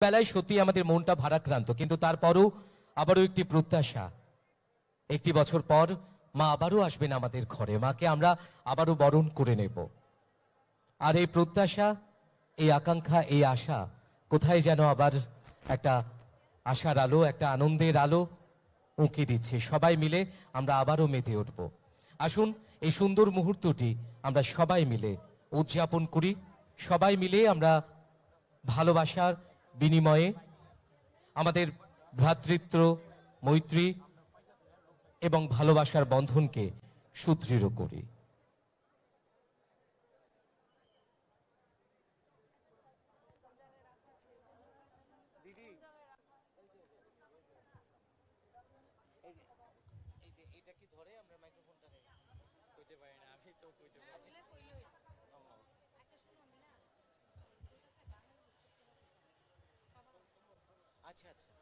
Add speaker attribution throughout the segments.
Speaker 1: বেলায় সত্যি আমাদের মনটা ভারাক্রান্ত, কিন্তু তারপরও আবারও একটি প্রত্যাশা, একটি বছর পর মা আবারও আসবেন আমাদের ঘরে, মাকে আমরা আবারও বরণ করে নেব। আর এই প্রত্যাশা, এই আকাঙ্ক্ষা, এই আশা কোথায় যেন আবার একটা আশার আলো, একটা আনন্দের আলো উঁকি দিচ্ছে। সবাই মিলে আমরা আবারও মেতে উঠব। আসুন এই সুন্দর মুহূর্তটি আমরা সবাই মিলে উদযাপন করি। সবাই মিলে আমরা ভালোবাসার বিনিময়ে আমাদের ভ্রাতৃত্ব, মৈত্রী এবং ভালোবাসার বন্ধনকে সুদৃঢ় করি। আচ্ছা আচ্ছা,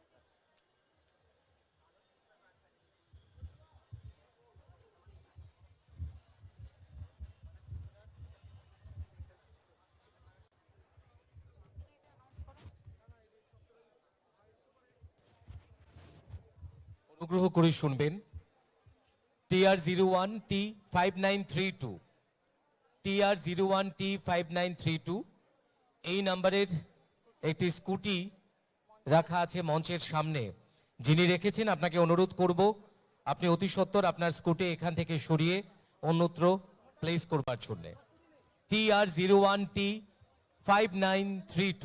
Speaker 1: অনুগ্রহ করে শুনবেন। TR01T5932, TR01T5932 এই নাম্বারের একটি স্কুটি রাখা আছে মঞ্চের সামনে। যিনি রেখেছেন আপনাকে অনুরোধ করব আপনি অতি সত্বর আপনার স্কুটি এখান থেকে সরিয়ে অন্যত্র প্লেস করবার জন্য। TR01T5932।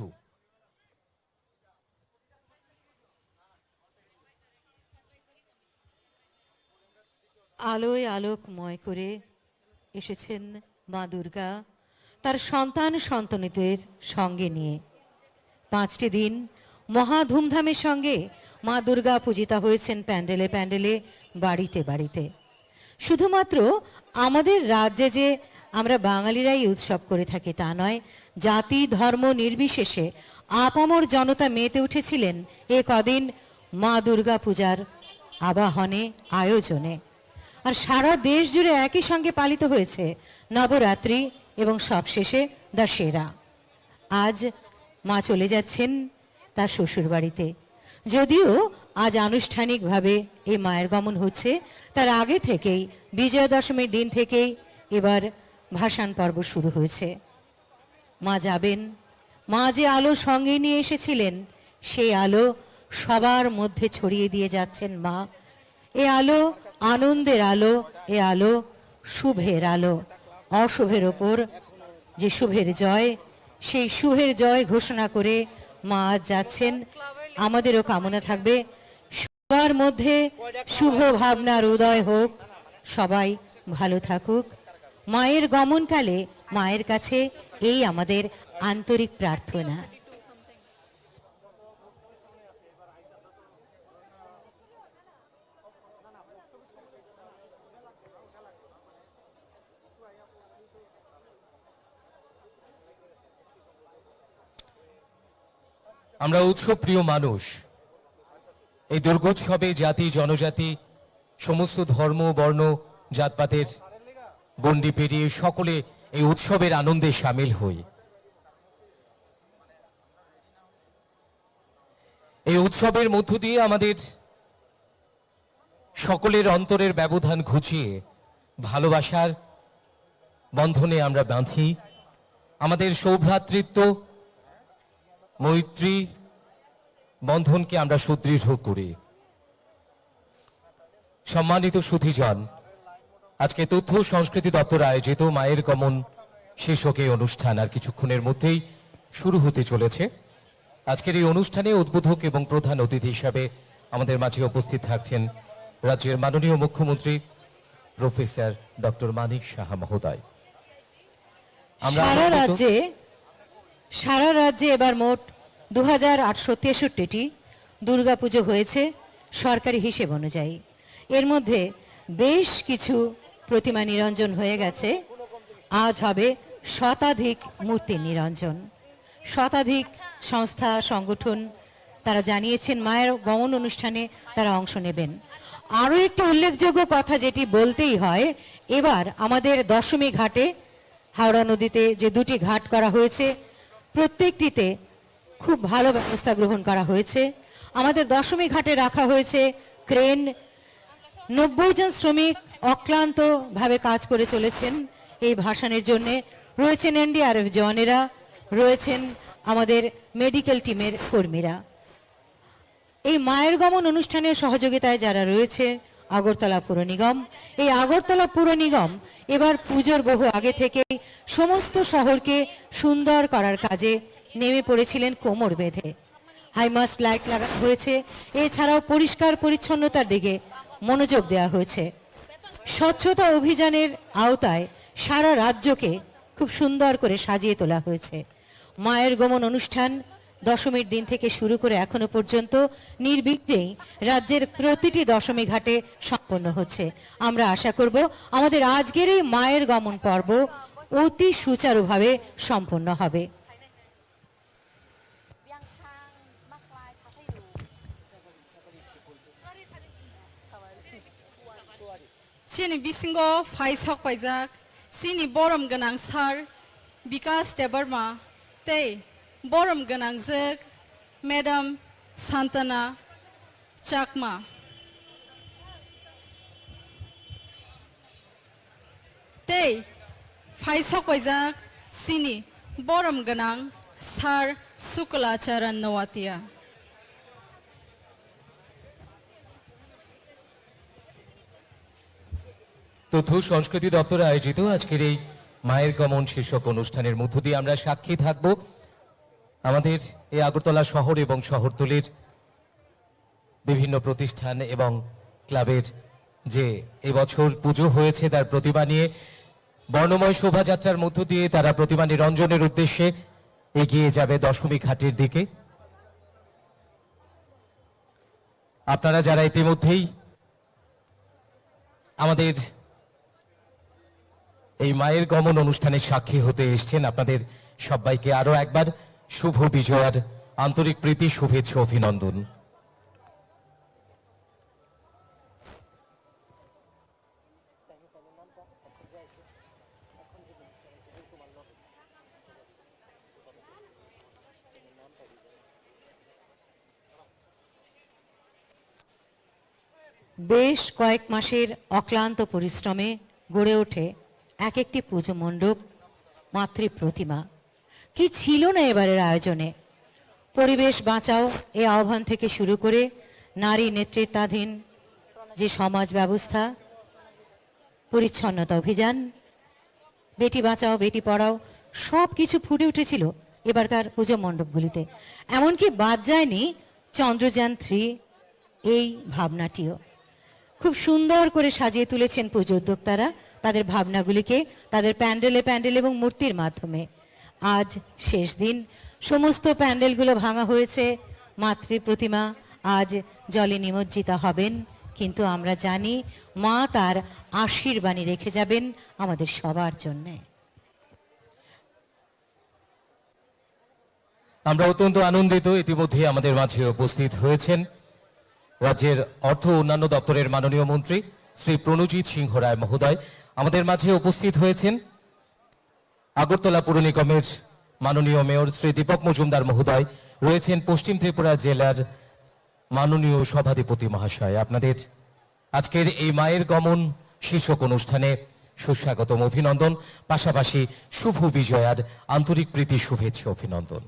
Speaker 2: আলোয় আলোকময় করে এসেছেন মা দুর্গা তার সন্তান সন্ততিদের সঙ্গে নিয়ে। 5টি দিন মহা ধুমধামের সঙ্গে মা দুর্গা পূজিতা হয়েছেন প্যান্ডেলে প্যান্ডেলে, বাড়িতে বাড়িতে। শুধুমাত্র আমাদের রাজ্যে যে আমরা বাঙালিরাই উৎসব করে থাকি তা নয়, জাতি ধর্ম নির্বিশেষে আপামর জনতা মেতে উঠেছিলেন এ কদিন মা দুর্গা পূজার আবাহনে, আয়োজনে। আর সারা দেশ জুড়ে একই সঙ্গে পালিত হয়েছে নবরাত্রি এবং সবশেষে দশেরা। আজ মা চলে যাচ্ছেন তার শ্বশুর বাড়িতে। যদিও আজ আনুষ্ঠানিকভাবে এই মায়ের গমন হচ্ছে, তার আগে থেকেই বিজয়া দশমীর দিন থেকেই এবার ভাসান পর্ব শুরু হয়েছে। মা যাবেন, মা যে আলো সঙ্গে নিয়ে এসেছিলেন সেই আলো সবার মধ্যে ছড়িয়ে দিয়ে যাচ্ছেন মা। এ আলো আনন্দের আলো, এ আলো শুভের আলো। অশুভের ওপর যে শুভের জয়, সেই শুভের জয় ঘোষণা করে মা আজ যাচ্ছেন। আমাদেরও কামনা থাকবে সবার মধ্যে শুভ ভাবনার উদয় হোক, সবাই ভালো থাকুক। মায়ের গমনকালে মায়ের কাছে এই আমাদের আন্তরিক প্রার্থনা।
Speaker 1: আমরা উৎসব প্রিয় মানুষ। এই দুর্গোৎসবে জাতি জনজাতি, সমস্ত ধর্ম বর্ণ জাতপাতের গণ্ডি পেরিয়ে সকলে এই উৎসবের আনন্দে সামিল হই। এই উৎসবের মধ্য দিয়ে আমাদের সকলের অন্তরের ব্যবধান ঘুচিয়ে ভালোবাসার বন্ধনে আমরা বাঁধি। আমাদের সৌভ্রাতৃত্ব মৈত্রী বন্ধনকে আমরা সুদৃঢ় করি। সম্মানিত সুধীজন, আজকে তথ্য সংস্কৃতি দপ্তর আয়োজিত মায়ের গমন শীর্ষক এই অনুষ্ঠান আর কিছুক্ষণের মধ্যেই শুরু হতে চলেছে। আজকের এই অনুষ্ঠানে উদ্বোধক এবং প্রধান অতিথি হিসাবে আমাদের মাঝে উপস্থিত থাকছেন রাজ্যের মাননীয় মুখ্যমন্ত্রী প্রফেসর ডক্টর মানিক সাহা মহোদয়।
Speaker 2: সারা রাজ্যে এবার মোট 2863টি দুর্গাপুজো হয়েছে সরকারি হিসেব অনুযায়ী। এর মধ্যে বেশ কিছু প্রতিমা নিরঞ্জন হয়ে গেছে। আজ হবে শতাধিক মূর্তি নিরঞ্জন। শতাধিক সংস্থা সংগঠন তারা জানিয়েছেন মায়ের গমন অনুষ্ঠানে তারা অংশ নেবেন। আরও একটি উল্লেখযোগ্য কথা যেটি বলতেই হয়, এবার আমাদের দশমী ঘাটে হাওড়া নদীতে যে 2টি ঘাট করা হয়েছে, প্রত্যেকটিতে খুব ভালো ব্যবস্থা গ্রহণ করা হয়েছে। আমাদের দশমী ঘাটে রাখা হয়েছে ক্রেন। 90 জন শ্রমিক অক্লান্ত ভাবে কাজ করে চলেছেন এই ভাসানের জন্য। রয়েছেন এনডিআরএফ জওয়ানেরা, রয়েছেন আমাদের মেডিকেল টিমের কর্মীরা। এই মায়ের গমন অনুষ্ঠানের সহযোগিতায় যারা রয়েছে আগরতলা পুর নিগম। এই আগরতলা পুর নিগম এবার পুজোর বহু আগে থেকেই সমস্ত শহরকে সুন্দর করার কাজে নেমে পড়েছিলেন কোমর বেঁধে। হাইমাস্ট লাইট লাগানো হয়েছে, এছাড়াও পরিষ্কার পরিচ্ছন্নতার দিকে মনোযোগ দেওয়া হয়েছে। স্বচ্ছতা অভিযানের আওতায় সারা রাজ্যকে খুব সুন্দর করে সাজিয়ে তোলা হয়েছে। মায়ের গমন অনুষ্ঠান দশমীর দিন থেকে শুরু করে এখনো পর্যন্ত নির্বিঘ্নেই রাজ্যের প্রতিটি দশমী ঘাটে সম্পন্ন হচ্ছে। আমরা আশা করব আমাদের আজকের এই মায়ের গমন পর্ব অতি সুচারুভাবে সম্পন্ন হবে।
Speaker 3: Sini bisingo faisok paijak sini borom ganang sar Bikas Debarma tei borom ganang zek Madam Santana Chakma tei faisok paijak sini borom ganang sar Sukalacharan Nawatia.
Speaker 1: তথ্য সংস্কৃতি দপ্তর আয়োজিত আজকের এই মায়ের গমন শীর্ষক অনুষ্ঠানের মধ্য দিয়ে আমরা সাক্ষী থাকব আমাদের এই আগরতলা শহর এবং শহরতলির বিভিন্ন প্রতিষ্ঠান এবং ক্লাবের যে এবছর পুজো হয়েছে তার প্রতিমা নিয়ে বর্ণময় শোভাযাত্রার মধ্য দিয়ে তারা প্রতিমা নিরঞ্জনের উদ্দেশ্যে এগিয়ে যাবে দশমী ঘাটের দিকে। আপনারা যারা ইতিমধ্যেই আমাদের এই মায়ের গমন অনুষ্ঠানের সাক্ষী হতে এসেছেন, আপনাদের সবাইকে আরো একবার শুভ বিজয়ার আন্তরিক প্রীতি, শুভেচ্ছা, অভিনন্দন।
Speaker 2: বেশ কয়েক মাসের অক্লান্ত পরিশ্রমে গড়ে ওঠে এক একটি পুজো মণ্ডপ, মাতৃ প্রতিমা। কি ছিল না এবারের আয়োজনে! পরিবেশ বাঁচাও এই আহ্বান থেকে শুরু করে নারী নেতৃত্বাধীন যে সমাজ ব্যবস্থা, পরিচ্ছন্নতা অভিযান, বেটি বাঁচাও বেটি পড়াও, সব কিছু ফুটে উঠেছিল এবারকার পুজো মণ্ডপগুলিতে। এমনকি বাদ যায়নি চন্দ্রযান-3 এই ভাবনাটিও। খুব সুন্দর করে সাজিয়ে তুলেছেন পুজো উদ্যোক্তারা তাদের ভাবনাগুলিকে তাদের প্যান্ডেল এবং মূর্তির মাধ্যমে। আজ শেষ দিন, সমস্ত প্যান্ডেলগুলো ভাঙা হয়েছে, মাতৃ প্রতিমা আজ জলে নিমজ্জিতা হবেন। কিন্তু আমরা জানি মা তার আশীর্বাণী রেখে যাবেন আমাদের সবার জন্য।
Speaker 1: আমরা অত্যন্ত আনন্দিত, ইতিমধ্যে আমাদের মাঝে উপস্থিত হয়েছেন রাজ্যের অর্থ ও অন্যান্য দপ্তরের মাননীয় মন্ত্রী শ্রী প্রণজিৎ সিংহ রায় মহোদয়। আমাদের মাঝে উপস্থিত হয়েছেন আগরতলা পুর নিগমের মাননীয় মেয়র শ্রী দীপক মজুমদার মহোদয়। রয়েছেন পশ্চিম ত্রিপুরা জেলার মাননীয় সভাধিপতি মহাশয়। আপনাদের আজকের এই মায়ের গমন শীর্ষক অনুষ্ঠানে সুস্বাগতম, অভিনন্দন, পাশাপাশি শুভ বিজয়ার আন্তরিক প্রীতি, শুভেচ্ছা, অভিনন্দন।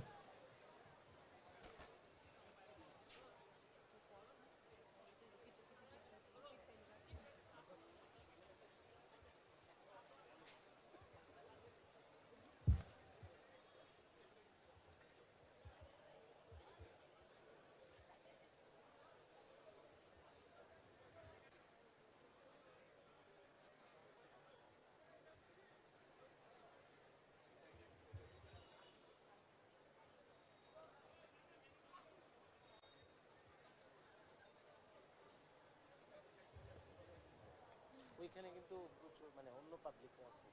Speaker 4: ওইখানে কিন্তু প্রচুর মানে অন্য পাবলিক আছে,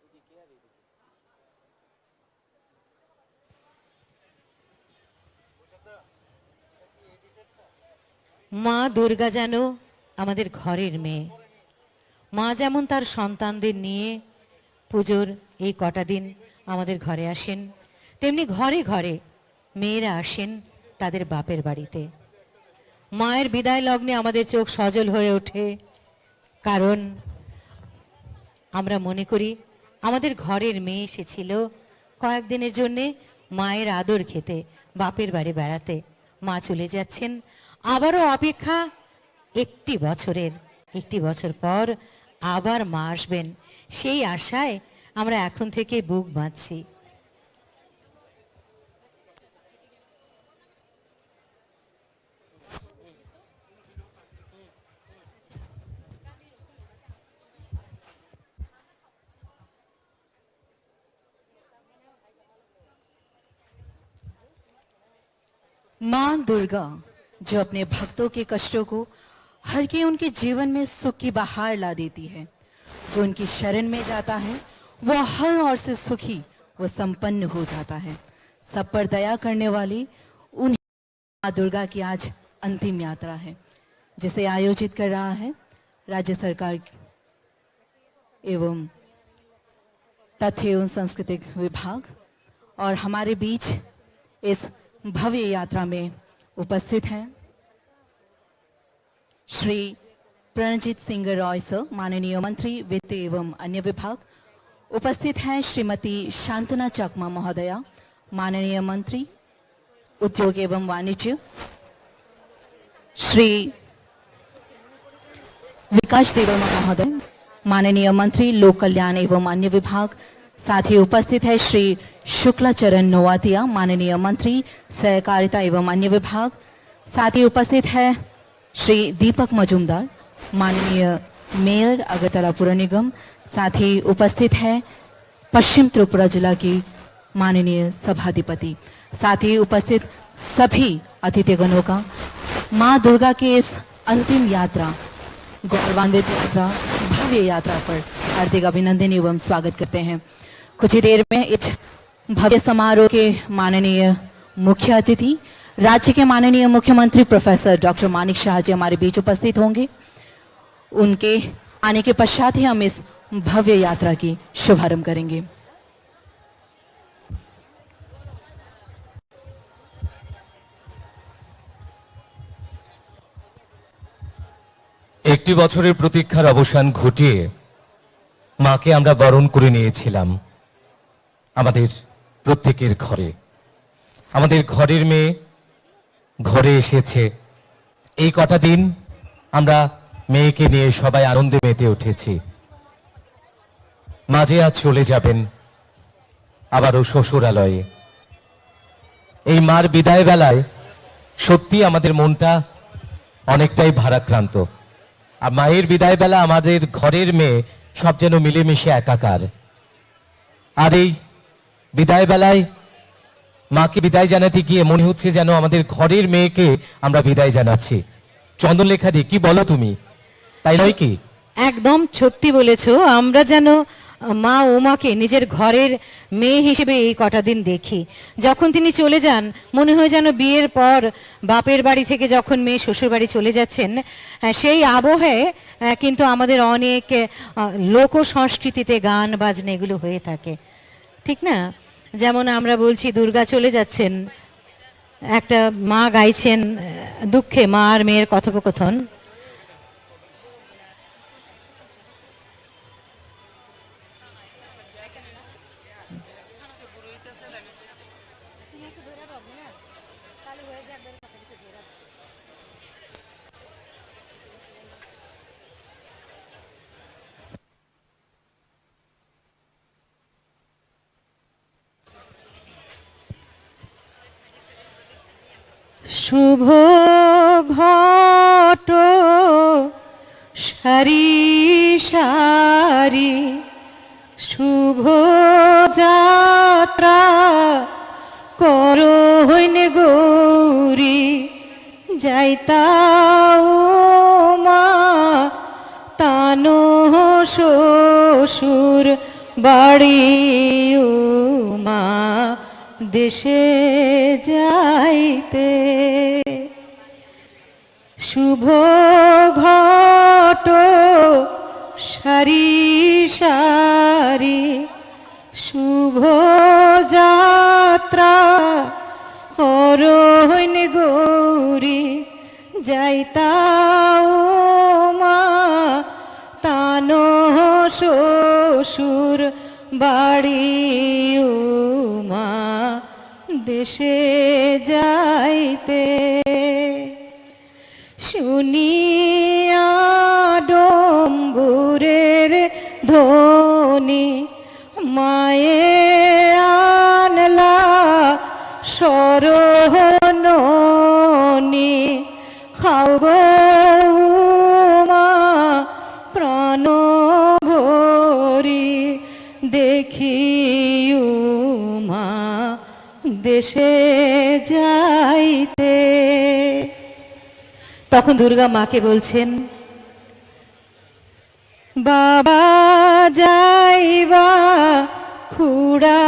Speaker 4: এদিকে আর এদিকে।
Speaker 2: মা দুর্গা যেন আমাদের ঘরের মেয়ে। মা যেমন তার সন্তানদের নিয়ে পুজোর এই কটা দিন আমাদের ঘরে আসেন, তেমনি ঘরে ঘরে মেয়েরা আসেন তাদের বাপের বাড়িতে। মায়ের বিদায় লগ্নে আমাদের চোখ সজল হয়ে ওঠে, কারণ আমরা মনে করি আমাদের ঘরের মেয়ে এসেছিল কয়েকদিনের জন্যে মায়ের আদর খেতে, বাপের বাড়ি বেড়াতে। মা চলে যাচ্ছেন, আবারও অপেক্ষা একটি বছর পর আবার মা আসবেন, সেই আশায় আমরা এখন থেকে বুক বাঁধছি।
Speaker 5: मां दुर्गा जो अपने भक्तों के कष्टों को हर के उनके जीवन में सुख की बहार ला देती है। जो उनकी शरण में जाता है वह हर ओर से सुखी व संपन्न हो जाता है। सब पर दया करने वाली उन्हीं मां दुर्गा की आज अंतिम यात्रा है, जिसे आयोजित कर रहा है राज्य सरकार एवं तथ्य एवं सांस्कृतिक विभाग। और हमारे बीच इस भव्य यात्रा में उपस्थित हैं श्री प्रणजीत सिंह रॉय सर, माननीय मंत्री वित्त एवं अन्य विभाग। उपस्थित हैं श्रीमती शांतना चकमा महोदया, माननीय मंत्री उद्योग एवं वाणिज्य। श्री विकास देवर्मा महोदय, माननीय मंत्री लोक कल्याण एवं अन्य विभाग। साथ ही उपस्थित है श्री शुक्लाचरण नोवातिया, माननीय मंत्री सहकारिता एवं अन्य विभाग। साथ ही उपस्थित है श्री दीपक मजूमदार, माननीय मेयर अगरतला पुर निगम। साथ ही उपस्थित है पश्चिम त्रिपुरा जिला की माननीय सभाधिपति। साथ ही उपस्थित सभी अतिथिगणों का मां दुर्गा की इस अंतिम यात्रा, गौरवान्वित यात्रा, भव्य यात्रा पर हार्दिक अभिनंदन एवं स्वागत करते हैं। कुछ ही देर में इस भव्य समारोह के माननीय मुख्य अतिथि राज्य के माननीय मुख्यमंत्री प्रोफेसर डॉक्टर मानिक शाह जी हमारे बीच उपस्थित होंगे। उनके आने के पश्चात ही हम इस भव्य यात्रा की शुभारंभ करेंगे।
Speaker 1: একটি বছরের প্রতীক্ষার অবসান ঘটিয়ে মাকে আমরা বরণ করে নিয়েছিলাম আমাদের প্রত্যেকের ঘরে। আমাদের ঘরের মেয়ে ঘরে এসেছে। এই কটা দিন আমরা মেয়েকে নিয়ে সবাই আনন্দে মেতে উঠেছি। মাঝে আজ চলে যাবেন আবারও শ্বশুরালয়ে। এই মার বিদায় বেলায় সত্যি আমাদের মনটা অনেকটাই ভারাক্রান্ত। আর মায়ের বিদায় বেলা আমাদের ঘরের মেয়ে সব যেন মিলেমিশে একাকার। আর এই বিদায় বেলায় মাকে বিদায় জানাতে গিয়ে মনে হচ্ছে যেন আমাদের ঘরের মেয়েকে আমরা বিদায় জানাচ্ছি। চন্দনলেখা দি, কি বলো তুমি, তাই নয় কি?
Speaker 2: একদম সত্যি বলেছো। আমরা যেন মা উমাকে নিজের ঘরের মেয়ে হিসেবে এই কটা দিন দেখি। যখন তিনি চলে যান মনে হয় যেন বিয়ের পর বাপের বাড়ি থেকে যখন মেয়ে শ্বশুর বাড়ি চলে যাচ্ছেন, সেই আবহে কিন্তু আমাদের অনেক লোক সংস্কৃতিতে গান বাজনা এগুলো হয়ে থাকে, ঠিক না? যেমন আমরা বলছি দুর্গা চলে যাচ্ছেন, একটা মা গাইছেন দুঃখে মা আর মেয়ের কথোপকথন। শুভ ঘট সারি সারি শুভ যাত্রা করহইন গৌরী যাইতাও মা তানো শ্বশুর বাড়ি মা দেশে যাইতে। শুভ ঘট সারি সারি শুভ যাত্রা যাইতাও মা তানো শ্বশুর বাড়ি ও মা দেশে যাইতে শুনিয়া ডম্বুরের ধ্বনি মায়ে আনলা সরহননি খাও গো মা প্রাণ ভরি দেখি মা দেশে যাইতে। তখন দুর্গা মাকে বলছেন, বাবা যাইবা খুড়া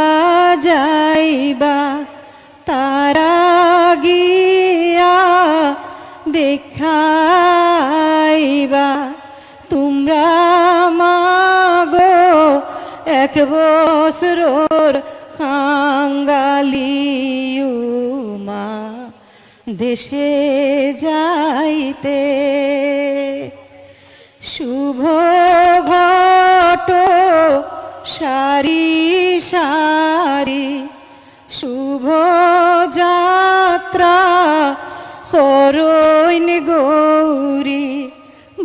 Speaker 2: যাইবা তারা গিয়া দেখাইবা তোমরা মাগো এক বছর খাঙ্গালি মা দেশে যাইতে শুভ ঘট সারি সারি শুভ যাত্রা হরইন গৌরী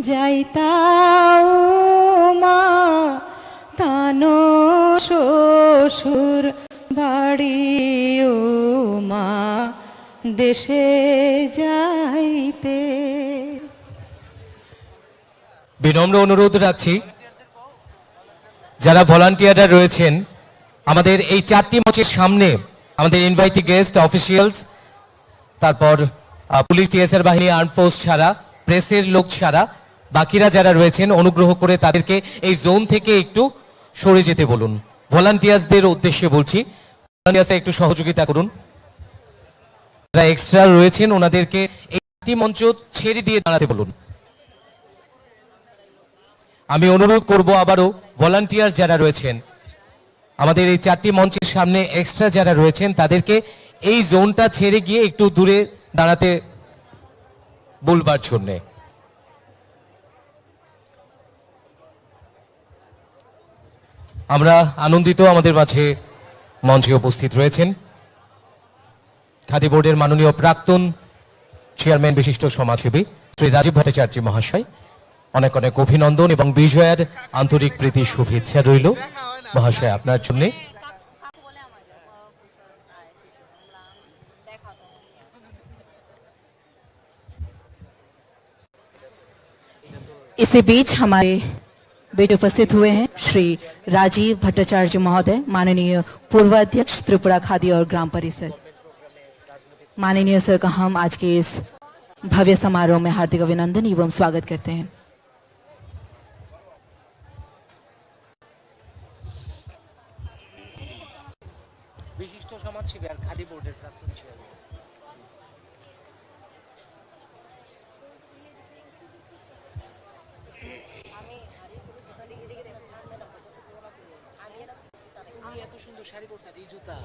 Speaker 2: যাইতাও মা তানো শ্বশুর বাড়ি ও মা দেশে যাইতে।
Speaker 1: বিনম্র অনুরোধ রাখছি যারা ভলান্টিয়াররা রয়েছেন আমাদের এই চারটি মঞ্চের সামনে, আমাদের ইনভাইটি গেস্ট অফিসিয়ালস, তারপর পুলিশ টিএসআর বাহিনী আর্ম ফোর্স ছাড়া, প্রেসের লোক ছাড়া বাকিরা যারা রয়েছেন অনুগ্রহ করে তাদেরকে এই জোন থেকে একটু সরে যেতে বলুন। ভলান্টিয়ার্সদের উদ্দেশ্যে বলছি, ভলান্টিয়ার্সরা একটু সহযোগিতা করুন। যারা এক্সট্রা রয়েছেন ওনাদেরকে এই চারটি মঞ্চ ছেড়ে দিয়ে দাঁড়াতে বলুন। আমি অনুরোধ করব আবারও ভলান্টিয়ার যারা রয়েছেন আমাদের এই চারটি মঞ্চের সামনে এক্সট্রা যারা রয়েছেন তাদেরকে এই জোনটা ছেড়ে গিয়ে একটু দূরে দাঁড়াতে বলবার জন্য। আমরা আনন্দিত আমাদের মাঝে মঞ্চে উপস্থিত রয়েছেন খাদি বোর্ডের মাননীয় প্রাক্তন চেয়ারম্যান বিশিষ্ট সমাজসেবী শ্রী রাজীব ভট্টাচার্য মহাশয়। অনেক অনেক অভিনন্দন এবং বিজয়ের আন্তরিক প্রীতি শুভেচ্ছা রইল মহাশয় আপনার জন্য।
Speaker 5: इसी बीच हमारे बीच उपस्थित हुए हैं श्री राजीव भट्टाचार्य महोदय, माननीय पूर्वाध्यक्ष त्रिपुरा खादी और ग्राम परिषद। माननीय सर का हम आज के इस भव्य समारोह में हार्दिक अभिनंदन एवं स्वागत करते हैं।
Speaker 4: বিশিষ্ট সমাজসেবী আর খাদি বোর্ডের প্রাক্তন চেয়ারম্যান। তুমি এত সুন্দর শাড়ি পরছো আর এই জুতা।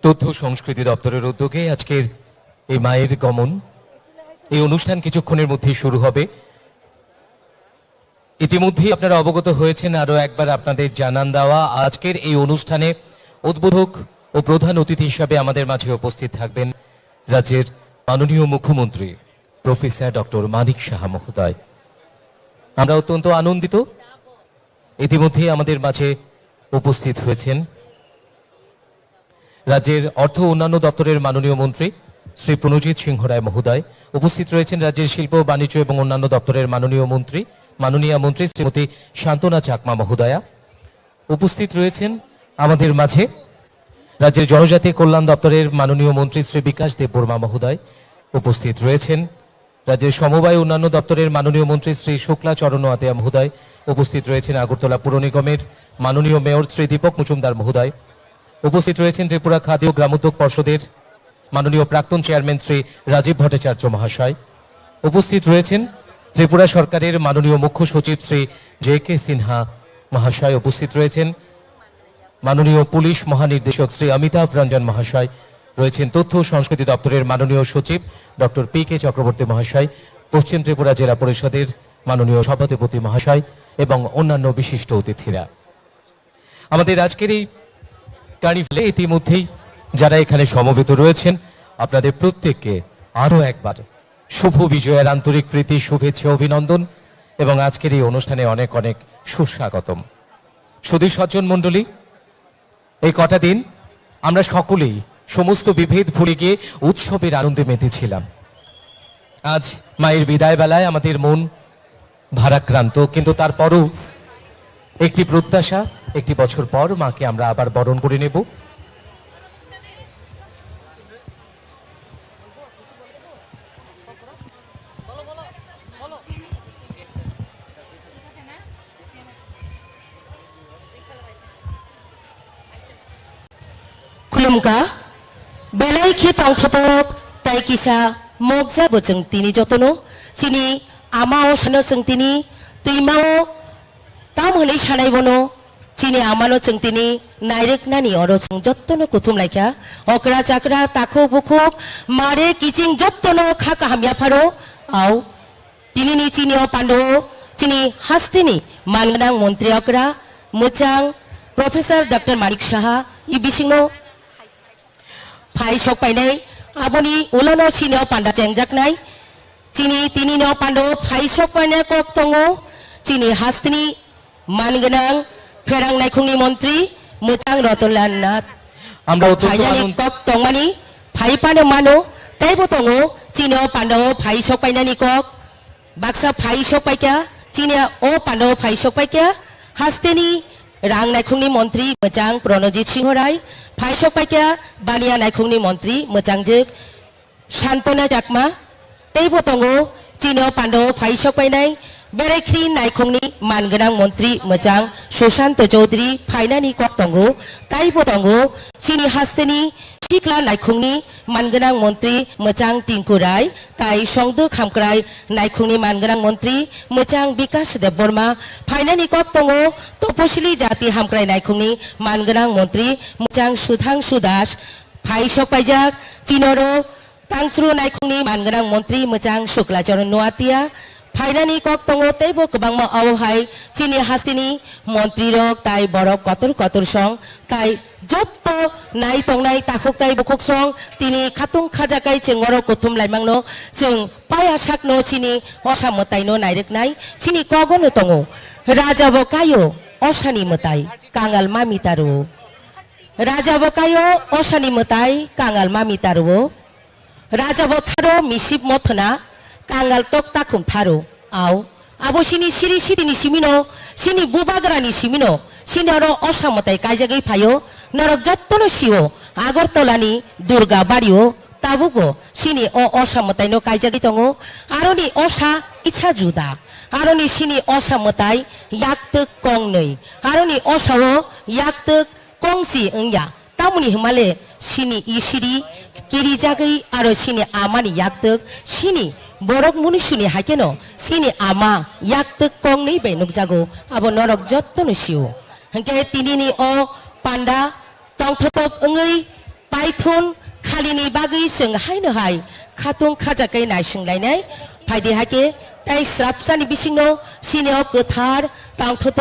Speaker 1: তথ্য সংস্কৃতি দপ্তরের উদ্যোগে আজকের এই মায়ের গমন এই অনুষ্ঠান কিছুক্ষণের মধ্যেই শুরু হবে। ইতিমধ্যেই আপনারা অবগত হয়েছেন, আরো একবার আপনাদের জানান দেওয়া, আজকের এই অনুষ্ঠানে উদ্বোধক ও প্রধান অতিথি হিসাবে আমাদের মাঝে উপস্থিত থাকবেন রাজ্যের মাননীয় মুখ্যমন্ত্রী প্রফেসর ডক্টর মানিক সাহা মহোদয়। আমরা অত্যন্ত আনন্দিত, ইতিমধ্যেই আমাদের মাঝে উপস্থিত হয়েছেন রাজ্যের অর্থ ও অন্যান্য দপ্তরের মাননীয় মন্ত্রী শ্রী প্রণজিৎ সিংহ রায় মহোদয়। উপস্থিত রয়েছেন রাজ্যের শিল্প বাণিজ্য এবং অন্যান্য দপ্তরের মাননীয় মন্ত্রী শ্রীমতী শান্তনা চাকমা মহোদয়া। উপস্থিত রয়েছেন আমাদের মাঝে রাজ্যের জনজাতি কল্যাণ দপ্তরের মাননীয় মন্ত্রী শ্রী বিকাশ দেববর্মা মহোদয়। উপস্থিত রয়েছেন রাজ্যের সমবায় অন্যান্য দপ্তরের মাননীয় মন্ত্রী শ্রী শুক্লা চরণ নোয়াতিয়া মহোদয়। উপস্থিত রয়েছেন আগরতলা পুর নিগমের মাননীয় মেয়র শ্রী দীপক মজুমদার মহোদয়। উপস্থিত রয়েছেন ত্রিপুরা খাদ্য ও গ্রামোদ্যোগ পর্ষদের মাননীয় প্রাক্তন চেয়ারম্যান শ্রী রাজীব ভট্টাচার্য মহাশয়। উপস্থিত রয়েছেন ত্রিপুরা সরকারের মাননীয় মুখ্য সচিব শ্রী জে কে সিনহা মহাশয়। উপস্থিত রয়েছেন মাননীয় পুলিশ মহানির্দেশক শ্রী অমিতাভ রঞ্জন মহাশয়। রয়েছেন তথ্য ও সংস্কৃতি দপ্তরের মাননীয় সচিব ডক্টর পি কে চক্রবর্তী মহাশয়, পশ্চিম ত্রিপুরা জেলা পরিষদের মাননীয় সভাধিপতি মহাশয় এবং অন্যান্য বিশিষ্ট অতিথিরা। আমাদের আজকের এই কার্নিভালে ইতিমধ্যেই যারা এখানে সমবেত রয়েছেন, আপনাদের প্রত্যেককে আরো একবার শুভ বিজয়ের আন্তরিক প্রীতি, শুভেচ্ছা, অভিনন্দন এবং আজকের এই অনুষ্ঠানে অনেক অনেক সুস্বাগতম। সুধী সজ্জন মণ্ডলী, এই কটা দিন আমরা সকলেই সমস্ত বিভেদ ভুলে গিয়ে উৎসবের আনন্দে মেতেছিলাম। আজ মায়ের বিদায় বেলায় আমাদের মন ভারাক্রান্ত, কিন্তু তারপরও একটি প্রত্যাশা, একটি বছর পর মাকে আমরা আবার বরণ করে নেব।
Speaker 6: खुलुमगा बेलाय खे तंथतक ताई किसा मगजा बोजों तिनी जतनो चिनी आमाओ सनो जों तिनी दैमाओ ताम हनै सानाय बनो चिनी आमानो जों तिनी नायरेक नानी अरो जों जतनो कुथुम लायखा अकरा जाकरा ताखो बुखुक मारे किचिं जतनो खाका हामिया फारो आव तिनी नि चिनिओ पांडो चिनी हास्तिनी मानगोनां मन्त्रि अकरा मोजां प्रफेसर डॉक्टर मानिक साहा इ बिसिंनो फाइ सक पाइनाय आबोनी उलानो सिनियाव पांडा जेंजाकनाय चिनी तिनिनो पांडो फाइ सक पाइनाय कक दङो चिनी हास्तिनि मानगोनां फेरां नायखंनि मन्त्रि मोजां रतनलाल नाथ
Speaker 1: আমরা অত্যন্ত
Speaker 6: फाइनानि
Speaker 1: আনন্দ
Speaker 6: कक दंमानि फाइ पानो मानो ताइबो दङो चिनियाव पांडो फाइ सक पाइनानि कक बाक्सा फाइ सक पाइका चिनिया ओ पांडो फाइ सक पाइका हास्तिनि रां नायखंनि मन्त्रि मोजां प्रणजित सिंह राय फाइसक पाइका बालिया नायखंनि मन्त्रि मोजांजोग शान्तना चाकमा तैबो दङो चिनियाव पांडो फाइसक पाइनाय बेरायख्रि नायखंनि मानगोनां मन्त्रि मोजां सुशान्त चौधरी फाइनानि कक दङो ताइबो दङो चिनि हास्तेनि सिक्ला नायखंनि मानगोनां मन्त्रि मोजां टिंकु राय ताइ संदो खामक्राय नायखंनि मानगोनां मन्त्रि मोजां बिकास देबबर्मा फाइनानि कक दङो तपसिलि जाति हामक्राय नायखंनि मानगोनां मन्त्रि मोजां सुधांशु दास फाइसक पाइजाक चिनरो तांस्रु नायखंनि मानगोनां मन्त्रि मोजां शुक्लाचरण नोआतिया फाइनानि कक दङो तैबो गोबांमा आवहाय चिनि हास्तिनि मन्त्रि रक ताइ बरक कतर कतर सं ताइ जत्त नाय तंनाय ताखुक ताइ बुखुक सं तिनि खातुं खाजाकाय चेंगरो कुथुम लाइमांनो जों पाया साकनो चिनि असा मतायनो नायरेकनाय चिनि कगनो दङो राजा बकायो असानि मताय कांगाल मामितारु राजा बकायो असानि मताय कांगाल मामितारु राजा बथारो मिसिप मथना कांगाल तक ताकुम थारो आव आबो सिनि सिरि सिरिनि सिमिनो सिनि बुबाग्रानि सिमिनो सिनिरो असामताय कायजागै फायो नरक जत्तनो सिओ आगरतलानि दुर्गा बाड़िओ ताबुगो सिनि असामतायनो कायजागै दङो आरोनि असा इच्छा जुदा आरोनि सिनि असामताय याक्तक कंनै आरोनि असाओ याक्तक कंसि ओंया तामुनि हिमाले सिनि इसिरि किरिजागै आरो सिनि आमानि याक्तक सिनि बरक मुनिसुनि हाकेनो सिनि आमा याक्तक कंनै बेनुक जागो आबो नरक जत्तनो सिओ हंके तिनिनि अ पांडा तंथतक ओंगै पाइथुन खालिनि बागै जों हायनो हाय खाथुं खाजाखै नायसोंलायनाय फायदे हाके ताई स्राबसानि बिसिङाव सिनियाव गोथार तांथथक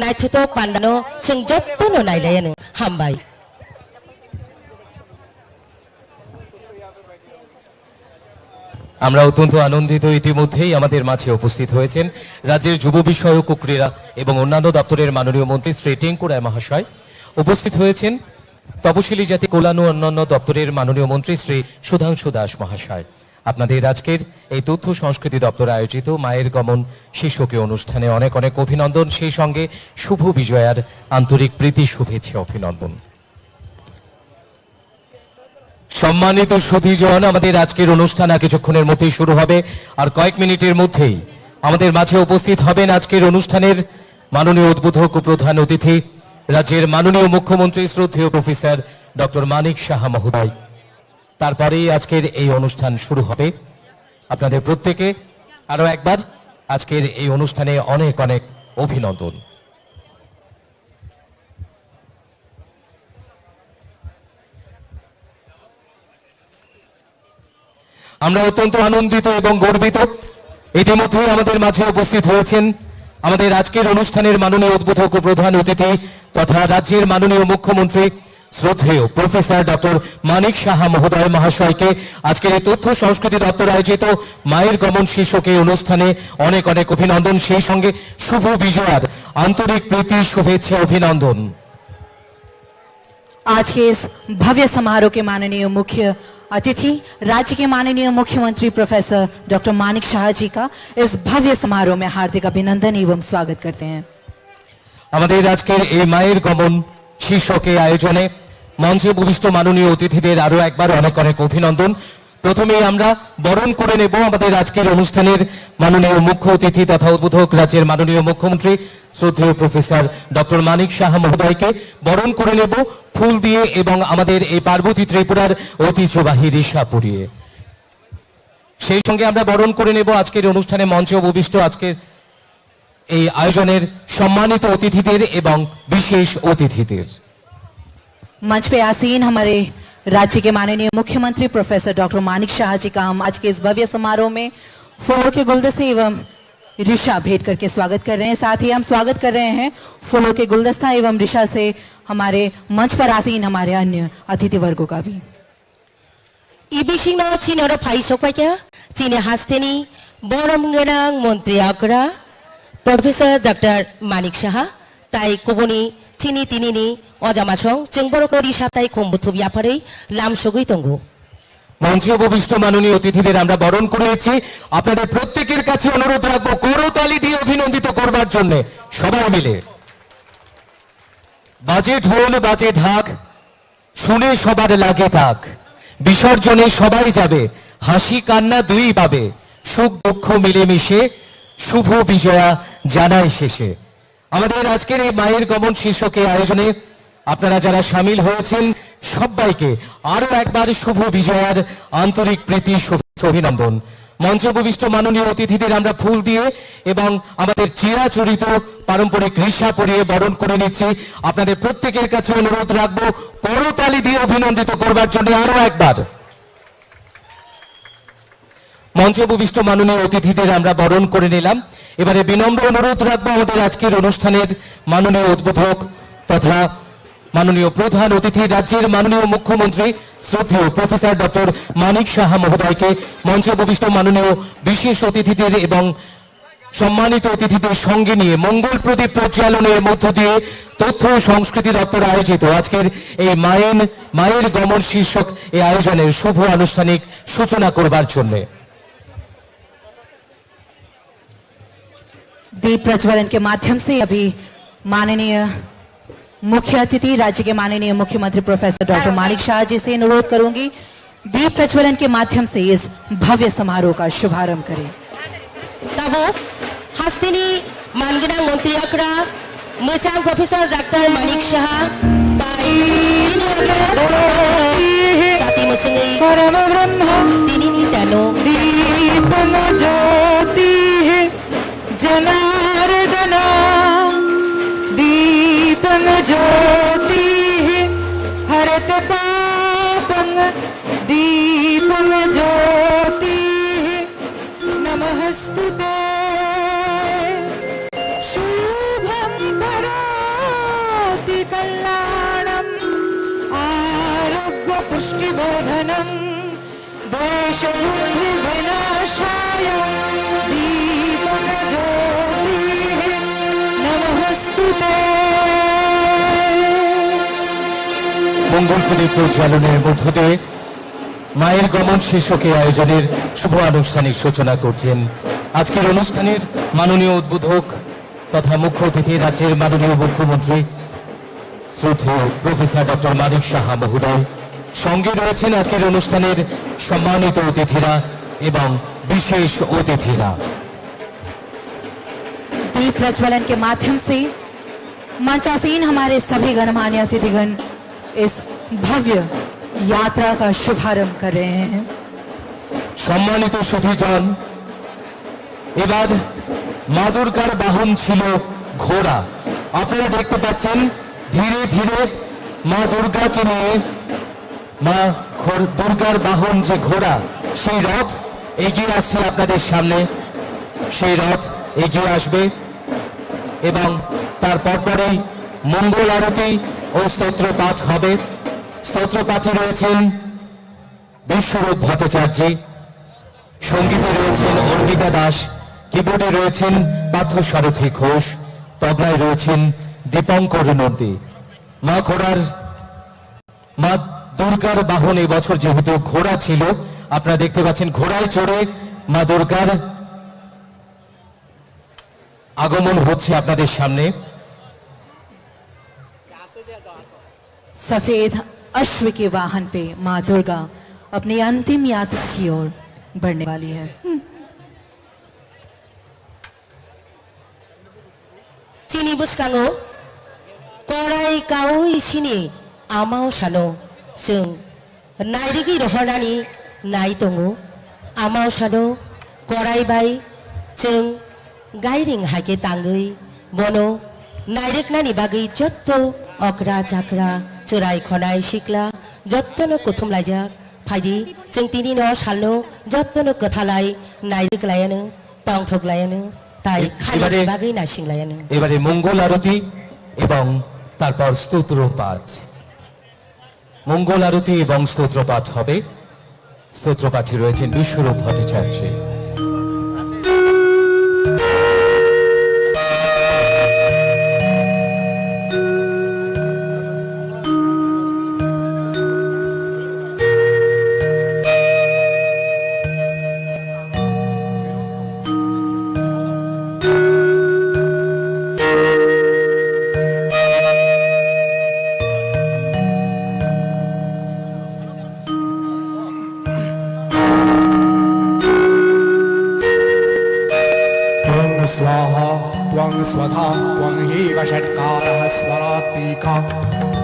Speaker 6: नायथथक पान्दानो जों जत्तनो नायलायानो हामबाय।
Speaker 1: আমরা অত্যন্ত আনন্দিত ইতিমধ্যেই আমাদের মাঝে উপস্থিত হয়েছেন রাজ্যের যুব বিষয়ক ও ক্রীড়া এবং অন্যান্য দপ্তরের মাননীয় মন্ত্রী শ্রী টেঙ্কু রায় মহাশয়। উপস্থিত হয়েছেন তপশিলি জাতি কল্যাণ ও অন্যান্য দপ্তরের মাননীয় মন্ত্রী শ্রী সুধাংশু দাস মহাশয়। আপনাদের আজকের এই তথ্য সংস্কৃতি দপ্তর আয়োজিত মায়ের গমন শিশুকে অনুষ্ঠানে অনেক অনেক অভিনন্দন, সেই সঙ্গে শুভ বিজয়ার আন্তরিক প্রীতি শুভেচ্ছা অভিনন্দন। সম্মানিত সুধীজন, আমাদের আজকের অনুষ্ঠান আর কিছুক্ষণের মধ্যেই শুরু হবে, আর কয়েক মিনিটের মধ্যেই আমাদের মাঝে উপস্থিত হবেন আজকের অনুষ্ঠানের মাননীয় উদ্বোধক ও প্রধান অতিথি রাজ্যের মাননীয় মুখ্যমন্ত্রী শ্রদ্ধেয় প্রফেসর ডক্টর মানিক সাহা মহোদয়। তারপরেই আজকের এই অনুষ্ঠান শুরু হবে। আপনাদের প্রত্যেকে আরো একবার আজকের এই অনুষ্ঠানে অনেক অনেক অভিনন্দন। আমরা অত্যন্ত আনন্দিত এবং গর্বিত, ইতিমধ্যেই আমাদের মাঝে উপস্থিত হয়েছেন আমাদের আজকের অনুষ্ঠানের মাননীয় উদ্বোধক ও প্রধান অতিথি তথা রাজ্যের মাননীয় মুখ্যমন্ত্রী শ্রদ্ধেয় প্রফেসর ডক্টর মানিক সাহা মহোদয় মহাশয়কে আজকের এই তথ্য সংস্কৃতি দপ্তর আয়োজিত মায়ের গমন শীর্ষক এই অনুষ্ঠানে অনেক অনেক অভিনন্দন, সেই সঙ্গে শুভ বিজয়ার আন্তরিক প্রীতি শুভেচ্ছা অভিনন্দন।
Speaker 5: आज के इस भव्य समारोह के माननीय मुख्य अतिथि राज्य के माननीय मुख्यमंत्री प्रोफेसर डॉक्टर मानिक शाह जी का इस भव्य समारोह में हार्दिक अभिनंदन एवं स्वागत करते हैं।
Speaker 1: আমাদের আজকের এই মায়ের গমন শীর্ষক এই আয়োজনে মঞ্চে উপবিষ্ট মাননীয় অতিথিদের আরো একবার অনেক অনেক অভিনন্দন। প্রথমেই আমরা বরণ করে নেব আমাদের আজকের অনুষ্ঠানের মাননীয় মুখ্য অতিথি তথা উদ্বোধক রাজ্যের মাননীয় মুখ্যমন্ত্রী শ্রদ্ধেয় প্রফেসর ডক্টর মানিক সাহা মহোদয়কে বরণ করে নেব ফুল দিয়ে এবং আমাদের এই পার্বতী ত্রিপুরার ঐতিহ্যবাহী রিসা পরিয়ে। সেই সঙ্গে আমরা বরণ করে নেব আজকের অনুষ্ঠানে মঞ্চে উপবিষ্ট আজকের এই আয়োজনের সম্মানিত অতিথিদের এবং বিশেষ অতিথিদের।
Speaker 5: मंच पे आसीन हमारे राज्य के माननीय मुख्यमंत्री प्रोफेसर डॉक्टर मानिक शाह जी का हम आज के इस भव्य समारोह में फूलों के गुलदस्ते एवं रिशा भेंट करके स्वागत कर रहे हैं। साथ ही हम स्वागत कर रहे हैं फूलों के गुलदस्ता एवं रिशा से हमारे मंच पर आसीन हमारे अन्य अतिथि वर्गों का भी।
Speaker 6: इबिसिङाव चिनर फाइसकबायका चिने हास्तेनि बरम गोनां मन्त्रि आग्रा प्रफेसर डक्टर मानिक साहा ताई कुबुनि चिनी तिनिनि अजामासं जों बर'खौ रिसाताई खम्बुथु बियाफारै लामसुगै दंगु।
Speaker 1: মঞ্চে উপবিষ্ট মাননীয় অতিথিদের আমরা বরণ করেছি। আপনাদের প্রত্যেকের কাছে অনুরোধ রাখবো করতালি দিয়ে অভিনন্দিত করবার জন্য সবাই মিলে। বাজে ঢোল বাজে ঢাক, শুনে সবার লাগে তাক, বিসর্জনে সবাই যাবে, হাসি কান্না দুই পাবে, সুখ দুঃখ মিলেমিশে শুভ বিজয়া জানাই শেষে। আমাদের আজকের এই মায়ের গমন শীর্ষক এই আয়োজনে আপনারা যারা সামিল হয়েছেন সবাইকে আরো একবার শুভ বিজয়ার আন্তরিক প্রীতি শুভেচ্ছা অভিনন্দন। মঞ্চে উপবিষ্ট মাননীয় অতিথিদের আমরা ফুল দিয়ে এবং আমাদের চিরাচরিত পারম্পরিক রিসা পরিয়ে বরণ করে নিচ্ছি। আপনাদের প্রত্যেকের কাছে অনুরোধ রাখবো করতালি দিয়ে অভিনন্দিত করবার জন্য আরো একবার। মঞ্চে উপবিষ্ট মাননীয় অতিথিদের আমরা বরণ করে নিলাম। এবারে বিনম্র অনুরোধ রাখবো আমাদের আজকের অনুষ্ঠানের মাননীয় উদ্বোধক তথা মাননীয় প্রধান অতিথি রাজ্যের মাননীয় মুখ্যমন্ত্রী শ্রদ্ধেয় প্রফেসর ডক্টর মানিক সাহা মহোদয়কে মঞ্চে উপবিষ্ট মাননীয় বিশেষ অতিথিদের এবং সম্মানিত অতিথিদের সঙ্গে নিয়ে মঙ্গল প্রদীপ প্রজ্বালনের মধ্য দিয়ে তথ্য ও সংস্কৃতি দপ্তর আয়োজিত আজকের এই মায়ের গমন শীর্ষক এই আয়োজনের শুভ আনুষ্ঠানিক সূচনা করবার জন্য।
Speaker 5: दीप प्रज्वलन के माध्यम से अभी माननीय मुख्य अतिथि राज्य के माननीय मुख्यमंत्री प्रोफेसर डॉक्टर मानिक शाह जी से अनुरोध करूंगी दीप प्रज्वलन के माध्यम से इस भव्य समारोह का शुभारंभ करें।
Speaker 6: तब हास्तेनि मानगोनां मन्त्रि आग्रा मोजां प्रफेसर डक्टर मानिक साहा ताई जाति मोसङै परम ब्रह्म तिनिनि दानो दीपम ज्योति
Speaker 7: जनार्दन दीपम ज्योति हरत
Speaker 2: देशबुद्धि विनाशाय दीपज्योतिः नमस्तुते।
Speaker 1: মঙ্গলপুরী প্রজ্বালনের মধ্য দিয়ে মায়ের গমন শীর্ষকে আয়োজনের শুভ আনুষ্ঠানিক সূচনা করছেন আজকের অনুষ্ঠানের মাননীয় উদ্বোধক তথা মুখ্য অতিথি রাজ্যের মাননীয় মুখ্যমন্ত্রী শ্রদ্ধেয় প্রফেসর ডক্টর মানিক সাহা মহোদয়। সঙ্গে রয়েছেন আজকের অনুষ্ঠানের সম্মানিত অতিথিরা এবং বিশেষ অতিথিরা।
Speaker 5: दीप प्रज्वलन के माध्यम से मंचासीन हमारे सभी गणमान्य अतिथिगण इस भव्य यात्रा का शुभारंभ कर रहे हैं।
Speaker 1: সম্মানিত সুধীজন, এবার মা দুর্গার বাহন ছিল ঘোড়া। আপনারা দেখতে পাচ্ছেন ধীরে ধীরে মা দুর্গাকে নিয়ে মা দুর্গার বাহন যে ঘোড়া, সেই রথ এগিয়ে আসছে আপনাদের সামনে। সেই রথ এগিয়ে আসবে এবং তারপর পরেই মঙ্গল আরতি ও স্তোত্র পাঠ হবে। স্তোত্র পাঠে রয়েছেন বিশ্বরূপ ভট্টাচার্য, সঙ্গীতে রয়েছেন অর্পিতা দাস, কিবোর্ডে রয়েছেন পার্থসারথী ঘোষ, তবলায় রয়েছেন দীপঙ্কর নন্দী। মা দুর্গার বাহন এবছর যেহেতু ঘোড়া ছিল, আপনারা দেখতে পাচ্ছেন ঘোড়ায় চড়ে মা দুর্গার আগমন হচ্ছে আপনাদের সামনে।
Speaker 5: सफेद अश्व के वाहन पे माँ दुर्गा अपनी अंतिम यात्रा की ओर बढ़ने वाली है।
Speaker 6: चिनी बुसकांगो कड़ाई काउ इसिनी आमाव सानो जों नायरिगि रहरानि नाय दङो। आमाव सानो कड़ाई बाय जों गायरिं हाके तांगै बनो नायरिकनानि बागै जत्त अग्रा जाग्रा चोराय खनाय सिख्ला जत्तनो कुथुमलायजाक फायदि जों तिनि न सालनो जत्तनो कथालाय नायरिकलायानो तंथगलायानो তাই খালি বাগেই না সিংলায়ানো।
Speaker 1: এবারে মঙ্গল আরতি এবং তারপর স্তোত্র পাঠ। মঙ্গল আরতি এবং স্তোত্র পাঠ হবে। স্তোত্র পাঠে রয়েছেন বিশ্বরূপ ভট্টাচার্য।
Speaker 7: स्वाहा त्वं स्वधा त्वं हीव षट्कारः स्वरात्मिका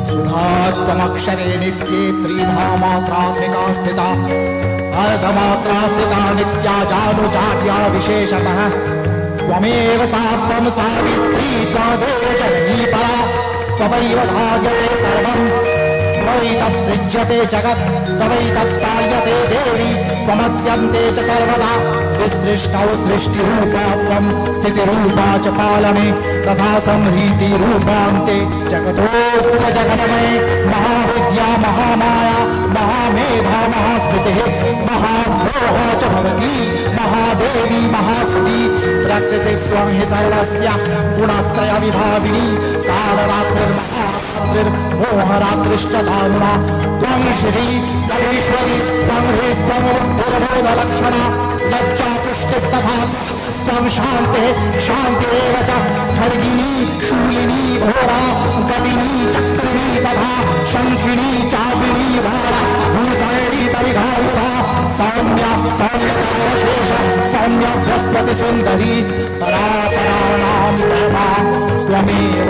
Speaker 7: सुधा त्वमक्षरे नित्ये त्रिधा मात्रात्मिका स्थिता अर्धमात्रा स्थिता नित्या जानुजाड्या विशेषतः त्वमेव सा त्वं सावित्री त्वदेव जननी परा त्वमैव धार्यते सर्वम् त्वयैतत्सृज्यते जगत् त्वमैतत्पाल्यते देवी त्वमस्यन्ते च सर्वदा विसृष्टौ सृष्टिरूपा त्वं स्थितिरूपा च पालने तथा संहृतिरूपान्ते जगतोऽस्य जगन्मये महाविद्या महामाया महामेधा महास्मृतिः महाभोः च भवती महादेवी महासती प्रकृतिः स्वं हि सर्वस्य गुणत्रयविभाविनी कालरात्रिर्महारात्रिर्मोहरात्रिश्च दारुणा त्वं श्री त्वमीश्वरी त्वं ह्रीस्त्वं दुर्बोधलक्षणा लज्जा पुष्टिस्तथा त्वं शान्तिः शान्तिरेव च खड्गिनी शूलिनी घोरा गदिनी चक्रिणी तथा शङ्खिनी चापिनी वारा भूषणी परिघायुधा सौम्या सौम्यशेष सौम्य बृहस्पति सुन्दरी परापराणां प्रमा त्वमेव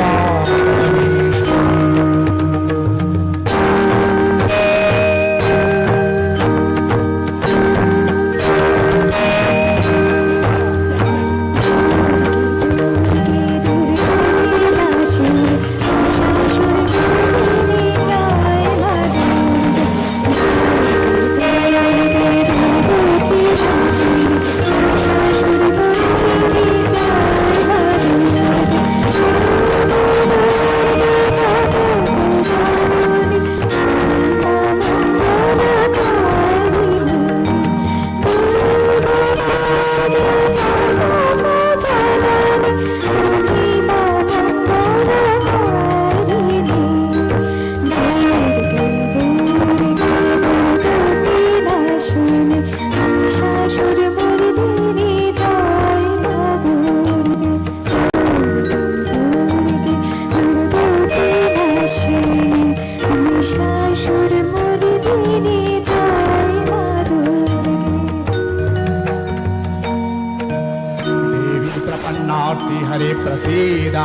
Speaker 7: प्रसीद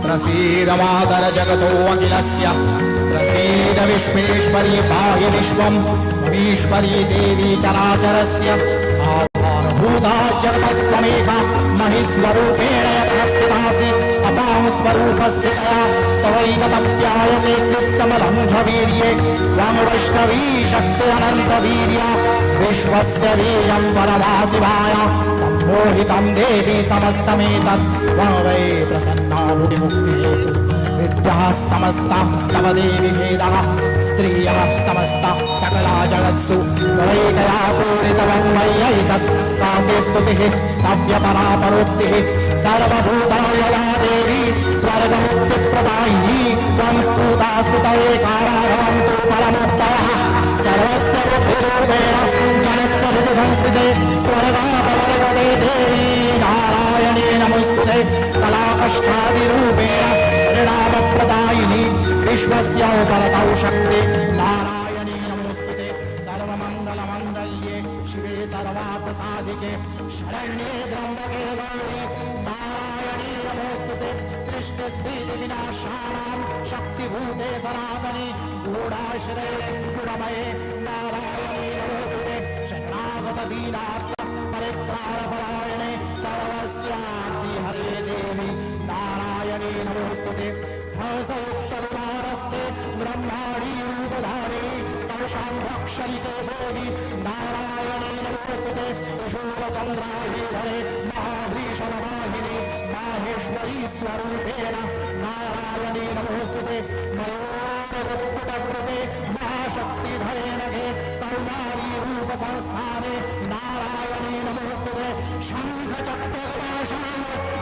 Speaker 7: प्रसीद मातर जगतो अखिलस्य प्रसीद विश्वेश्वरी पाहि विश्वम् ईश्वरी देवी चराचरस्य आधारभूता जगतस्त्वमेका महिस्वरूपेण यतः स्थितासि अपां स्वरूपस्थितया तवैकतप्यायते कृत्स्कमलन्धवीर्ये त्वं वैष्णवी शक्तिरनन्तवीर्या विश्वस्य वीर्यं परमाशिवाय सम्मोहितं देवी समस्तमेतत् त्वं वै प्रसन्ना मुक्तिहेतु विद्याः समस्ताः स्तव देवी भेदः स्त्रियः समस्ताः सकला जगत्सु त्वैकया पूरितवं मय्यैतत् काव्ये स्तुतिः स्तव्यपरापरोक्तिः सर्वभूतायया देवी स्वर्गमुक्तिप्रदायिनी त्वं स्तुता स्तुतये काराभवन्तु परमोक्तयः सर्वस्य बुद्धिरूपेण जनस्य हृदयसंस्थिते स्वर्गापवर्गते देवी नारायणी नमोस्तुते कलाकष्टादिरूपेण परिणामप्रदायिनी विश्वस्य उपरतौ शक्ति नारायणी नमोस्तुते सर्वमङ्गलमङ्गल्ये शिवे सर्वार्थसाधिके शरण्ये त्र्यम्बके गौरी नारायणी नमोस्तुते सृष्टिस्थितिविनाशानां शक्तिभूते सनातनी गूढाश्रये गुणमये नारायणी नमोस्तुते शरणागतदीनार्थ परित्राणपरायणे सर्वस्यार्तिहरे देवी नारायणी नमोस्तुते हंसयुक्तविमानस्ते ब्रह्माणी रूपधारी कलशाम्भक्षरिते देवी नारायणी नमोस्तुते शूलचन्द्राभिधरे महाभीषणवाहिनी माहेश्वरी स्वरूपेण नारायणी नमोस्तुते मयोरगुप्तकृते महाशक्तिधरे नघे कौमारी रूपसंस्थाने नारायणी नमोस्तुते शङ्खचक्रगदाशां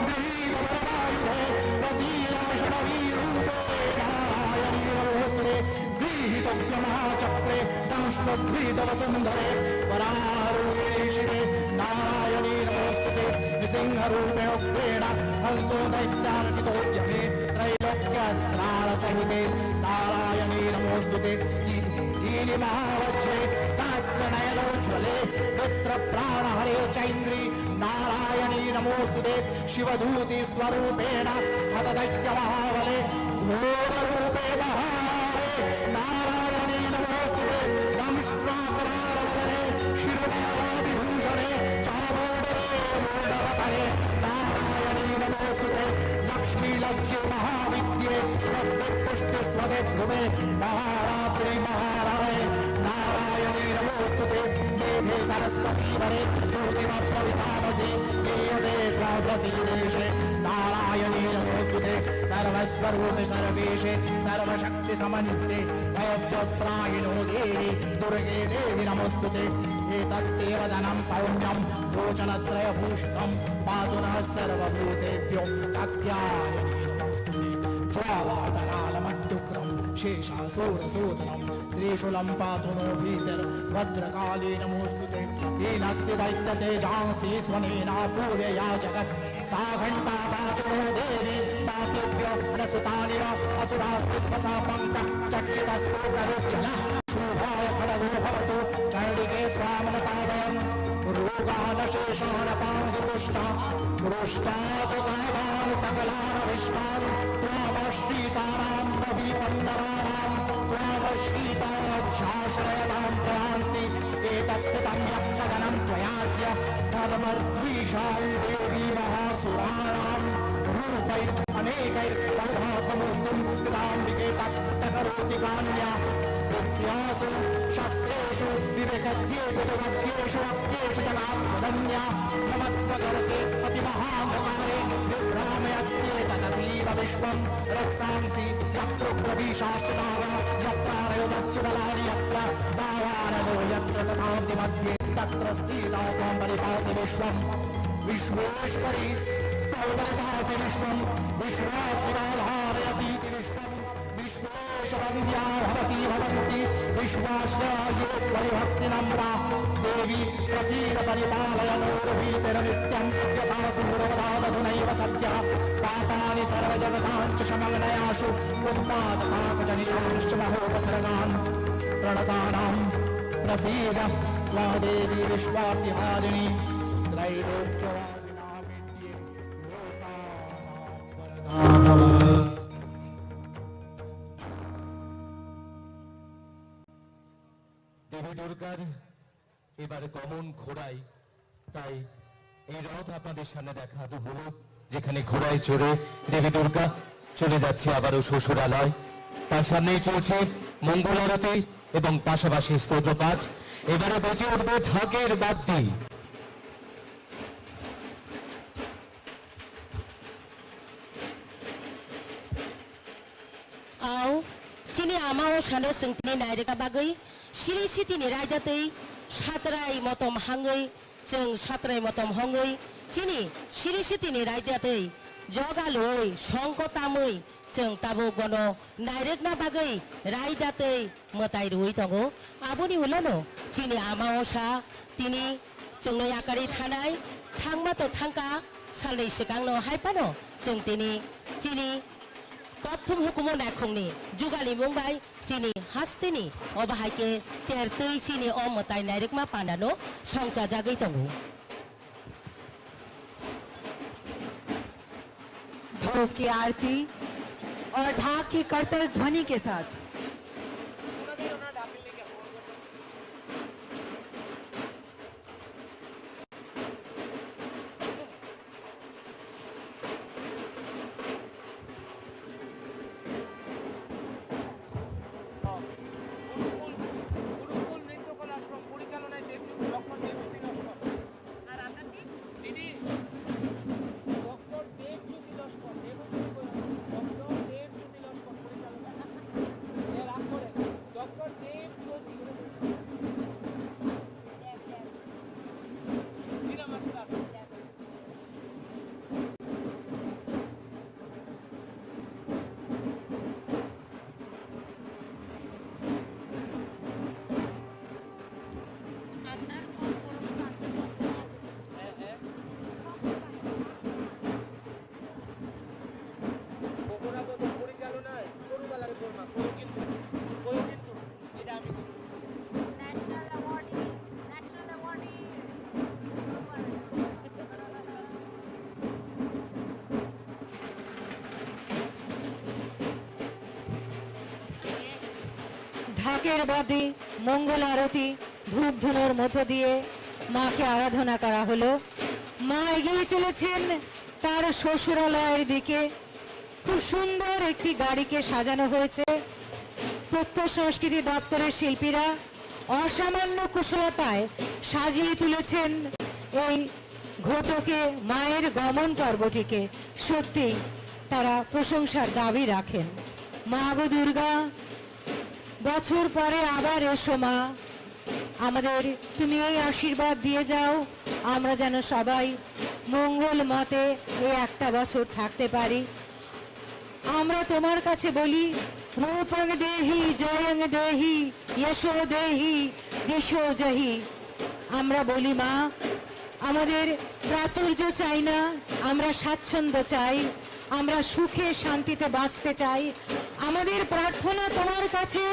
Speaker 7: गरीवरदायुधे वसीराषणवीरूपे नारायणी नमोस्तुते गृहीतव्यमहाचक्रे दंष्ट्वद्भीतवसुन्धरे परारूपे शिवे नारायणी नमोस्तुते नृसिंहरूपे उग्रेण हंसो दैत्यार्पितोद्यमे त्रैलोक्यत्राणसहिते नारायणी नमोस्तुते दीनि महावज्रे सहस्रनयनोज्ज्वले पुत्रप्राणहरे चैन्द्री नारायणी नमोस्तुते शिवदूति स्वरूपेण हतदैत्यमहाबले घोररूपे महारे नारायणी नमोस्तुते दंष्ट्राकरालवदने शिरोभाविभूषणे चामुण्डरे मूढवदने नारायणी नमोस्तुते लक्ष्मीलक्ष्मी महाविद्ये पुष्टिस्वदे ध्रुवे महारात्रि महारवे नारायणी नमोस्तुते मेघे सरस्वतीवरे ज्योतिमप्रवितामसि देयते प्रसीदेशे नारायणी नमोस्तुते सर्वस्वरूपे सर्वेशे सर्वशक्तिसमन्विते भयव्यस्त्रायिनो देवी दुर्गे देवी नमोस्तुते एतत्तेव धनं सौम्यं लोचनत्रयभूषितं पातु नः सर्वभूतेभ्यो कात्यायनी नमोस्तुते ज्वालातरालमड्डुग्रं शेषासुरसूदनं त्रिशूलं पातु नो भीतिर्भद्रकाली नमोस्तुते येनास्ति दैत्यतेजांसि स्वनेना पूर्यया जगत् सा घण्टा पातु नो देवी पातेभ्यो प्रसुतानि असुरास्तित्वसा पङ्क्तः चक्षितस्तु करोज्जलः शोभाय खडगो भवतु चण्डिके त्वामनतादयन् रोगानशेषाणपांसुरुष्टा मृष्टातुकान् सकलानविष्टान् त्वामश्रीतानां रविपन्नवानां त्वामश्रीताक्षाश्रयतां प्रयान्ति एतत्कृतं यत्तदनं त्वयाद्य धर्मद्वीषां देवी महासुराणां रूपैरनेकैर्बहुधात्ममूर्तिं कृताम्बिके तत्तकरोति कान्या विद्यासु शस्त्रेषु विवेकद्येषु अप्येषु जनात्मधन्या नमत्वकर्ते अतिमहान्धकारे विभ्रामयत्येतदतीव विश्वं रक्षांसि यत्र प्रविशाश्चनाः यत्रारयोधस्य बलानि यत्र दावानलो यत्र तथान्ति मध्ये तत्र स्थिता त्वं परिपासि विश्वं विश्वेश्वरी त्वं परिपासि विश्वं विश्वात्मनाधारयसीति विश्वं विश्वेशवन्द्या भवति भवन्ति विश्वाश्रये परिभक्तिनम्रा देवी प्रसीद परिपालयनोर्भीतिरनित्यं यथा सूरवदादधुनैव सद्यः पापानि सर्वजगताञ्च शमनयाशु उत्पादपाकजनितांश्च महोपसर्गान् प्रणतानां प्रसीद त्वा देवी विश्वात्तिहारिणी त्रैलोक्यवासिना विद्ये लोकानां
Speaker 1: দেবী দুর্গার এবারে গমন ঘোড়ায়, তাই এই রথ আপনাদের সামনে দেখানো হলো, যেখানে ঘোড়ায় চড়ে দেবী দুর্গা চলে যাচ্ছে আবারও শ্বশুরালয়। তার সামনেই চলছে মঙ্গল আরতি এবং পাশাপাশি স্তোত্রপাঠ। এবারে বেজে উঠবে ঢাকের বাদ্যি।
Speaker 6: आव चिनी आमाओ सानो सोंथिनि नायरेका बागै सिरि सितिनि रायदातै सातराय मतम हाङै जों सातराय मतम हङै चिनी सिरि सितिनि रायदातै जगालै संकतामै जों ताबो गनो नायरेकना बागै रायदातै मताय रुइ दङो आबुनि उलानो चिनी आमाओ सा तिनि जोंनो आकारि थानाय थांमातो थांका सालनै सिगांनो हायपानो जों तिनि चिनी प्रथम हुकुम नायखंनि जुगालि मुंबाय चिनी हास्तिनि अबाहायके तेरतै चिनी अमताय नायरेकमा पानानो संचा जागै दङो।
Speaker 5: धूप की आरती और ढाक की करतल ध्वनि के साथ
Speaker 4: গুরুকুল নৃত্যকলা আশ্রম পরিচালনায় দেবজ্যোতি ডক্টর দেবজ্যোতি লস্কর। আর আপনার দিদি ডক্টর দেবজ্যোতি লস্কর, ডক্টর দেবজ্যোতি লস্কর পরিচালনা। রাগ করে ডক্টর দেবজ্যোতি সিনেমা স্টার। পরিচালনায় গরুবালার বর্মা কয়ও কিন্তু এটা আমি
Speaker 2: ঢাকের বাদে মঙ্গল আরতি ধূপ ধুনোর মধ্য দিয়ে মাকে আরাধনা করা হলো। মা এগিয়ে চলেছেন তার শ্বশুরালয়ের দিকে। খুব সুন্দর একটি গাড়িকে সাজানো হয়েছে। তথ্য সংস্কৃতি দপ্তরের শিল্পীরা অসামান্য কুশলতায় সাজিয়ে তুলেছেন এই ঘটকে, মায়ের গমন পর্বটিকে। সত্যি তারা প্রশংসার দাবি রাখেন। মা গো দুর্গা, বছর পরে আবার এসো মা, আমাদের তুমি এই আশীর্বাদ দিয়ে যাও আমরা যেন সবাই মঙ্গল মতে এই একটা বছর থাকতে পারি। আমরা তোমার কাছে বলি রূপং দেহি জয়ং দেহি যশো দেহি দিশো জহি। আমরা বলি মা, আমাদের প্রাচুর্য চাই না, আমরা স্বাচ্ছন্দ্য চাই, আমরা সুখে শান্তিতে বাঁচতে চাই। আমাদের প্রার্থনা তোমার কাছে,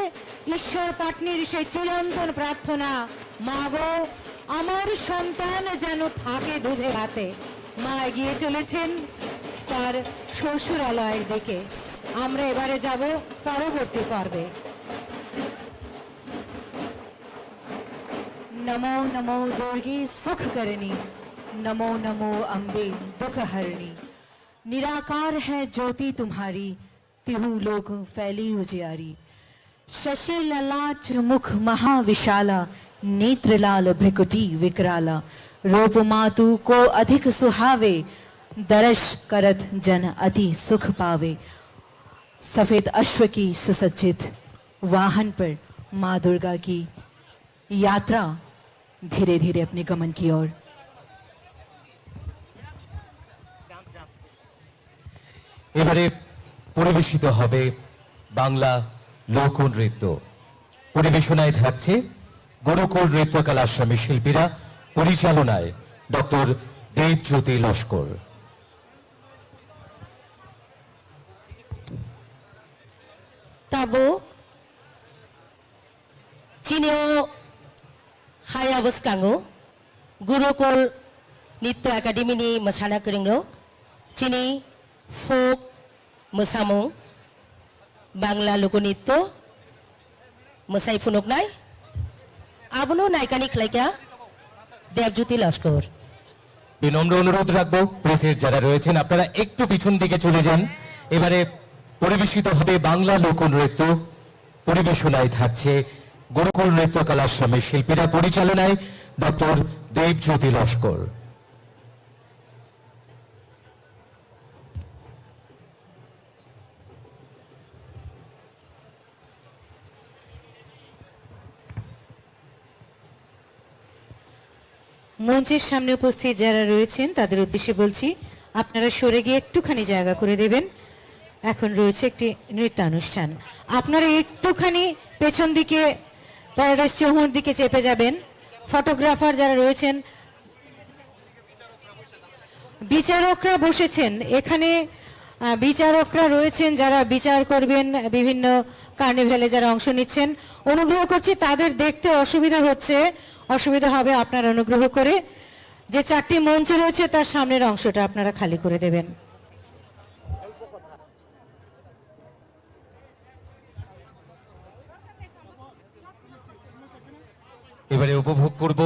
Speaker 2: ঈশ্বর পাটনির সেই চিরন্তন প্রার্থনা, মা গো আমার সন্তান যেন থাকে দুধে ভাতে। মা এগিয়ে চলেছেন তার শ্বশুরালয়ের দিকে। আমরা এবারে যাব পরবর্তী পর্বে।
Speaker 5: नमो नमो दुर्गे सुख करनी, नमो नमो अम्बे दुख हरणी। निराकार है ज्योति तुम्हारी, तिहु लोक फैली उजियारी। शशि ललाट मुख महाविशाला, नेत्र लाल भ्रिकुटी विकराला। रूप मातु को अधिक सुहावे, दर्श करत जन अति सुख पावे। सफेद अश्व की सुसज्जित वाहन पर माँ दुर्गा की यात्रा धीरे धीरे अपने गमन की ओर।
Speaker 1: এবারে পরিবেশিত হবে বাংলা লোকনৃত্য। পরিবেশনায় থাকছে গুরুকুল নৃত্যকলা আশ্রমের শিল্পীরা, পরিচালনায় ডক্টর দেবজ্যোতি লস্কর।
Speaker 6: ताबो चिनियो हायाबस्कांगो गुरुकुल नृत्य एकाडेमीनि मोसाना गोरों चिनी फोक আবনো নায়িকানি খেলাইকা দেবজ্যোতি লস্কর
Speaker 1: বিনম্র অনুরোধ রাখবো প্রেসের যারা রয়েছেন আপনারা একটু পিছন দিকে চলে যান। এবারে পরিবেশিত হবে বাংলা লোকনৃত্য। পরিবেশনায় থাকছে গুরুকুল নৃত্য কলাশ্রমের শিল্পীরা, পরিচালনায় ডক্টর দেবজ্যোতি লস্কর।
Speaker 2: মঞ্চের সামনে উপস্থিত যারা রয়েছেন তাদের উদ্দেশ্যে বলছি, আপনারা সরে গিয়ে একটুখানি জায়গা করে দেবেন। এখন রয়েছে একটি নৃত্যানুষ্ঠান, আপনারা একটুখানি পেছন দিকে প্যারাডাইস চৌমুহর দিকে চেপে যাবেন। ফটোগ্রাফার যারা রয়েছেন, বিচারকরা বসেছেন এখানে, বিচারকরা রয়েছেন যারা বিচার করবেন বিভিন্ন কার্নিভ্যালে যারা অংশ নিচ্ছেন। অনুগ্রহ করছি, তাদের দেখতে অসুবিধা হবে, আপনারা অনুগ্রহ করে যে 4টি মঞ্চ রয়েছে তার সামনের অংশটা আপনারা খালি করে দেবেন।
Speaker 1: এবারে উপভোগ করব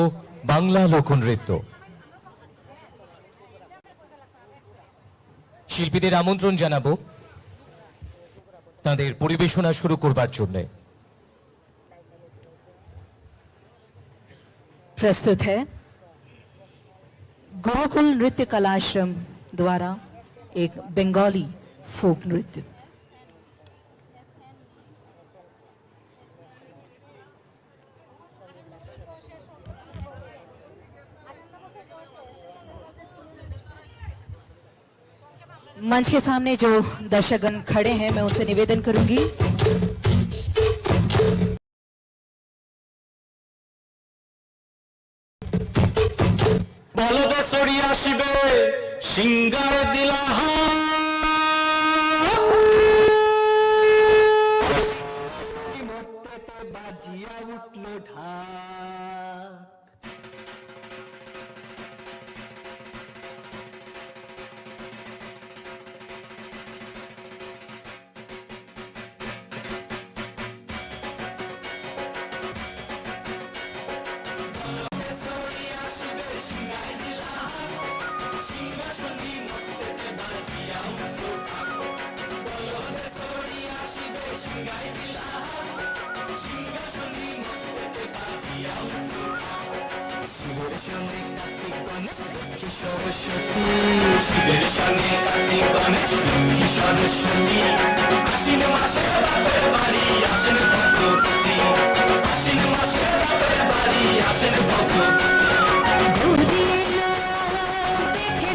Speaker 1: বাংলা লোকনৃত্য। শিল্পীদের আমন্ত্রণ জানাবো তাদের পরিবেশনা শুরু করবার জন্য।
Speaker 5: प्रस्तुत है गुरुकुल नृत्य कलाश्रम द्वारा एक बंगाली फोक नृत्य। मंच के सामने जो दर्शकगण खड़े हैं मैं उनसे निवेदन करूंगी
Speaker 7: বলদ সরি আসিবে সিঙ্গার দিলা মূর্তিতে বাজিয়া উঠল ঢাক। সরস্বতী শিবের সঙ্গে কার্তিক গণেশ লক্ষ্মী সরস্বতী আশ্বিন মাসে বাপের বাড়ি আসেন ভগবতী আশ্বিন মাসে বাপের বাড়ি আসেন ভগবতী দেখে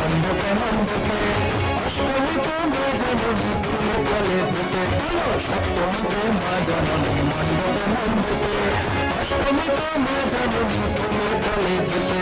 Speaker 7: মণ্ডপে মণ্ডপে অষ্টমীতে মা জননী ফুলে ফলে ফুটে সপ্তমীতে মা জননী মণ্ডপে মণ্ডপে অষ্টমীতে মা জননী ফুলে ফলে ফুটে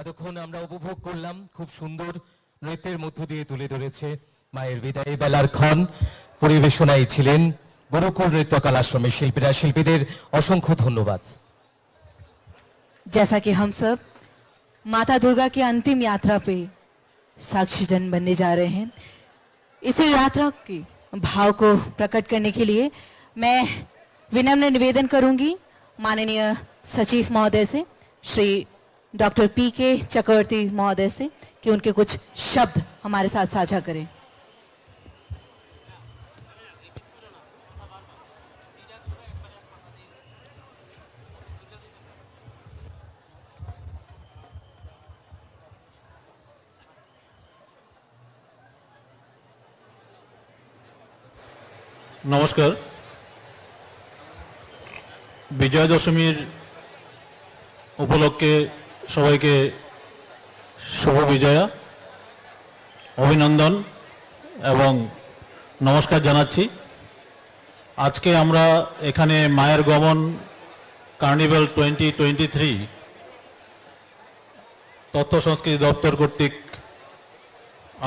Speaker 1: এতক্ষণ আমরা উপভোগ করলাম খুব সুন্দর নৃত্যের মধ্য দিয়ে তুলে ধরেছে মায়ের বিদায় বেলার ক্ষণ। পরিবেশনায় ছিলেন गुरुकुल नृत्य कला आश्रम शिल्पीरा शिल्पीদের असंख्य धन्यवाद।
Speaker 5: जैसा कि हम सब माता दुर्गा की अंतिम यात्रा पे साक्षीजन बनने जा रहे हैं। इसी यात्रा की भाव को प्रकट करने के लिए मैं विनम्र निवेदन करूंगी माननीय सचिव महोदय से, श्री डॉक्टर पी.के. चक्रवर्ती महोदय से, कि उनके कुछ शब्द हमारे साथ साझा करें।
Speaker 8: নমস্কার। বিজয়া দশমীর উপলক্ষে সবাইকে শুভ বিজয়া, অভিনন্দন এবং নমস্কার জানাচ্ছি। আজকে আমরা এখানে মায়ের গমন কার্নিভাল 2023 তথ্য সংস্কৃতি দপ্তর কর্তৃক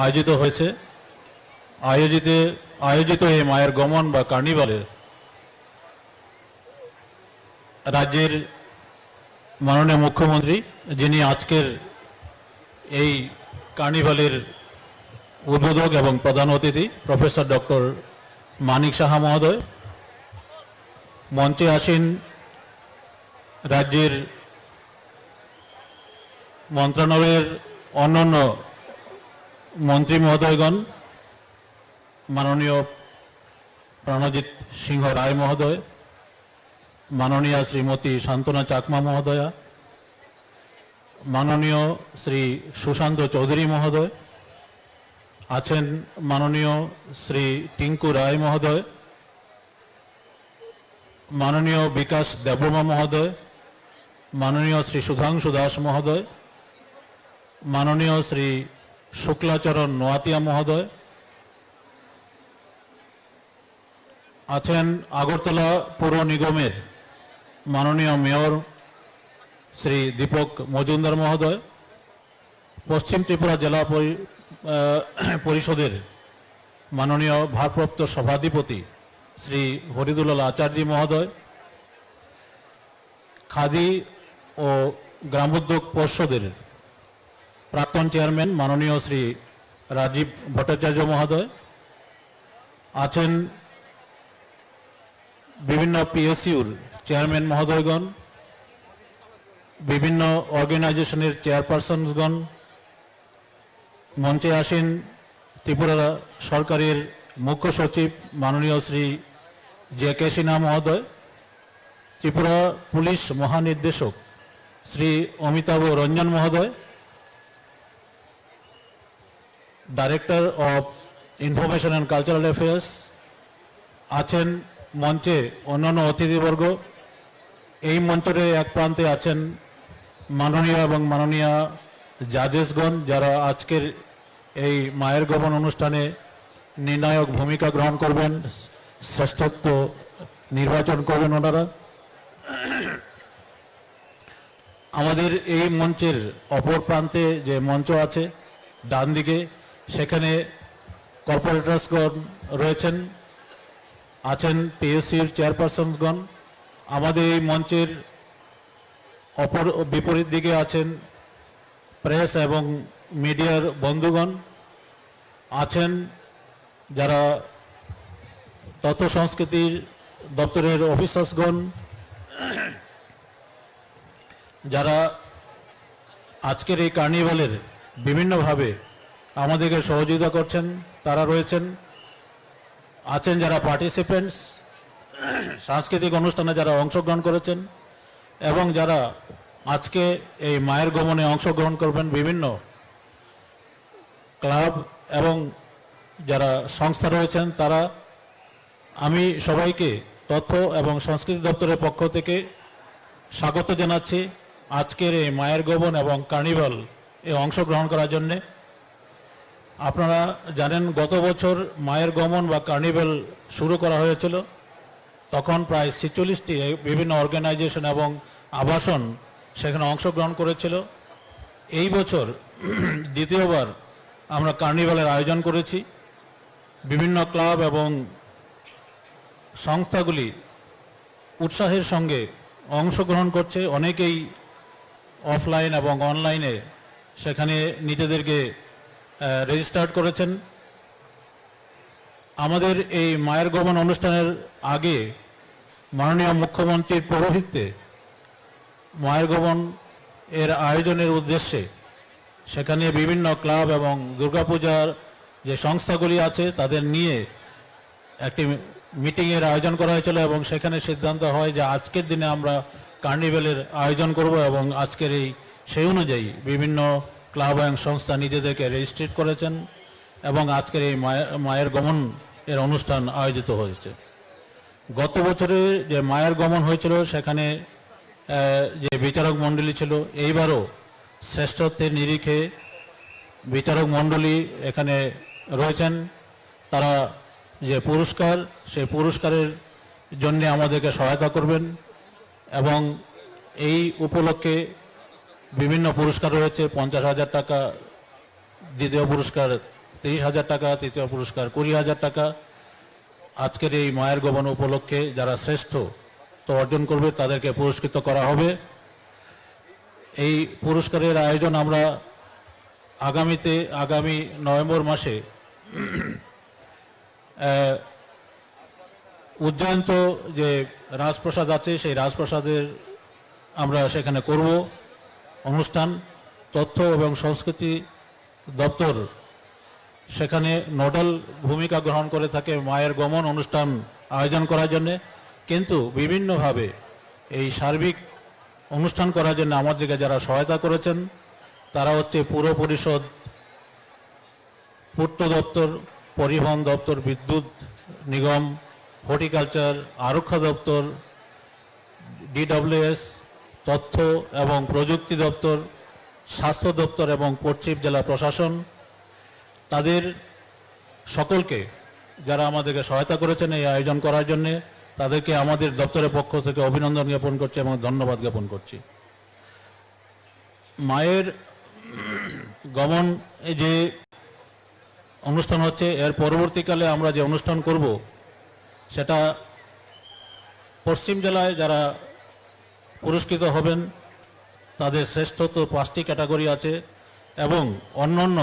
Speaker 8: আয়োজিত হয়েছে। আয়োজিত এই মায়ের গমন বা কার্নিভালের রাজ্যের মাননীয় মুখ্যমন্ত্রী, যিনি আজকের এই কার্নিভালের উদ্বোধক এবং প্রধান অতিথি প্রফেসর ডক্টর মানিক সাহা মহোদয়, মঞ্চে আসীন রাজ্যের মন্ত্রণালয়ের অন্যান্য মন্ত্রী মহোদয়গণ, মাননীয় প্রাণজিৎ সিংহ রায় মহোদয়, মাননীয় শ্রীমতী শান্তনা চাকমা মহোদয়া, মাননীয় শ্রী সুশান্ত চৌধুরী মহোদয় আছেন, মাননীয় শ্রী টিঙ্কু রায় মহোদয়, মাননীয় বিকাশ দেববর্মা মহোদয়, মাননীয় শ্রী সুধাংশু দাস মহোদয়, মাননীয় শ্রী শুক্লাচরণ নোয়াতিয়া মহোদয় আছেন, আগরতলা পৌর নিগমের মাননীয় মেয়র শ্রী দীপক মজুমদার মহোদয়, পশ্চিম ত্রিপুরা জেলা পরিষদের মাননীয় ভারপ্রাপ্ত সভাধিপতি শ্রী হরিদুলাল আচার্য মহোদয়, খাদি ও গ্রামোদ্যোগ পর্ষদের প্রাক্তন চেয়ারম্যান মাননীয় শ্রী রাজীব ভট্টাচার্য মহোদয় আছেন, বিভিন্ন পিএসইউর চেয়ারম্যান মহোদয়গণ, বিভিন্ন অর্গানাইজেশনের চেয়ারপারসনগণ, মঞ্চে আসেন ত্রিপুরা সরকারের মুখ্য সচিব মাননীয় শ্রী জে.কে. সিনহা মহোদয়, ত্রিপুরা পুলিশ মহানির্দেশক শ্রী অমিতাভ রঞ্জন মহোদয়, director of information and cultural affairs আছেন মঞ্চে, অন্যান্য অতিথিবর্গ। এই মঞ্চের এক প্রান্তে আছেন মাননীয় এবং মাননীয় জাজেসগণ, যারা আজকের এই মায়ের গমন অনুষ্ঠানে নির্ণায়ক ভূমিকা গ্রহণ করবেন, শ্রেষ্ঠত্ব নির্বাচন করবেন ওনারা। আমাদের এই মঞ্চের অপর প্রান্তে যে মঞ্চ আছে ডান দিকে, সেখানে কর্পোরেটরসগণ রয়েছেন, আছেন পিএসসির চেয়ারপারসনগণ। আমাদের এই মঞ্চের অপর বিপরীত দিকে আছেন প্রেস এবং মিডিয়ার বন্ধুগণ, আছেন যারা তথ্য সংস্কৃতির দপ্তরের অফিসার্সগণ, যারা আজকের এই কার্নিভালের বিভিন্নভাবে আমাদেরকে সহযোগিতা করছেন, তারা রয়েছেন। আছেন যারা পার্টিসিপেন্টস, সাংস্কৃতিক অনুষ্ঠানে যারা অংশগ্রহণ করেছেন এবং যারা আজকে এই মায়ের গমনে অংশগ্রহণ করবেন, বিভিন্ন ক্লাব এবং যারা সংস্থা রয়েছেন তারা। আমি সবাইকে তথ্য এবং সংস্কৃতি দপ্তরের পক্ষ থেকে স্বাগত জানাচ্ছি আজকের এই মায়ের গমন এবং কার্নিভাল এ অংশগ্রহণ করার জন্যে। আপনারা জানেন গত বছর মায়ের গমন বা কার্নিভাল শুরু করা হয়েছিল, তখন প্রায় 46টি বিভিন্ন অর্গানাইজেশন এবং আবাসন সেখানে অংশগ্রহণ করেছিল। এই বছর দ্বিতীয়বার আমরা কার্নিভালের আয়োজন করেছি। বিভিন্ন ক্লাব এবং সংস্থাগুলি উৎসাহের সঙ্গে অংশগ্রহণ করছে, অনেকেই অফলাইন এবং অনলাইনে সেখানে নিজেদেরকে রেজিস্টার্ড করেছেন। আমাদের এই মায়ের গমন অনুষ্ঠানের আগে মাননীয় মুখ্যমন্ত্রীর পৌরোহিত্যে মায়ের গমন এর আয়োজনের উদ্দেশ্যে সেখানে বিভিন্ন ক্লাব এবং দুর্গাপূজার যে সংস্থাগুলি আছে তাদের নিয়ে একটি মিটিংয়ের আয়োজন করা হয়েছিল এবং সেখানে সিদ্ধান্ত হয় যে আজকের দিনে আমরা কার্নিভ্যালের আয়োজন করব এবং আজকের সেই অনুযায়ী বিভিন্ন ক্লাব এবং সংস্থা নিজেদেরকে রেজিস্ট্রেট করেছেন এবং আজকের এই মায়ের গমন এর অনুষ্ঠান আয়োজিত হয়েছে। গত বছরে যে মায়ের গমন হয়েছিল সেখানে যে বিচারক মণ্ডলী ছিল, এইবারও শ্রেষ্ঠত্বের নিরিখে বিচারক মণ্ডলী এখানে রয়েছেন। তারা যে পুরস্কার, সেই পুরস্কারের জন্য আমাদেরকে সহায়তা করবেন এবং এই উপলক্ষে বিভিন্ন পুরস্কার রয়েছে। 50,000 টাকা, দ্বিতীয় পুরস্কার 30,000 টাকা, তৃতীয় পুরস্কার 20,000 টাকা। আজকের এই মায়ের গমন উপলক্ষে যারা শ্রেষ্ঠ তো অর্জন করবে তাদেরকে পুরস্কৃত করা হবে। এই পুরস্কারের আয়োজন আমরা আগামী নভেম্বর মাসে উজ্জয়ন্ত যে রাজপ্রাসাদ আছে সেই রাজপ্রাসাদের আমরা সেখানে করব অনুষ্ঠান। তথ্য এবং সংস্কৃতি দপ্তর সেখানে নোডাল ভূমিকা গ্রহণ করে থাকে মায়ের গমন অনুষ্ঠান আয়োজন করার জন্য, কিন্তু বিভিন্নভাবে এই সার্বিক অনুষ্ঠান করার জন্য আমাদেরকে যারা সহায়তা করেছেন তারা হচ্ছে পুর পরিষদ, পূর্ত দপ্তর, পরিবহন দপ্তর, বিদ্যুৎ নিগম, হর্টিকালচার, আরক্ষা দপ্তর, DWS, তথ্য এবং প্রযুক্তি দপ্তর, স্বাস্থ্য দপ্তর এবং পশ্চিম জেলা প্রশাসন। তাদের সকলকে যারা আমাদেরকে সহায়তা করেছেন এই আয়োজন করার জন্য তাদেরকে আমাদের দপ্তরের পক্ষ থেকে অভিনন্দন জ্ঞাপন করছি এবং ধন্যবাদ জ্ঞাপন করছি। মায়ের গমন যে অনুষ্ঠান হচ্ছে এর পরবর্তীকালে আমরা যে অনুষ্ঠান করব সেটা পশ্চিম জেলায় যারা পুরস্কৃত হবেন তাদের শ্রেষ্ঠত্ব 5টি ক্যাটাগরি আছে এবং অন্যান্য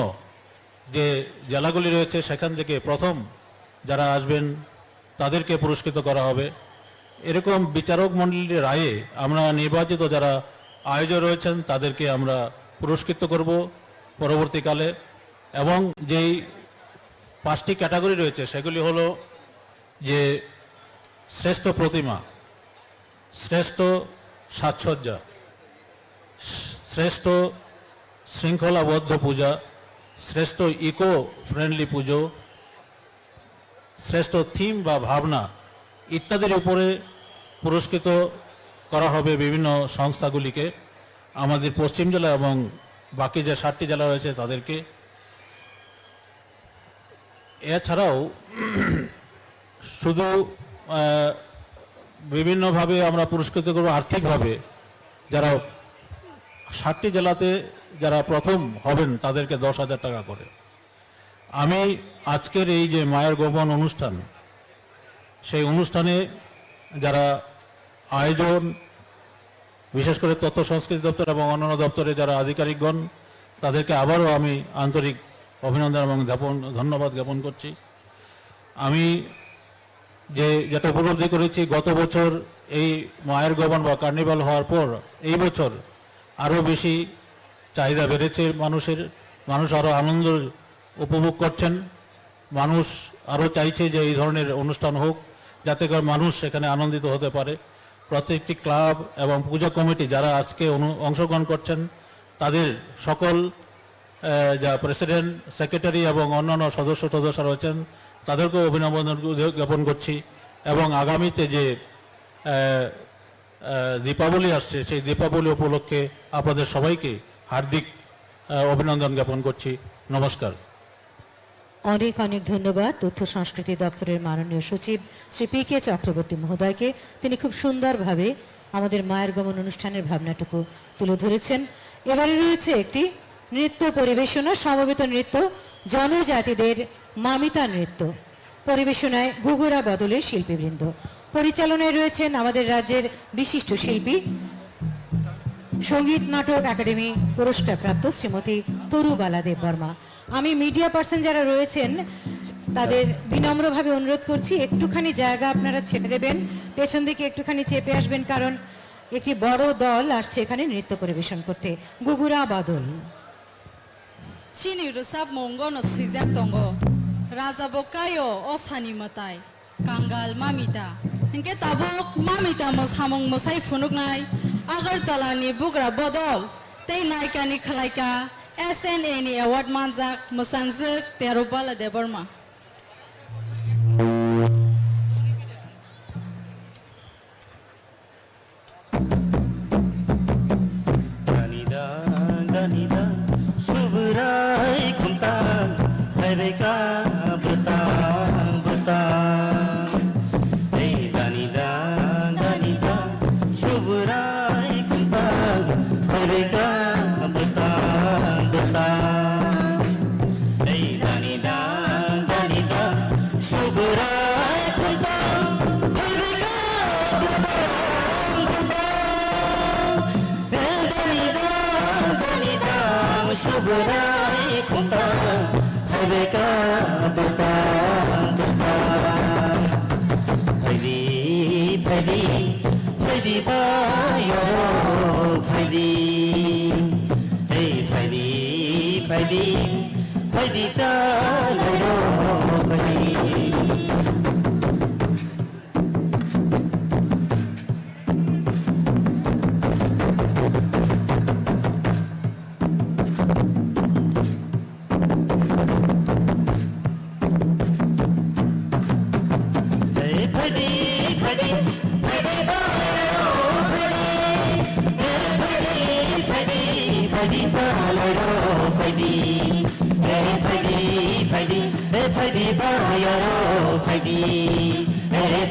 Speaker 8: যে জেলাগুলি রয়েছে সেখান থেকে প্রথম যারা আসবেন তাদেরকে পুরস্কৃত করা হবে। এরকম বিচারক মণ্ডলীর রায়ে আমরা নির্বাচিত যারা আয়োজক রয়েছেন তাদেরকে আমরা পুরস্কৃত করব পরবর্তীকালে। এবং যেই 5টি ক্যাটাগরি রয়েছে সেগুলি হলো যে শ্রেষ্ঠ প্রতিমা, শ্রেষ্ঠ সাজসজ্জা, শ্রেষ্ঠ শৃঙ্খলাবদ্ধ পূজা, শ্রেষ্ঠ ইকো ফ্রেন্ডলি পুজো, শ্রেষ্ঠ থিম বা ভাবনা ইত্যাদির উপরে পুরস্কৃত করা হবে বিভিন্ন সংস্থাগুলিকে, আমাদের পশ্চিম জেলা এবং বাকি যে 7টি জেলা রয়েছে তাদেরকে। এছাড়াও শুধু বিভিন্নভাবে আমরা পুরস্কৃত করব আর্থিকভাবে। যারা 7টি জেলাতে যারা প্রথম হবেন তাদেরকে 10,000 টাকা করে। আমি আজকের এই যে মায়ের গমন অনুষ্ঠান সেই অনুষ্ঠানে যারা আয়োজন, বিশেষ করে তথ্য সংস্কৃতি দপ্তর এবং অন্যান্য দপ্তরে যারা আধিকারিকগণ তাদেরকে আবারও আমি আন্তরিক অভিনন্দন এবং ধন্যবাদ জ্ঞাপন করছি। আমি যেটা উপলব্ধি করেছি গত বছর এই মায়ের গমন বা কার্নিভাল হওয়ার পর এই বছর আরও বেশি চাহিদা বেড়েছে মানুষ আরও আনন্দ উপভোগ করছেন। মানুষ আরও চাইছে যে এই ধরনের অনুষ্ঠান হোক যাতে করে মানুষ সেখানে আনন্দিত হতে পারে। প্রত্যেকটি ক্লাব এবং পূজা কমিটি যারা আজকে অংশগ্রহণ করছেন তাদের সকল যা প্রেসিডেন্ট, সেক্রেটারি এবং অন্যান্য সদস্য রয়েছেন তাদেরকেও অভিনন্দন জ্ঞাপন করছি। এবং আগামীতে যে দীপাবলি আসছে সেই দীপাবলি উপলক্ষে আপনাদের সবাইকে হার্দিক অভিনন্দন জ্ঞাপন করছি। নমস্কার।
Speaker 2: অনেক অনেক ধন্যবাদ তথ্য সংস্কৃতি দপ্তরের মাননীয় সচিব শ্রী PK চক্রবর্তী মহোদয়কে। তিনি খুব সুন্দরভাবে আমাদের মায়ের গমন অনুষ্ঠানের ভাবনাটুকু তুলে ধরেছেন। এবারে রয়েছে একটি নৃত্য পরিবেশনা, সমবেত নৃত্য, জনজাতিদের মামিতা নৃত্য পরিবেশনায় ঘুঘুরা বদলের শিল্পীবৃন্দ। পরিচালনায় রয়েছেন আমাদের রাজ্যের বিশিষ্ট শিল্পী, সঙ্গীত নাটক একাডেমি পুরস্কারপ্রাপ্ত শ্রীমতী তরুবালা দেববর্মা। আমি মিডিয়া পার্সন যারা রয়েছেন তাদের বিনম্রভাবে অনুরোধ করছি একটুখানি জায়গা আপনারা ছেড়ে দেবেন, পেছন দিকে একটুখানি চেপে আসবেন, কারণ একটি বড় দল আসছে এখানে নৃত্য পরিবেশন করতে। গুগুরা বাদল।
Speaker 3: Chini rusap mongo no sizak tongo. Raja bokayo o sani matai. Kangal mamita. Hingke tabuk mamita mo samong mo sai funuk nai. Agartala ni bugra bodol. Tei naika ni khalaika. SNA ni award manjak musangjak terubala deborma.
Speaker 9: Danida, suburai kuntan, hereka betang. Hey danida, suburai kuntan, hereka betang. Hey danida, suburai kuntan, hereka suburai kuntan, hereka betang. Padi bayo, hey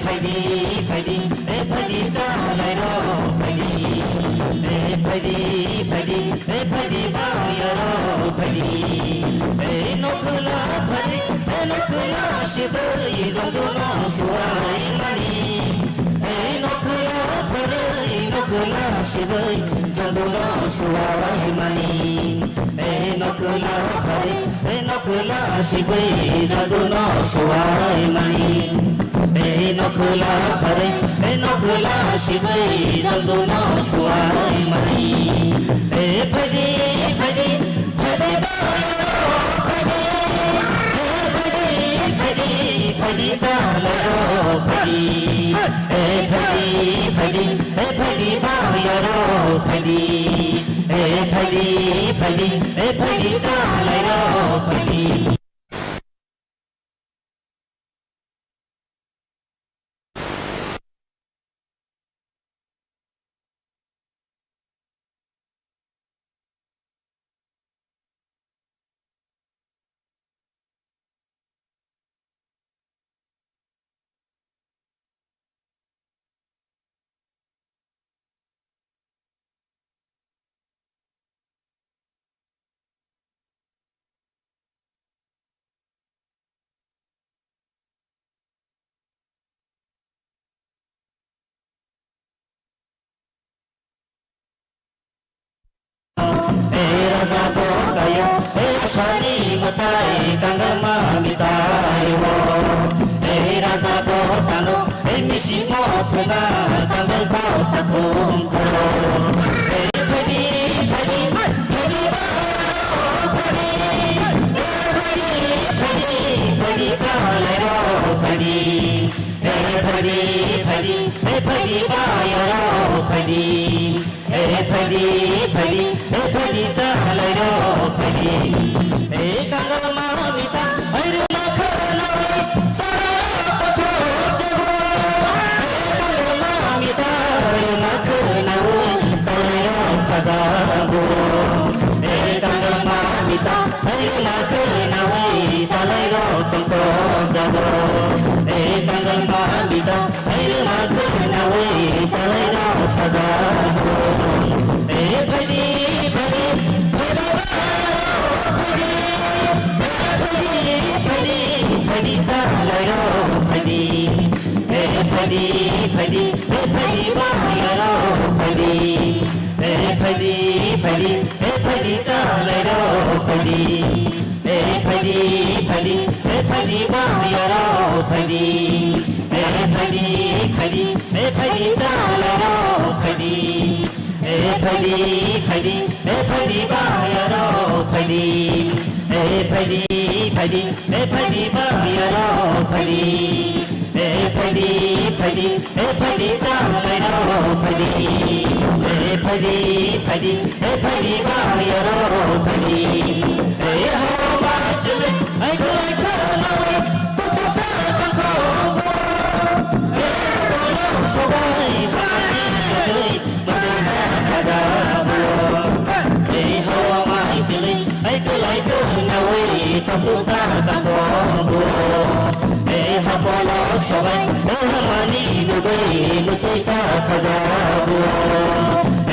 Speaker 9: padi chalero, padi. Hey, Faidi Faidi Faidi बायरो Faidi Faidi Faidi Faidi चालरो Faidi Faidi Faidi Faidi बायरो Faidi Faidi Faidi Faidi बायरो Faidi Faidi Faidi Faidi चालरो Faidi Faidi Faidi Faidi बायरो Faidi हो बाशल आई go तो सा को সবাই ভাই মজা খাজাবো এই হাওয়া মাই চলে এই কলাই নাওয়ে তো সা কাবো এই হাবল সবাই মানি ডুবে মুসে সা খাজাবো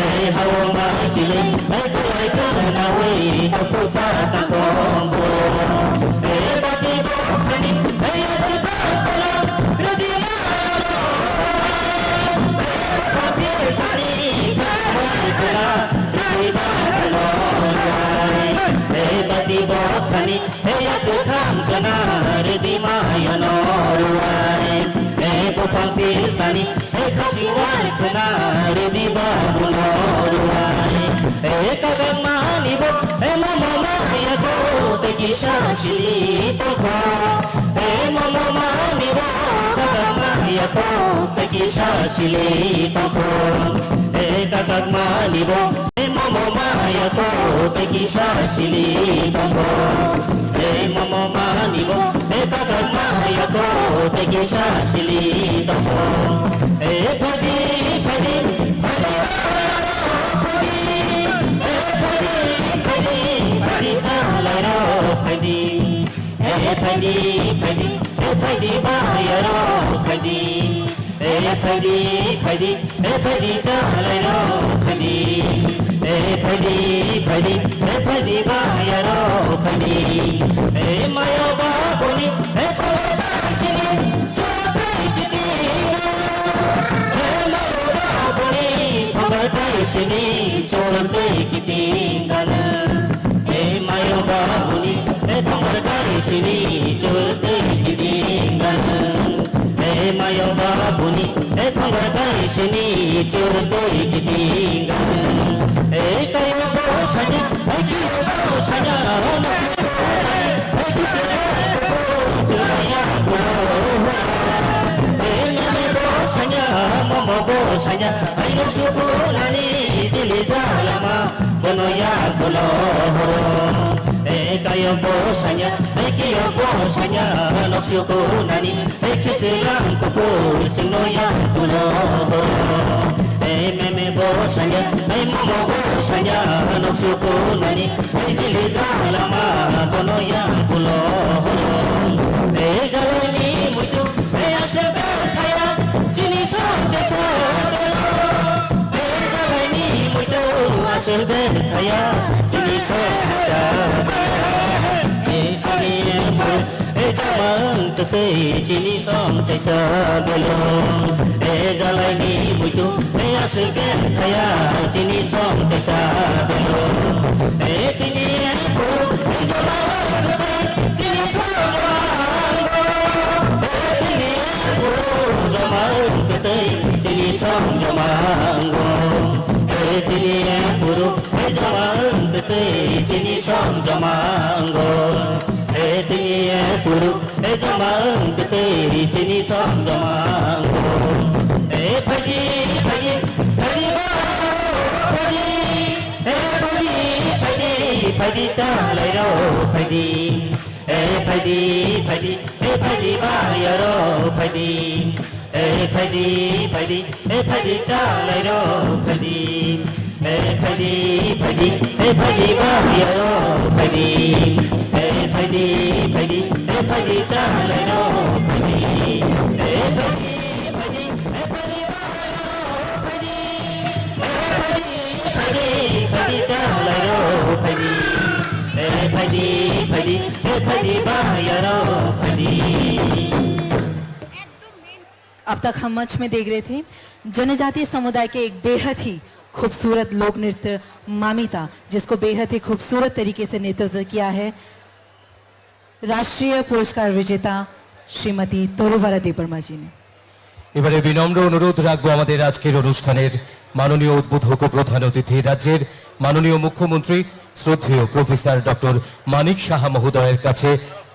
Speaker 9: এই হাওয়া মাই চলে এই কলাই নাওয়ে তো সা কাবো এই বাতি বখনি এই আদা কলা রদিনা bati bokhani heyat kham kana redi mayano ruai bopang piltani khasiwar kana redi babuno ruai kagamani bo mama maya ko te kishashili to mama mani bo kagamani ko te kishashili to kagamani bo mama maya ko te kishashili to mama mani bo kagamani ko te kishashili to phadi phadi phadi chalaro phadi phadi phadi phadi bayaro phadi phadi phadi phadi chalaro phadi phadi phadi phadi bayaro phadi mayo babuni khobashini chotai kiti mayo babuni khobashini chotai kiti gana mayo babuni khobashini chotai kiti gana mayo babuni khobashini chotai kiti gana kayo bo shanya kayo bo shanya mama bo shanya ayo shubulani zilizalama kono ya bolo kayo bo shanya kayo bo shanya nokshukunani kisilang kupul sino ya bolo meme bo shanya mama bo shanya nokshukunani zilizalama kono ya bolo jalani mutu asbe khaya chini sonde jalani mutu asbe khaya chini sonde jamang te chini sonde sabelo jalani mutu asbe khaya chini sonde sabelo tini ko chini sonde chini som jamango tini puru jamango chini som jamango tini puru jamango chini som jamango phadi phadi phadi phadi phadi phadi phadi chalai ro phadi phadi phadi phadi bayaro phadi phadi phadi phadi chalai ro phadi phadi phadi phadi bayaro phadi phadi phadi phadi chalai ro phadi phadi phadi phadi bayaro phadi phadi phadi chalai ro phadi phadi phadi phadi bayaro phadi।
Speaker 5: अब तक हम मंच में देख रहे थे जनजातीय समुदाय के एक बेहद ही खूबसूरत लोक नृत्य मामिता, जिसको बेहद ही खूबसूरत तरीके से नृत्य किया है राष्ट्रीय पुरस्कार विजेता श्रीमती तरुबाला देबबर्मा जी ने।
Speaker 1: এবারে বিনম্র অনুরোধ রাখবো আমাদের আজকের অনুষ্ঠানের মাননীয় উদ্বোধক ও প্রধান অতিথি রাজ্যের মাননীয় মুখ্যমন্ত্রী শ্রদ্ধেয় প্রফেসর ডক্টর মানিক সাহা মহোদয়ের কাছে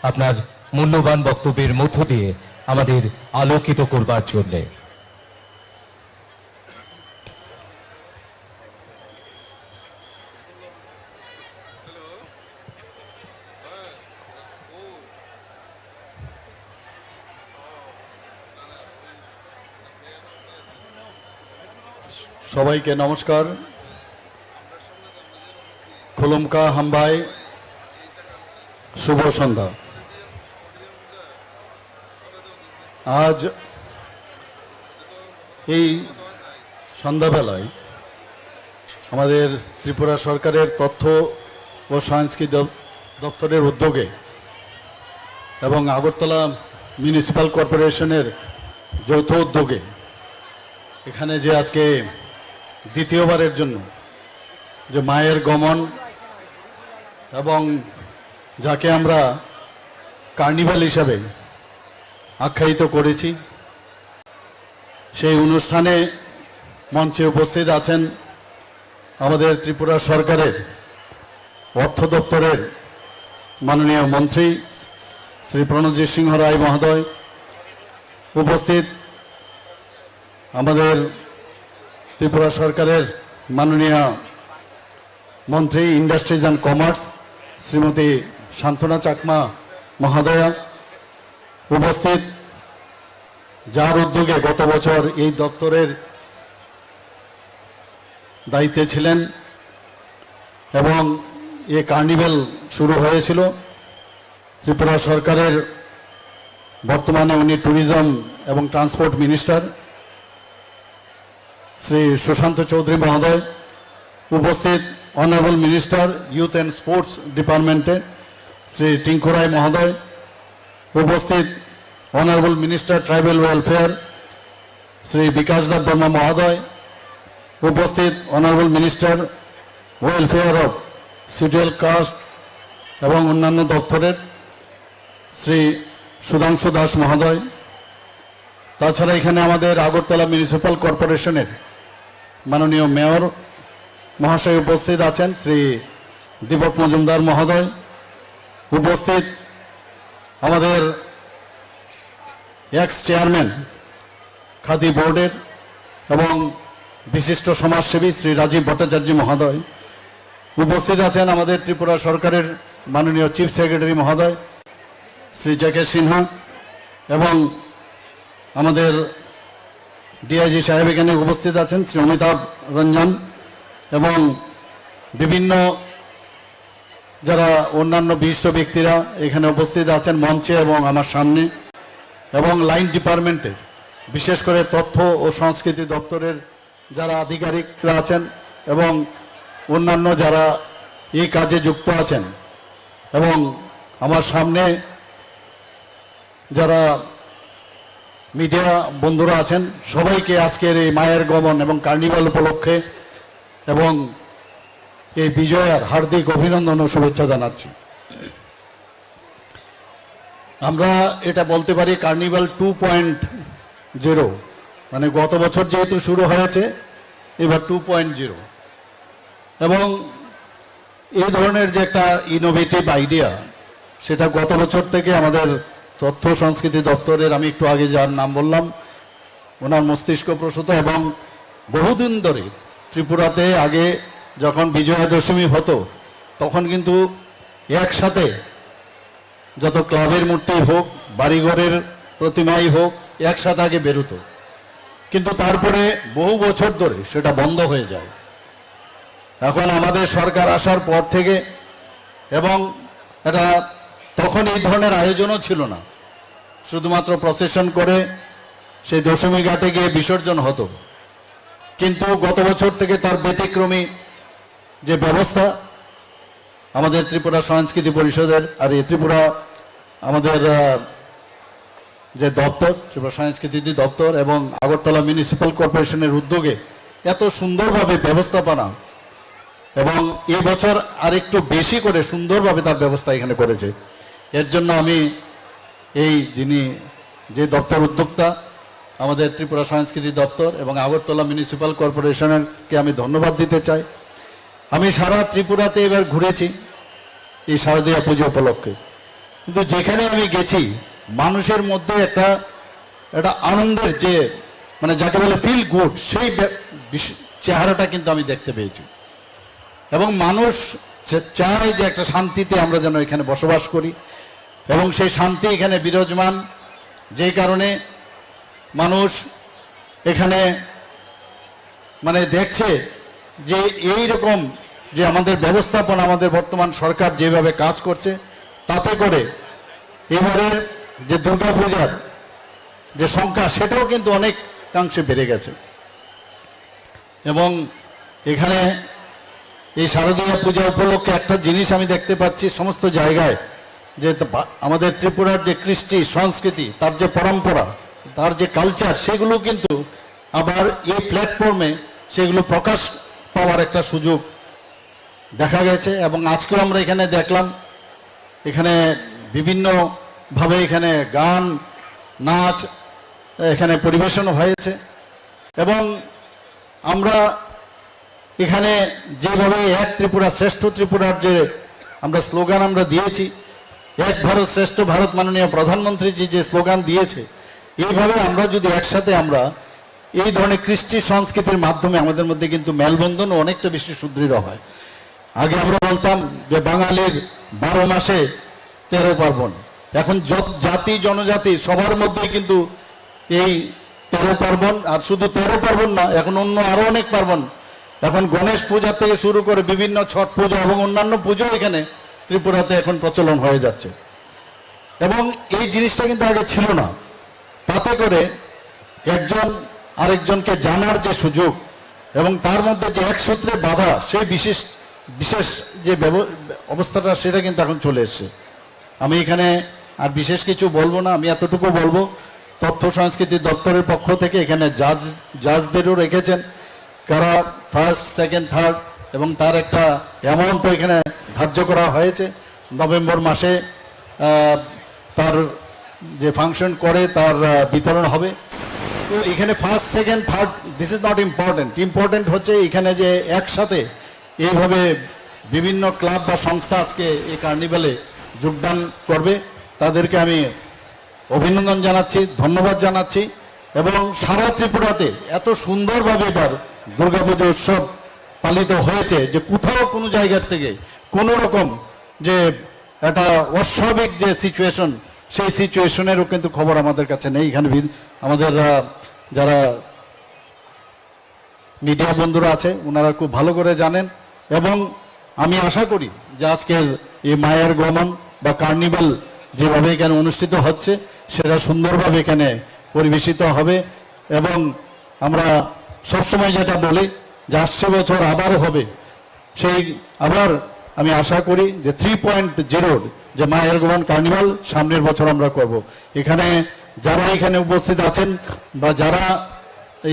Speaker 1: আপনার মূল্যবান বক্তব্যের মধ্য দিয়ে আমাদের আলোকিত করবার জন্যে।
Speaker 10: সবাইকে নমস্কার। খুলুমকা হাম্বাই শুভ সন্ধ্যা। আজ এই সন্ধ্যাবেলায় আমাদের ত্রিপুরা সরকারের তথ্য ও সংস্কৃতি দপ্তরের উদ্যোগে এবং আগরতলা মিউনিসিপ্যাল কর্পোরেশনের যৌথ উদ্যোগে এখানে যে আজকে দ্বিতীয়বারের জন্য যে মায়ের গমন এবং যাকে আমরা কার্নিভাল হিসাবে আখ্যায়িত করেছি, সেই অনুষ্ঠানে মঞ্চে উপস্থিত আছেন আমাদের ত্রিপুরা সরকারের অর্থ দপ্তরের মাননীয় মন্ত্রী শ্রী প্রণজিৎ সিংহ রায় মহোদয়, উপস্থিত আমাদের ত্রিপুরা সরকারের মাননীয় মন্ত্রী ইন্ডাস্ট্রিজ অ্যান্ড কমার্স শ্রীমতী শান্তনা চাকমা মহোদয়া, উপস্থিত যার উদ্যোগে গত বছর এই দপ্তরের দায়িত্বে ছিলেন এবং এই কার্নিভেল শুরু হয়েছিল। ত্রিপুরা সরকারের বর্তমানে উনি ট্যুরিজম এবং ট্রান্সপোর্ট মিনিস্টার শ্রী সুশান্ত চৌধুরী মহোদয়, উপস্থিত honourable minister youth and sports ডিপার্টমেন্টে শ্রী টিঙ্কু রায় মহোদয়, উপস্থিত honourable minister tribal welfare Shri Bikash Debbarma মহোদয়, উপস্থিত honourable minister welfare of scheduled caste এবং অন্যান্য দপ্তরের শ্রী সুধাংশু দাস মহোদয়। তাছাড়া এখানে আমাদের আগরতলা মিউনিসিপ্যাল কর্পোরেশনের মাননীয় মেয়র মহাশয় উপস্থিত আছেন শ্রী দীপক মজুমদার মহোদয়, উপস্থিত আমাদের এক্স চেয়ারম্যান খাদি বোর্ডের এবং বিশিষ্ট সমাজসেবী শ্রী রাজীব ভট্টাচার্য মহোদয়, উপস্থিত আছেন আমাদের ত্রিপুরা সরকারের মাননীয় চিফ সেক্রেটারি মহোদয় শ্রী জে.কে সিনহা এবং আমাদের ডিআইজি সাহেব এখানে উপস্থিত আছেন শ্রী অমিতাভ রঞ্জন এবং বিভিন্ন যারা অন্যান্য বিশিষ্ট ব্যক্তিরা এখানে উপস্থিত আছেন মঞ্চে এবং আমার সামনে, এবং লাইন ডিপার্টমেন্টের বিশেষ করে তথ্য ও সংস্কৃতি দপ্তরের যারা আধিকারিকরা আছেন এবং অন্যান্য যারা এই কাজে যুক্ত আছেন এবং আমার সামনে যারা মিডিয়া বন্ধুরা আছেন, সবাইকে আজকের এই মায়ের গমন এবং কার্নিভাল উপলক্ষে এবং এই বিজয়ার হার্দিক অভিনন্দন ও শুভেচ্ছা জানাচ্ছি। আমরা এটা বলতে পারি কার্নিভাল 2.0, মানে গত বছর যেহেতু শুরু হয়েছে এবার 2.0, এবং এই ধরনের যে একটা ইনোভেটিভ আইডিয়া সেটা গত বছর থেকে আমাদের তথ্য সংস্কৃতি দপ্তরের, আমি একটু আগে যার নাম বললাম, ওনার মস্তিষ্ক প্রসূত এবং বহুদিন ধরে ত্রিপুরাতে আগে যখন বিজয়া দশমী হতো তখন কিন্তু একসাথে যত ক্লাবের মূর্তি হোক বাড়িঘরের প্রতিমাই হোক একসাথে আগে বেরোতো, কিন্তু তারপরে বহু বছর ধরে সেটা বন্ধ হয়ে যায়। এখন আমাদের সরকার আসার পর থেকে, এবং এটা তখন এই ধরনের আয়োজনও ছিল না, শুধুমাত্র প্রসেশন করে সেই দশমী ঘাটে গিয়ে বিসর্জন হতো, কিন্তু গত বছর থেকে তার ব্যতিক্রমী যে ব্যবস্থা আমাদের ত্রিপুরা সংস্কৃতি পরিষদের আর এই ত্রিপুরা আমাদের যে দপ্তর ত্রিপুরা সংস্কৃতি দপ্তর এবং আগরতলা মিউনিসিপ্যাল কর্পোরেশনের উদ্যোগে এত সুন্দরভাবে ব্যবস্থাপনা, এবং এবছর আরেকটু বেশি করে সুন্দরভাবে তার ব্যবস্থা এখানে করেছে। এর জন্য আমি এই যিনি যে দপ্তর উদ্যোক্তা আমাদের ত্রিপুরা সংস্কৃতি দপ্তর এবং আগরতলা মিউনিসিপ্যাল কর্পোরেশনকে আমি ধন্যবাদ দিতে চাই। আমি সারা ত্রিপুরাতে এবার ঘুরেছি এই শারদীয়া পুজো উপলক্ষে, কিন্তু যেখানে আমি গেছি মানুষের মধ্যে একটা আনন্দের যে মানে যাকে বলে ফিল গুড, সেই চেহারাটা কিন্তু আমি দেখতে পেয়েছি। এবং মানুষ চায় যে একটা শান্তিতে আমরা যেন এখানে বসবাস করি এবং সেই শান্তি এখানে বিরাজমান, যেই কারণে মানুষ এখানে মানে দেখছে যে এই রকম যে আমাদের ব্যবস্থাপনা, আমাদের বর্তমান সরকার যেভাবে কাজ করছে, তাতে করে এবারের যে দুর্গাপূজার যে সংখ্যা সেটাও কিন্তু অনেকাংশে বেড়ে গেছে। এবং এখানে এই শারদীয়া পূজা উপলক্ষে একটা জিনিস আমি দেখতে পাচ্ছি সমস্ত জায়গায়, যে আমাদের ত্রিপুরার যে কৃষ্টি সংস্কৃতি, তার যে পরম্পরা, তার যে কালচার, সেগুলো কিন্তু আবার এই প্ল্যাটফর্মে সেগুলো প্রকাশ পাওয়ার একটা সুযোগ দেখা গেছে। এবং আজকেও আমরা এখানে দেখলাম, এখানে বিভিন্নভাবে এখানে গান নাচ এখানে পরিবেশন হয়েছে। এবং আমরা এখানে যেভাবে এক ত্রিপুরা শ্রেষ্ঠ ত্রিপুরার যে আমরা স্লোগান আমরা দিয়েছি, এক ভারত শ্রেষ্ঠ ভারত, মাননীয় প্রধানমন্ত্রী যে স্লোগান দিয়েছে, এইভাবে আমরা যদি একসাথে আমরা এই ধরনের কৃষ্টি সংস্কৃতির মাধ্যমে আমাদের মধ্যে কিন্তু মেলবন্ধন অনেকটা বেশি সুদৃঢ় হয়। আগে আমরা বলতাম যে বাঙালির 12 মাসে 13 পার্বণ, এখন জাতি জনজাতি সবার মধ্যে কিন্তু এই 13 পার্বণ, আর শুধু 13 পার্বণ না, এখন অন্য আরো অনেক পার্বণ, এখন গণেশ পূজা থেকে শুরু করে বিভিন্ন ছট পূজা এবং অন্যান্য পুজো এখানে ত্রিপুরাতে এখন প্রচলন হয়ে যাচ্ছে। এবং এই জিনিসটা কিন্তু আগে ছিল না। তাতে করে একজন আরেকজনকে জানার যে সুযোগ এবং তার মধ্যে যে এক সূত্রে বাধা, সেই বিশেষ যে অবস্থাটা, সেটা কিন্তু এখন চলে এসছে। আমি এখানে আর বিশেষ কিছু বলবো না, আমি এতটুকু বলবো, তথ্য সংস্কৃতি দপ্তরের পক্ষ থেকে এখানে জাজদেরও রেখেছেন, কারা ফার্স্ট সেকেন্ড থার্ড, এবং তার একটা অ্যামাউন্টও এখানে ধার্য করা হয়েছে। নভেম্বর মাসে তার যে ফাংশন করে তার বিতরণ হবে। তো এখানে first second third this is not important, important হচ্ছে এখানে যে একসাথে এইভাবে বিভিন্ন ক্লাব বা সংস্থা আজকে এই কার্নিভালে যোগদান করবে, তাদেরকে আমি অভিনন্দন জানাচ্ছি, ধন্যবাদ জানাচ্ছি। এবং সারা ত্রিপুরাতে এত সুন্দরভাবে এবার দুর্গাপুজো উৎসব পালিত হয়েছে যে কোথাও কোনো জায়গার থেকে কোনো রকম যে একটা অস্বাভাবিক যে সিচুয়েশন, সেই সিচুয়েশনেরও কিন্তু খবর আমাদের কাছে নেই। এখানে আমাদের যারা মিডিয়া বন্ধুরা আছে ওনারা খুব ভালো করে জানেন। এবং আমি আশা করি যে আজকের এই মায়ের গমন বা কার্নিভাল যেভাবে এখানে অনুষ্ঠিত হচ্ছে, সেটা সুন্দরভাবে এখানে পরিবেশিত হবে। এবং আমরা সবসময় যেটা বলি যে আসছে বছর আবারও হবে, সেই আবার আমি আশা করি যে 3.0 যে মায়ের গমন কার্নিভাল সামনের বছর আমরা করব। এখানে যারা এখানে উপস্থিত আছেন বা যারা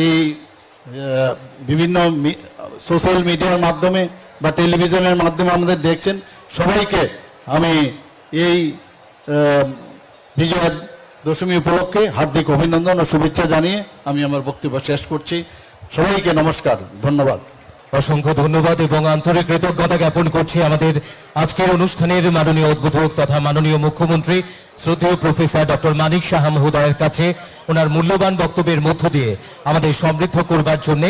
Speaker 10: এই বিভিন্ন সোশ্যাল মিডিয়ার মাধ্যমে বা টেলিভিশনের মাধ্যমে আমাদের দেখছেন, সবাইকে আমি এই বিজয়া দশমী উপলক্ষে হার্দিক অভিনন্দন ও শুভেচ্ছা জানিয়ে আমি আমার বক্তব্য শেষ করছি। সবাইকে নমস্কার, ধন্যবাদ।
Speaker 1: অসংখ্য ধন্যবাদ এবং আন্তরিক কৃতজ্ঞতা জ্ঞাপন করছি আমাদের আজকের অনুষ্ঠানের মাননীয় উদ্বোধক তথা মাননীয় মুখ্যমন্ত্রী শ্রদ্ধেয় প্রফেসর ডক্টর মানিক সাহা মহোদয়ের কাছে ওনার মূল্যবান বক্তব্যের মধ্য দিয়ে আমাদের সমৃদ্ধ করবার জন্য।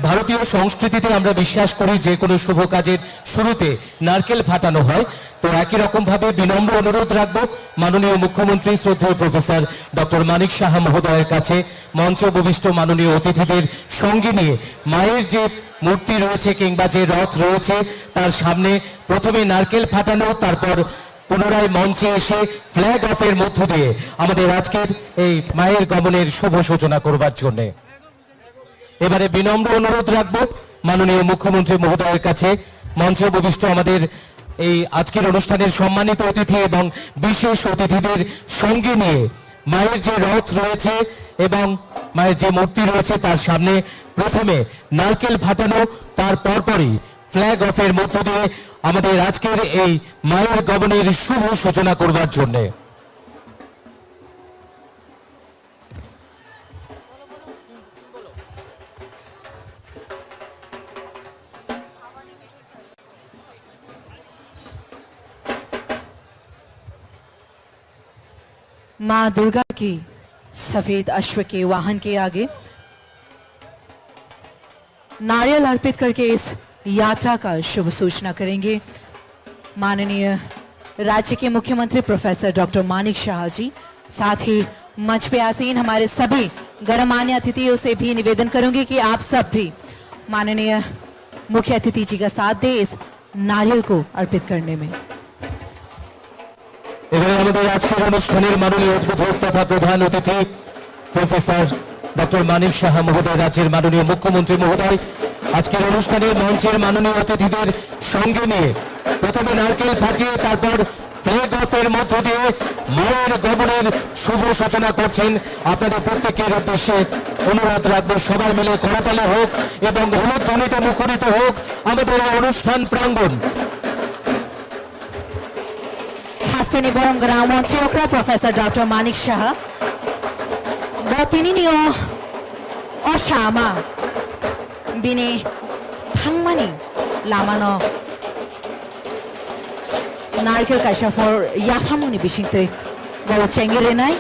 Speaker 1: ভারতীয় সংস্কৃতিতে আমরা বিশ্বাস করি যে কোনো শুভ কাজের শুরুতে নারকেল ফাটানো হয়, তো একই রকম ভাবে বিনম্র অনুরোধ রাখবো মাননীয় মুখ্যমন্ত্রী শ্রদ্ধেয় প্রফেসর ডক্টর মানিক সাহা মহোদয়ের কাছে মঞ্চ উপবিষ্ট মাননীয় অতিথিদের সঙ্গে নিয়ে মায়ের যে মূর্তি রয়েছে কিংবা যে রথ রয়েছে তার সামনে প্রথমে নারকেল ফাটানো, তারপর পুনরায় মঞ্চে এসে ফ্ল্যাগ অফের মধ্য দিয়ে আমাদের আজকের এই মায়ের গমনের শুভ সূচনা করবার জন্য। এবারে বিনম্র অনুরোধ রাখবো মাননীয় মুখ্যমন্ত্রী মহোদয়ের কাছে মঞ্চে উপবিষ্ট আমাদের এই আজকের অনুষ্ঠানের সম্মানিত অতিথি এবং বিশেষ অতিথিদের সঙ্গে নিয়ে মায়ের যে রথ রয়েছে এবং মায়ের যে মূর্তি রয়েছে তার সামনে প্রথমে নারকেল ফাটানো, তার পরপরই ফ্ল্যাগ অফের মধ্য দিয়ে আমাদের আজকের এই মায়ের গমনের শুভ সূচনা করবার জন্যে।
Speaker 5: माँ दुर्गा की सफेद अश्व के वाहन के आगे नारियल अर्पित करके इस यात्रा का शुभ सूचना करेंगे माननीय राज्य के मुख्यमंत्री प्रोफेसर डॉक्टर मानिक शाह जी। साथ ही मंच पे आसीन हमारे सभी गणमान्य अतिथियों से भी निवेदन करूंगी कि आप सब भी माननीय मुख्य अतिथि जी का साथ दें इस नारियल को अर्पित करने में।
Speaker 1: এবারে আমাদের আজকের অনুষ্ঠানের মাননীয় উদ্বোধক তথা প্রধান অতিথি প্রফেসর ডক্টর মানিক সাহা মহোদয়, রাজ্যের মাননীয় মুখ্যমন্ত্রী মহোদয় আজকের অনুষ্ঠানের মঞ্চের মাননীয় অতিথিদের সঙ্গে নিয়ে প্রথমে নারকেল ফাটিয়ে তারপর ফ্ল্যাগ অফের মধ্য দিয়ে মায়ের গমনের শুভ সূচনা করছেন। আপনাদের প্রত্যেকের উদ্দেশ্যে অনুরোধ রাখবো সবাই মিলে করতালি হোক এবং হলুদ ধ্বনিতে মুখরিত হোক আমাদের এই অনুষ্ঠান প্রাঙ্গণ।
Speaker 5: হাসিনী বরং গ্রামমন্ত্রী okra professor doctor Manik Saha তিনি অসামা বিনি থাংমানি লামানো নারকেল কাইসা ফর ইয়াফামনি বিশিংতে বড় চেঙ্গেরে নাই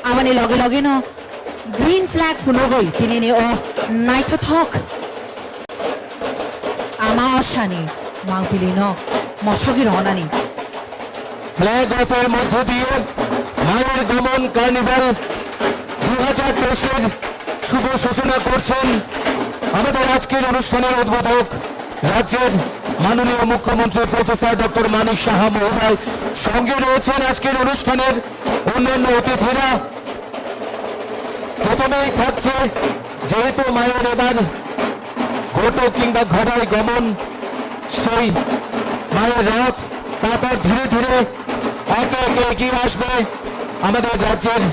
Speaker 5: আমানি লগে লগে ন গ্রিন ফ্ল্যাগ ফুলগই তিনি ও নাইথথক আমা অসানি মাংপিলি ন মশগি রহনানি
Speaker 1: ফ্ল্যাগ অফের মধ্য দিয়ে মায়ের গমন কার্নিভাল 2023-এর শুভ সূচনা করছেন আমাদের আজকের অনুষ্ঠানের উদ্বোধক রাজ্যের মাননীয় মুখ্যমন্ত্রী প্রফেসর ডক্টর মানিক সাহা মহোদয়। সঙ্গে রয়েছেন আজকের অনুষ্ঠানের অন্যান্য অতিথিরা। প্রথমেই থাকছে যেহেতু মায়ের এবার ঘট কিংবা ঘড়ায় গমন, সেই মায়ের রথ তারপর ধীরে ধীরে একে একে এগিয়ে আসবে আমাদের রাজ্যের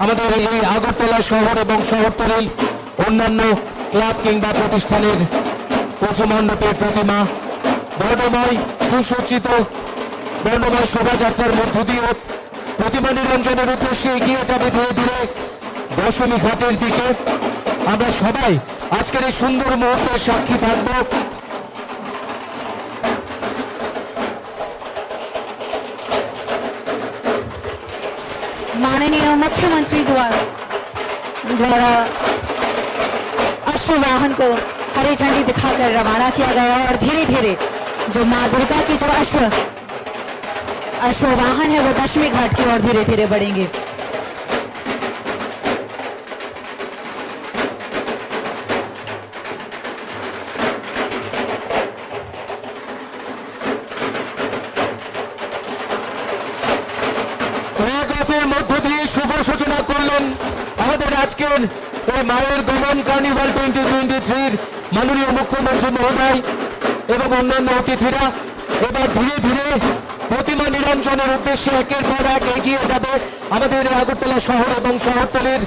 Speaker 1: আমাদের এই আগরতলা শহর এবং শহরতলির অন্যান্য ক্লাব কিংবা প্রতিষ্ঠানের পৌঁছমণ্ডপের প্রতিমা বর্ণময় সুসজ্জিত বর্ণময় শোভাযাত্রার মধ্য দিয়ে প্রতিমা নিরঞ্জনের উদ্দেশ্যে এগিয়ে যাবে ধীরে ধীরে দশমী ঘাটের দিকে। আমরা সবাই আজকের এই সুন্দর মুহূর্তের সাক্ষী থাকব।
Speaker 5: माननीय मुख्यमंत्री द्वारा अश्व वाहन को हरी झंडी दिखाकर रवाना किया गया और धीरे धीरे जो माँ दुर्गा की जो अश्व वाहन है वो दशमी घाट की ओर धीरे धीरे बढ़ेंगे।
Speaker 1: শুভ সূচনা করলেন আমাদের আজকের এই মায়ের গমন কার্নিভাল 2023-র মাননীয় মুখ্যমন্ত্রী মহোদয় এবং অন্যান্য অতিথিরা। এবার ধীরে ধীরে প্রতিমা নিরঞ্জনের উদ্দেশ্যে একের পর এক এগিয়ে যাবে আমাদের আগরতলা শহর এবং শহরতলির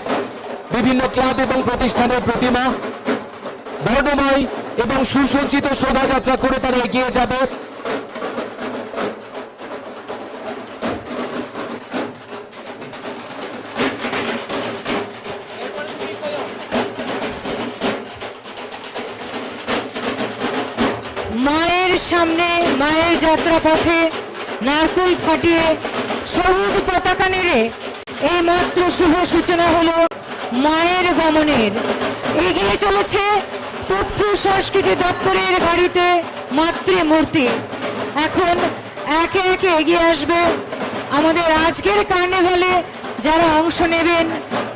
Speaker 1: বিভিন্ন ক্লাব এবং প্রতিষ্ঠানের প্রতিমা। বর্ণময় এবং সুসজ্জিত শোভাযাত্রা করে তারা এগিয়ে যাবে।
Speaker 2: মায়ের সামনে মায়ের যাত্রা পথে নারকেল ফাটিয়ে সবুজ পতাকা নেড়ে এই মাত্র শুভ সূচনা হলো মায়ের গমনের। এগিয়ে চলেছে তথ্য সংস্কৃতি দপ্তরের গাড়িতে মাতৃমূর্তি। এখন একে একে এগিয়ে আসবে আমাদের আজকের কার্নিভালে যারা অংশ নেবেন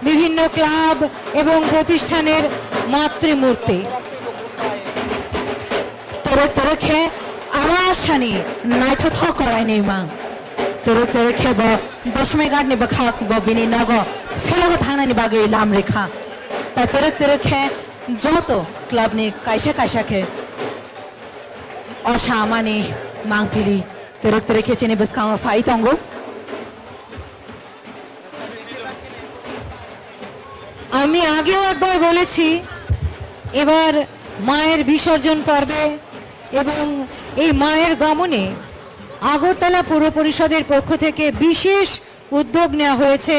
Speaker 2: বিভিন্ন ক্লাব এবং প্রতিষ্ঠানের মাতৃমূর্তি।
Speaker 5: তোরखे আমার শানি নাইথ থ করাই নেই মা তোরखे ब दशमी घाट नि बखाक ब बिनि नग फेलग थांनानि बागै लाम रेखा ता তোরखे যত ক্লাব नि कायसा कायसा के অসামানি মাংপিলি তোরखे চেনে বসকা ফাই তঙ্গ।
Speaker 2: আমি আগেও একবার বলেছি, এবার মায়ের বিসর্জন পর্বে এবং এই মায়ের গমনে আগরতলা পৌর পরিষদের পক্ষ থেকে বিশেষ উদ্যোগ নেওয়া হয়েছে,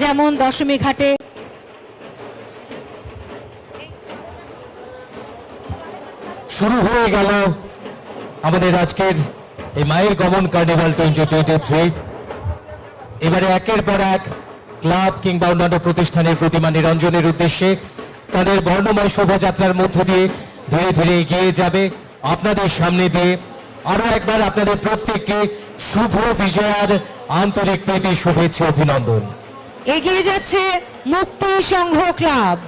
Speaker 2: যেমন দশমী ঘাটে
Speaker 1: শুরু হয়ে গেল আমাদের আজকের এই মায়ের গমন কার্নিভাল 2023। এবারে একের পর এক ক্লাব কিংবা অন্যান্য প্রতিষ্ঠানের প্রতিমা নিরঞ্জনের উদ্দেশ্যে তাদের বর্ণময় শোভাযাত্রার মধ্য দিয়ে ধীরে ধীরে এগিয়ে যাবে আপনাদের সামনে দিয়ে। আরো একবার আপনাদের প্রত্যেককে শুভ বিজয়ার আন্তরিক প্রীতি শুভেচ্ছা অভিনন্দন।
Speaker 2: এগিয়ে যাচ্ছে মুক্তি সংঘ ক্লাব।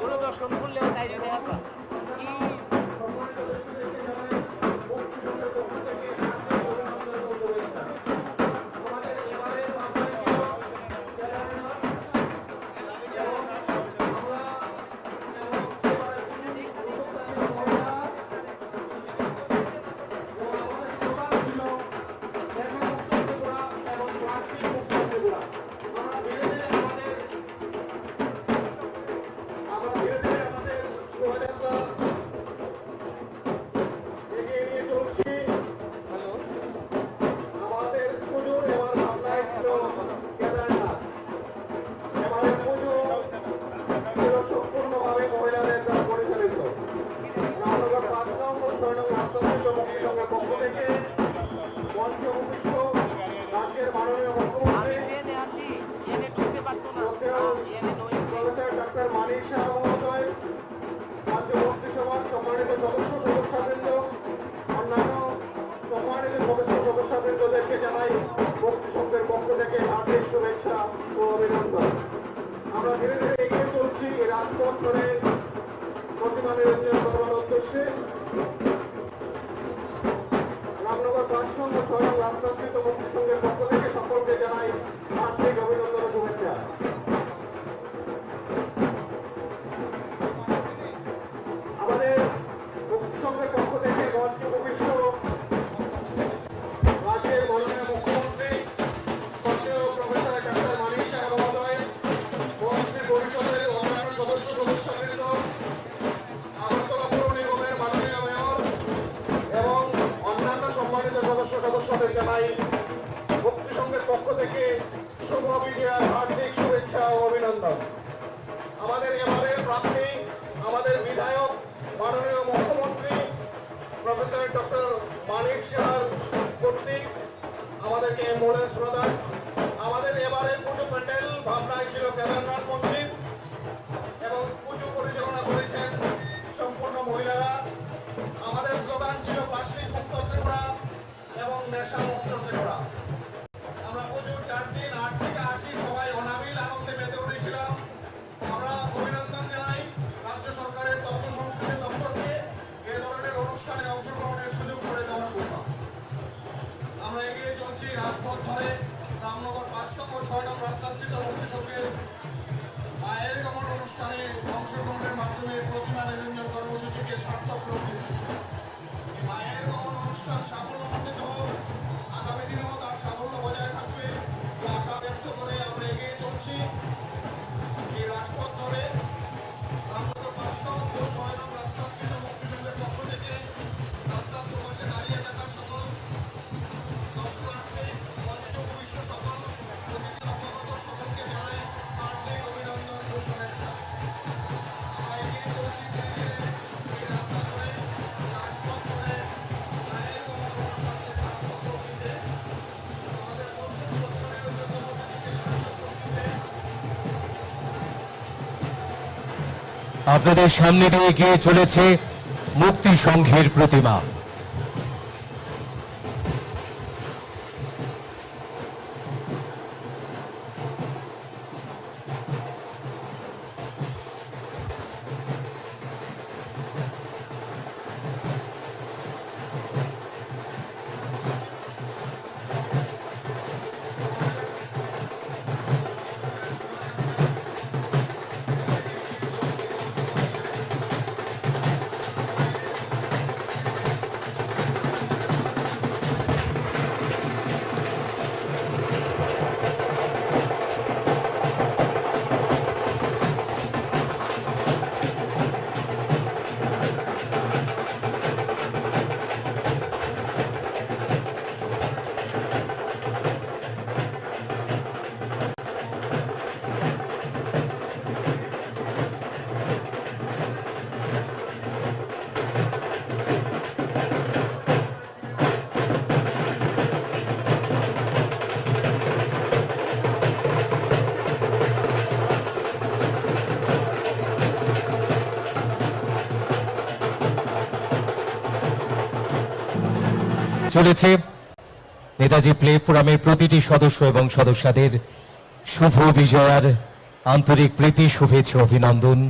Speaker 4: দূরদর্শন করলে তাই দেখা যায় কি
Speaker 10: সম্পূর্ণভাবে মহিলাদের দ্বারা পরিচালিত। রামনগর ৫ নং ও ৬ নং রাষ্ট্রপতি মুক্তি সংঘের পক্ষ থেকে মঞ্চ উপবিষ্ট রাজ্যের মাননীয় মুখ্যমন্ত্রী প্রফেসর ডক্টর মানিক শাহ মহোদয়, রাজ্য মন্ত্রিসভার সম্মানিত সদস্যবৃন্দ, অন্যান্য সম্মানিত সদস্যবৃন্দদেরকে জানাই মুক্তি সংঘের পক্ষ থেকে হার্দিক শুভেচ্ছা ও অভিনন্দন। আমরা ধীরে ধীরে এগিয়ে চলছি রাজপথ ধরে প্রতিমা নিরঞ্জন করবার উদ্দেশ্যে। রামনগর ৫ নং ও ৬ নং রাষ্ট্রস্থিত মুক্তি সংঘের পক্ষ থেকে সকলকে জানাই হার্দিক অভিনন্দন ও শুভেচ্ছা। আমাদের মুক্তি সংঘের পক্ষ থেকে মঞ্চ উপবিষ্ট রাজ্যের মাননীয় মুখ্যমন্ত্রী শ্রদ্ধেয় প্রফেসর ডক্টর মানিক শাহ মহোদয়, মন্ত্রী পরিষদের অন্যান্য সদস্যবৃন্দ, আগরতলা পৌর নিগমের মাননীয় মেয়র এবং অন্যান্য সম্মানিত সদস্যদের জানাই মুক্তি সংঘের পক্ষ থেকে শুভ বিজয়ার হার্দিক শুভেচ্ছা ও অভিনন্দন। আমাদের এবারের প্রার্থী, আমাদের বিধায়ক মাননীয় মুখ্যমন্ত্রী প্রফেসর ডক্টর মানিক শাহ কর্তৃক আমাদেরকে অ্যাম্বুলেন্স প্রদান। আমাদের এবারের পুজো প্যান্ডেল ভাবনায় ছিল কেদারনাথ মন্দির এবং পুজো পরিচালনা করেছেন সম্পূর্ণ মহিলারা। আমাদের স্লোগান ছিল প্লাস্টিক মুক্ত ত্রিপুরা এবং নেশা মুক্ত ত্রিপুরা। আমরা পুজোর 4 দিন 8 থেকে 80 সবাই অনাবিল আনন্দে মেতে উঠেছিলাম। আমরা অভিনন্দন জানাই রাজ্য সরকারের তথ্য সংস্কৃতি দপ্তরকে এ ধরনের অনুষ্ঠানে অংশগ্রহণের সুযোগ করে দেওয়ার জন্য। আমরা এগিয়ে চলছি রাজপথ ধরে রামনগর ৫ নং ও ৬ নং রাস্তাস্থিত মুক্তি সংঘের মায়ের গমন অনুষ্ঠানে অংশগ্রহণের মাধ্যমে প্রতিমা নিরঞ্জন কর্মসূচিকে সার্থক রূপ দিতে। এই মায়ের গমন অনুষ্ঠান সাফল্যমণ্ডিত হোক, আগামী দিনেও তার সাফল্য বজায় থাকবে এই আশা ব্যক্ত করে আমরা এগিয়ে চলছি এই রাজপথ ধরে রামনগর ৫ নং ও ৬ নং রাস্তাস্থিত মুক্তি সংঘের পক্ষ থেকে রাস্তার দুপাশে দাঁড়িয়ে থাকা সকল দর্শনার্থী, মঞ্চ উপবিষ্ট সকল অতিথি অবগত সকলকে জানাই হার্দিক অভিনন্দন ও শুভেচ্ছা। আমরা এগিয়ে চলছি ধীরে ধীরে এই রাস্তা ধরে রাজপথ ধরে মায়ের গমন অনুষ্ঠানকে সার্থক রূপ দিতে, আমাদের প্রতিমানিরঞ্জন কর্মসূচিকে সার্থক রূপ দিতে
Speaker 1: আপনাদের সামনে দিয়ে এগিয়ে চলেছে মুক্তি সংঘের প্রতিমা। চলেছে নেতাজি প্লে ফোরামের প্রতিটি সদস্য এবং সদস্যদের শুভ বিজয়ার আন্তরিক প্রীতি শুভেচ্ছা অভিনন্দন।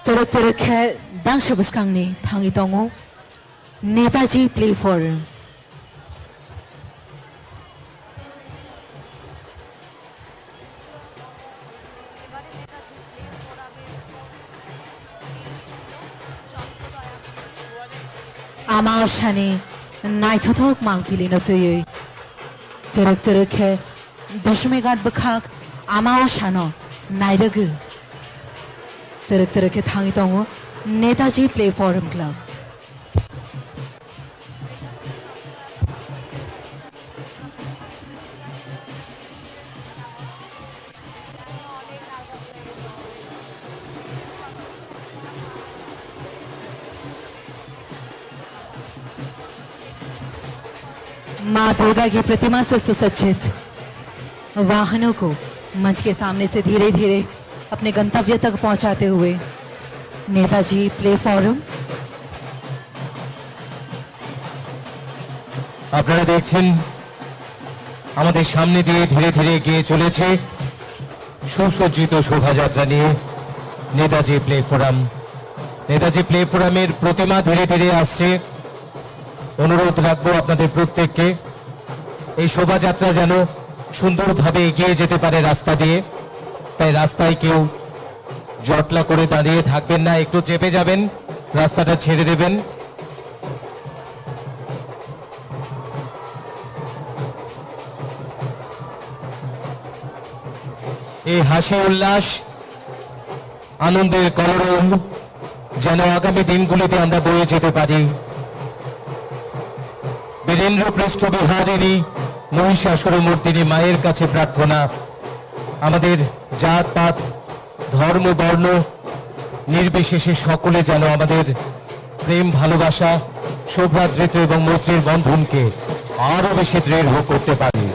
Speaker 5: Turut turut ke dang sebuskang ni tangi tongo Netaji Play Forum. Amao shani naithothok mangpili na tuyoi. Turut turut ke dashmegat bakhak amao shano nairagu. Turut turut ke tangi tongo Netaji Play Forum Club. माँ दुर्गा की प्रतिमा से सुसज्जित वाहनों को मंच के सामने से धीरे धीरे अपने गंतव्य तक पहुंचाते हुए नेताजी प्ले फोरम।
Speaker 1: আপনারা দেখছেন আমাদের সামনে দিয়ে ধীরে ধীরে এগিয়ে চলেছে সুসজ্জিত শোভাযাত্রা নিয়ে Netaji play forum. Netaji play ফোরামের প্রতিমা ধীরে ধীরে আসছে। অনুরোধ রাখবো আপনাদের প্রত্যেককে এই শোভাযাত্রা যেন সুন্দরভাবে এগিয়ে যেতে পারে রাস্তা দিয়ে, তাই রাস্তায় কেউ জটলা করে দাঁড়িয়ে থাকবেন না, একটু চেপে যাবেন, রাস্তাটা ছেড়ে দেবেন। এই হাসি উল্লাস আনন্দের কলরব যেন আগামী দিনগুলিতে আমরা বয়ে যেতে পারি বীরেন্দ্র পৃষ্ঠ বিহারিণী মহিষাসুরমূর্তিনী মায়ের কাছে প্রার্থনা, আমাদের জাত পাত ধর্ম বর্ণ নির্বিশেষে সকলে যেন আমাদের প্রেম ভালোবাসা সৌভ্রাতৃত্ব এবং মৈত্রীর বন্ধনকে আরো বেশি দৃঢ় করতে পারি।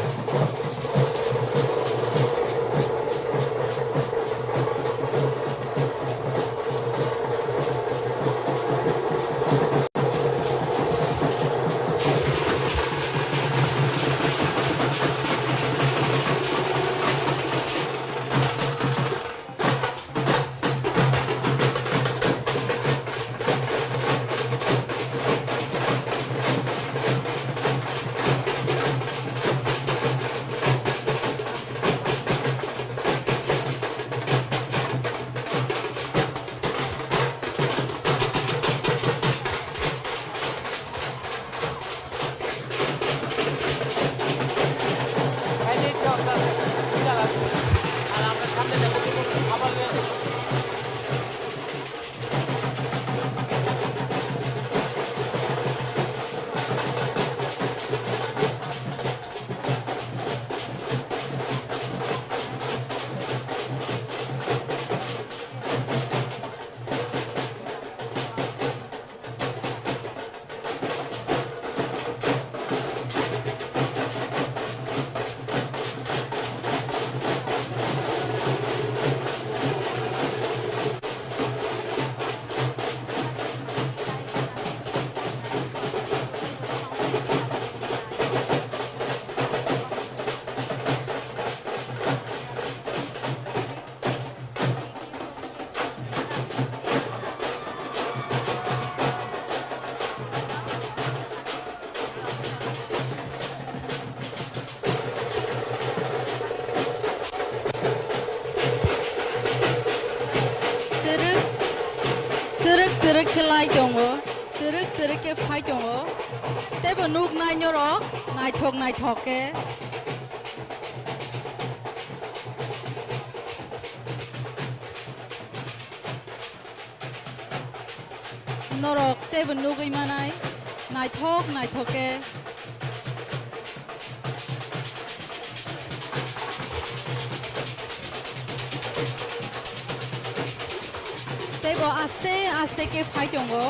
Speaker 3: Teruk kelai jongo, teruk ke phai jongo. Tebo nuk nai nyoro, nai thok ke. Norok tebo nuk imanai, nai thok ke. Tebo aste ke phai jongo.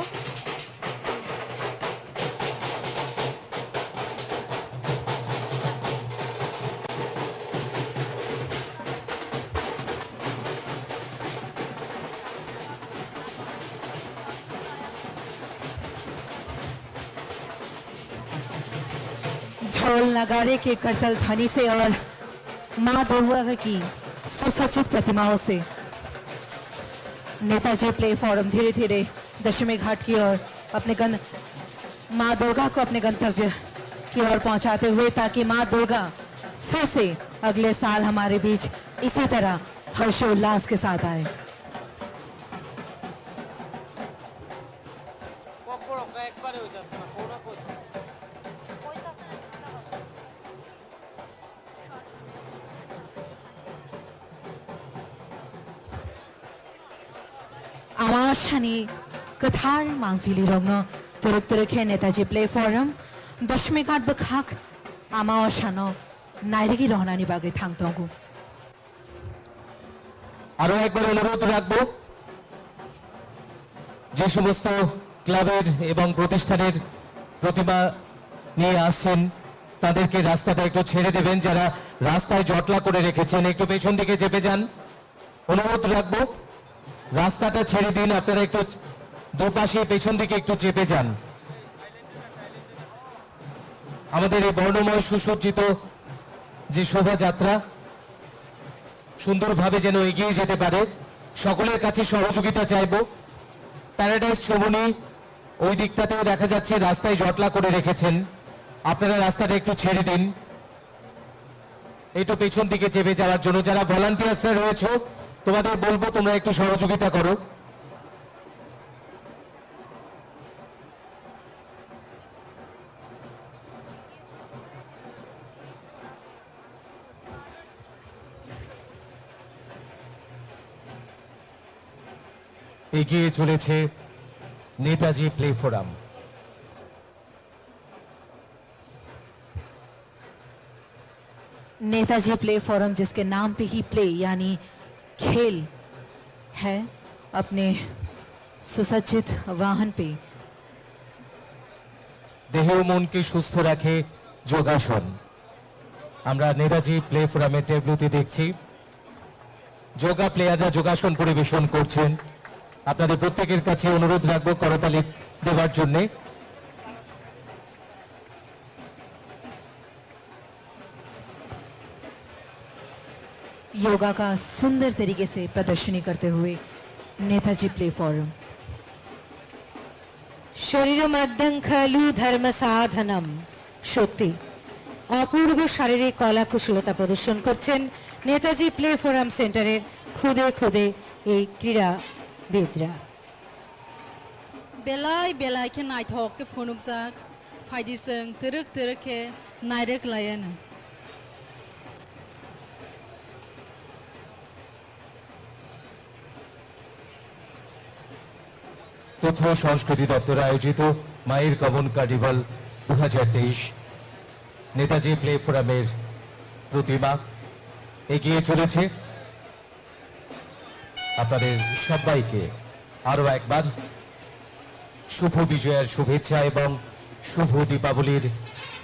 Speaker 5: ढोल नगाड़े के करतल ध्वनि से और माँ दुर्गा की सुसज्जित प्रतिमाओं से नेताजी प्लेटफॉर्म धीरे धीरे दशमी घाट की ओर अपने माँ दुर्गा को अपने गंतव्य की ओर पहुंचाते हुए, ताकि माँ दुर्गा फिर से अगले साल हमारे बीच इसी तरह हर्षोल्लास के साथ आए।
Speaker 4: একবারে হইতাছে না ফোনও করতে
Speaker 5: Amashani Kathar Mangfili Rogno Turuk Turukhe Netaji Playforum Dashmi Ghat Bakhak Amashano Nairigi Rohnani Bage Thangtongu
Speaker 1: আরো একবার অনুরোধ রাখবো যে সমস্ত ক্লাবের এবং প্রতিষ্ঠানের প্রতিমা নিয়ে আসছেন তাদেরকে রাস্তাটা একটু ছেড়ে দেবেন, যারা রাস্তায় জটলা করে রেখেছেন একটু পেছন দিকে চেপে যান। অনুরোধ রাখবো রাস্তাটা ছেড়ে দিন, আপনারা একটু দুপাশে পেছন দিকে একটু চেপে যান। আমাদের এই বর্ণময় সুসজ্জিত যে শোভাযাত্রা সুন্দরভাবে যেন এগিয়ে যেতে পারে, সকলের কাছে সহযোগিতা চাইবো। প্যারাডাইস চৌমুনি ওই দিকটাতেও দেখা যাচ্ছে রাস্তায় জটলা করে রেখেছেন, আপনারা রাস্তাটা একটু ছেড়ে দিন, একটু পেছন দিকে চেপে যাওয়ার জন্য। যারা ভলান্টিয়ার্সরা রয়েছে তোমাদের বলবো তোমরা একটু সহযোগিতা করো। এগিয়ে চলেছে Netaji play forum.
Speaker 5: Netaji play forum जिसके नाम पे ही प्ले यानी खेल है, अपने सुसज्जित वाहन पे
Speaker 1: দেহ ও মনকে সুস্থ রাখে যোগাসন। আমরা নেতাজি প্লে ফোরামের টেবলুতে দেখছি যোগা প্লেয়াররা যোগাসন পরিবেশন করছেন। আপনাদের প্রত্যেকের কাছে অনুরোধ রাখবো করতালি দেওয়ার জন্য।
Speaker 5: योगा का सुंदर तरीके से प्रदर्शनी करते हुए नेताजी प्ले फोरम।
Speaker 2: শরীরমাদ্যং খলু ধর্ম সাধনম। সত্যি অপূর্ব শারীরিক কলা কুশলতা প্রদর্শন করছেন নেতাজি প্লে ফোরাম সেন্টারের খুদে খুদে এই ক্রীড়াবিদরা।
Speaker 3: बेलाय बेलाय के नायथक के फनुक जाक फायदिसों तरक तरक के नायरक लायन
Speaker 1: তথ্য সংস্কৃতি দপ্তর আয়োজিত মায়ের কমন কার্নিভাল 2023 নেতাজি প্লে ফোরামের প্রতিমা এগিয়ে চলেছে। আপনাদের সবাইকে আরো একবার শুভ বিজয়ের শুভেচ্ছা এবং শুভ দীপাবলির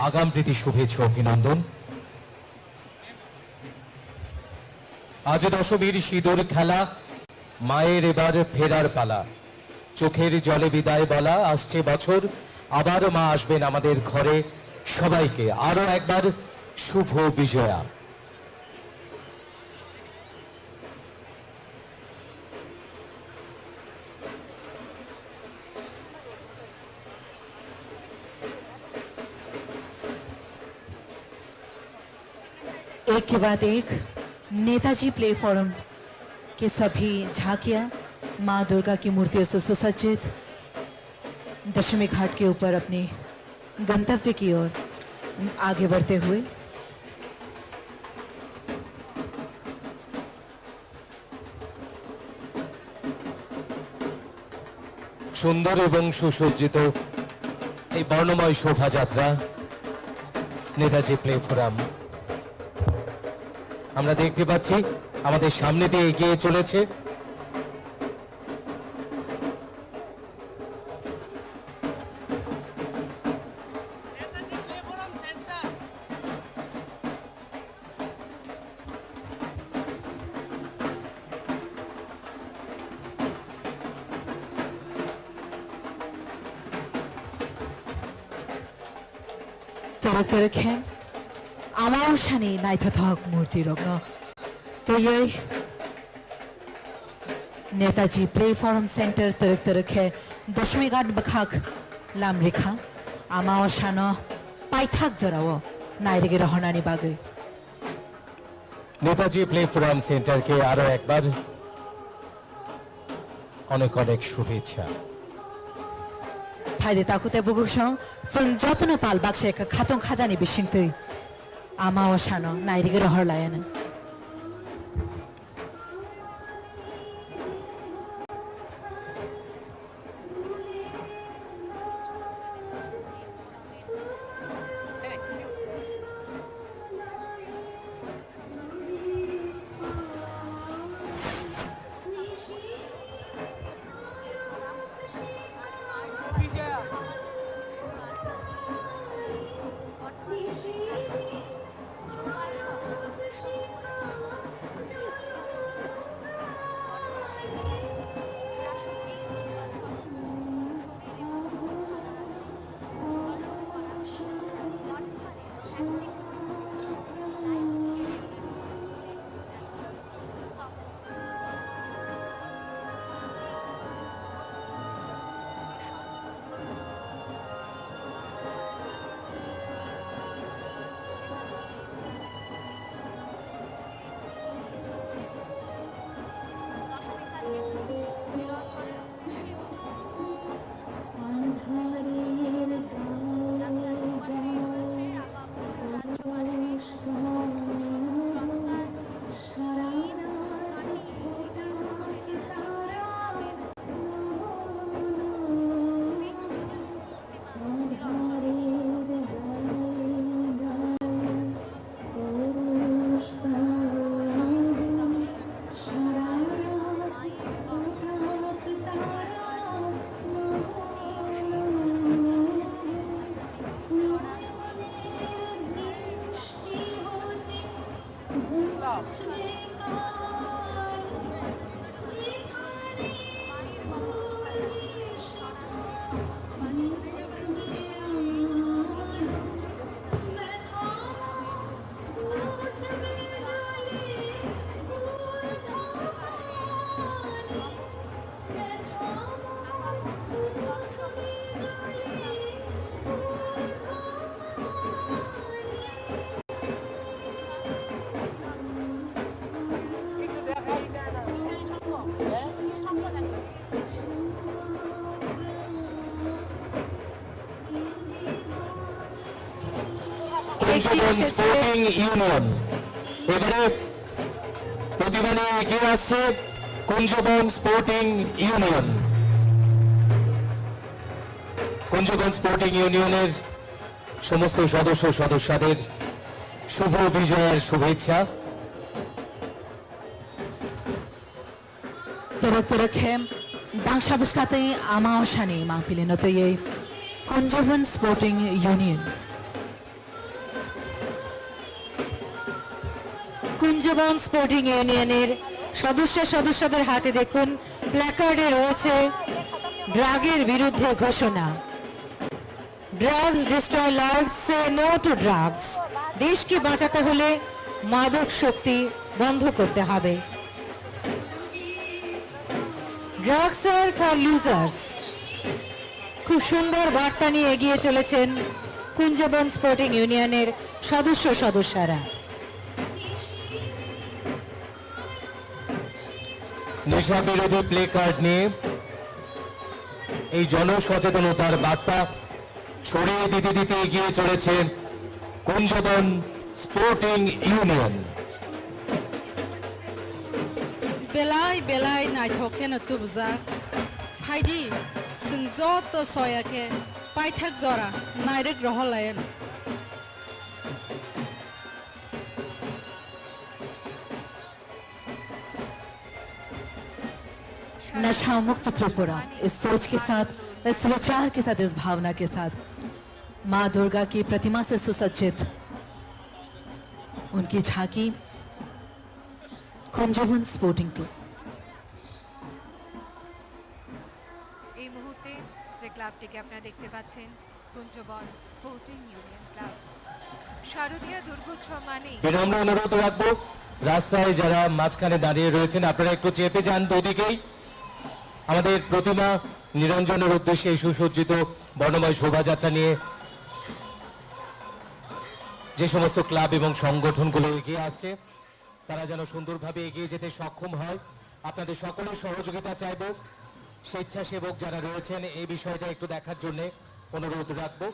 Speaker 1: আগাম প্রীতি শুভেচ্ছা অভিনন্দন। আজ দশমীর সিঁদুর খেলা, মায়ের এবার ফেরার পালা, চোখের জলে বিদায় বলা, আসছে বছর আবার মা আসবেন আমাদের ঘরে। সবাইকে আরো একবার শুভ বিজয়া।
Speaker 5: एक के बाद एक नेताजी प्ले फोरम के सभी झांकियां मां दुर्गा की मूर्तियों से सुसज्जित दशमी घाट के ऊपर अपने गंतव्य की ओर आगे बढ़ते हुए
Speaker 1: সুন্দর এবং সুসজ্জিত এই বর্ণময় শোভাযাত্রা নেতাজি প্লে ফোরাম আমরা দেখতে পাচ্ছি আমাদের সামনে দিয়ে এগিয়ে চলেছে।
Speaker 5: तरक तरक है আমার সানি নাইথক মূর্তি রগ্ন তৈ नेताजी प्लेटफॉर्म सेंटर तरक तरक है दशमी घाट बखाक लाम रेखा आमा शानो पाइथाक जरावो नायरिगे रहनानी बागे
Speaker 1: নেতাজি প্লেফোরাম সেন্টারকে আরো একবার অনেক অনেক শুভেচ্ছা।
Speaker 5: फाइदे ताकुते बुगुसं जों जतन पाल बाक्से का खातों खाजानि बिसिंतै आमा शानो नायरिगे रहर लायानो
Speaker 1: কুঞ্জবন স্পোর্টিং ইউনিয়ন এবারে প্রতিভা নিয়ে এগিয়ে আসছে Kunjaban sporting union. Kunjaban sporting ইউনিয়নের সমস্ত সদস্যদের শুভ বিজয়ের শুভেচ্ছা।
Speaker 5: तरक तरक है दांगशा बसकाते आमा शानी मांग पिले नते ये Kunjaban sporting union
Speaker 2: Kunjaban sporting ইউনিয়নের সদস্যদের হাতে দেখুন প্ল্যাকার্ডে রয়েছে ড্রাগের বিরুদ্ধে ঘোষণা। Drugs destroy lives, say no to drugs. দেশকে বাঁচাতে হলে মাদক শক্তি বন্ধ করতে হবে। Drugs are for losers. খুব সুন্দর বার্তা নিয়ে এগিয়ে চলেছেন কুঞ্জবন স্পোর্টিং ইউনিয়নের সদস্যরা।
Speaker 1: নেশা বিরোধী প্লে কার্ড নিয়ে এই জনসচেতনতার বার্তা ছড়িয়ে দিতে এগিয়ে চলেছে কুঞ্জবন স্পোর্টিং ইউনিয়ন।
Speaker 3: बेलाय नायथखेन तुबजा फाइदि जों जत सयाके पाइथाक जरा नायरेक रहलायन
Speaker 5: नशा मुक्त त्रिपुरा इस सोच के साथ, इस विचार के साथ, इस भावना के साथ माँ दुर्गा की प्रतिमा से सुसज्जित उनकी झांकी कुंजवन स्पोर्टिंग क्लब।
Speaker 11: এই মুহূর্তে যে ক্লাবটিকে আপনারা দেখতে পাচ্ছেন কুঞ্জবন স্পোর্টিং ইউনিয়ন ক্লাব। শারদীয়া দুর্গোৎসব মানে
Speaker 1: বিনম্র অনুরোধ রাখবো রাস্তায় যারা মাঝখানে দাঁড়িয়ে রয়েছেন আপনারা একটু চেপে যান দুদিকেই। আমাদের প্রতিমা নিরঞ্জনের উদ্দেশ্যে এই সুসজ্জিত বর্ণময় শোভাযাত্রা নিয়ে যে সমস্ত ক্লাব এবং সংগঠনগুলো এগিয়ে আসছে তারা যেন সুন্দরভাবে এগিয়ে যেতে সক্ষম হয়, আপনাদের সকলের সহযোগিতা চাইব। স্বেচ্ছাসেবক যারা রয়েছেন এই বিষয়টা একটু দেখার জন্য অনুরোধ রাখবো।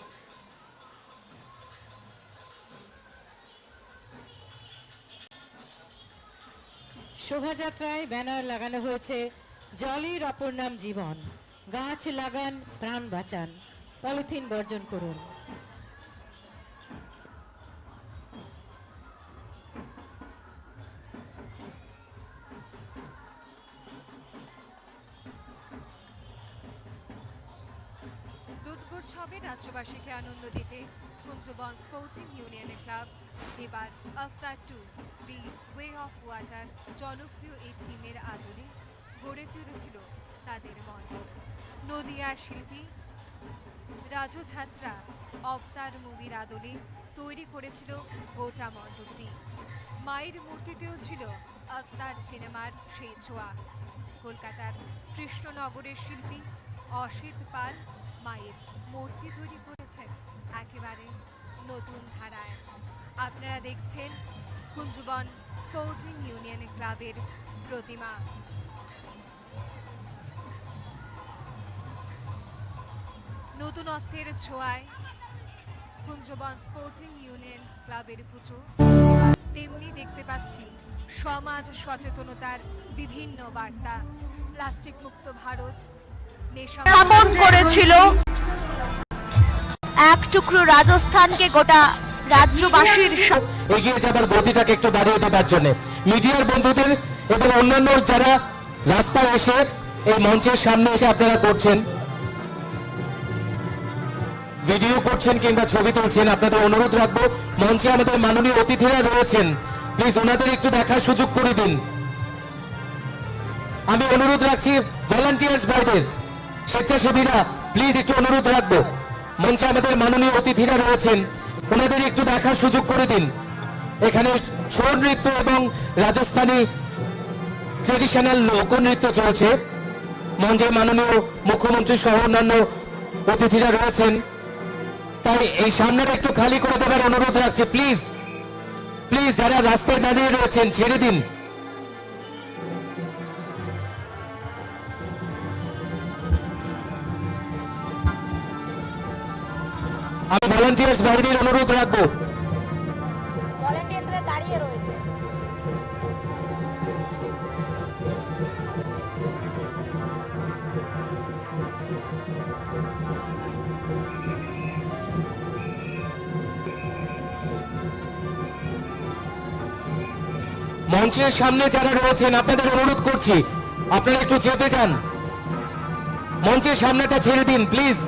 Speaker 2: শোভাযাত্রায় ব্যানার লাগানো হয়েছে জলের অপর নাম জীবন, গাছ লাগান প্রাণ বাঁচান, পলিথিন বর্জন করুন।
Speaker 11: দুর্গোৎসবে রাজ্যবাসীকে আনন্দ দিতে কুঞ্জবন স্পোর্টিং ইউনিয়ন ক্লাব এবার আফতার 2 দি ওয়ে অফ ওয়াটার জনপ্রিয় এই থিমের আদলে গড়ে তুলেছিল তাদের মণ্ডপ। নদিয়ার শিল্পী রাজু ছাত্রা অবতার মুভির আদলে তৈরি করেছিল গোটা মণ্ডপটি। মায়ের মূর্তিতেও ছিল আফতার সিনেমার সেই ছোঁয়া। কলকাতার কৃষ্ণনগরের শিল্পী অসিত পাল মায়ের মূর্তি তৈরি করেছেন একেবারে নতুন ধারায়। আপনারা দেখছেন কুঞ্জবন স্পোর্টিং ইউনিয়ন ক্লাবের প্রতিমা। নতুনত্বের ছোঁয়ায় কুঞ্জবন স্পোর্টিং ইউনিয়ন ক্লাবের পুজো। তেমনি দেখতে পাচ্ছি সমাজ সচেতনতার বিভিন্ন বার্তা। প্লাস্টিক মুক্ত ভারত,
Speaker 12: স্থাপন করেছিল এক টুকরো রাজস্থানকে গোটা রাজ্যবাসীর
Speaker 1: এগিয়ে যাবার গতিটাকে একটু বাড়িয়ে দেবার জন্য মিডিয়ার বন্ধুদের এবং অন্যান্য যারা রাস্তায় এসে এই মঞ্চের সামনে এসে আপনারা করছেন, ভিডিও করছেন কিংবা ছবি তুলছেন, আপনাদের অনুরোধ রাখবো মঞ্চে আমাদের মাননীয় অতিথিরা রয়েছেন, প্লিজ ওনাদের একটু দেখার সুযোগ করে দিন। আমি অনুরোধ রাখছি ভলান্টিয়ার্স ভাইদের, স্বেচ্ছাসেবীরা প্লিজ একটু অনুরোধ রাখবো মঞ্চে আমাদের মাননীয় অতিথিরা রয়েছেন ওনাদের একটু দেখার সুযোগ করে দিন। এখানে ছৌ নৃত্য এবং রাজস্থানী ট্রেডিশনাল লোকনৃত্য চলছে। মঞ্চে মাননীয় মুখ্যমন্ত্রী সহ অন্যান্য অতিথিরা রয়েছেন, তাই এই সামনেটা একটু খালি করে দেবার অনুরোধ রাখছে। প্লিজ প্লিজ যারা রাস্তায় দাঁড়িয়ে রয়েছেন ছেড়ে দিন। আমি ভলান্টিয়ার্স ভাইদের অনুরোধ রাখবো
Speaker 12: দাঁড়িয়ে রয়েছে।
Speaker 1: মঞ্চের সামনে যারা রয়েছেন আপনাদের অনুরোধ করছি আপনারা একটু চেপে যান, মঞ্চের সামনেটা ছেড়ে দিন প্লিজ।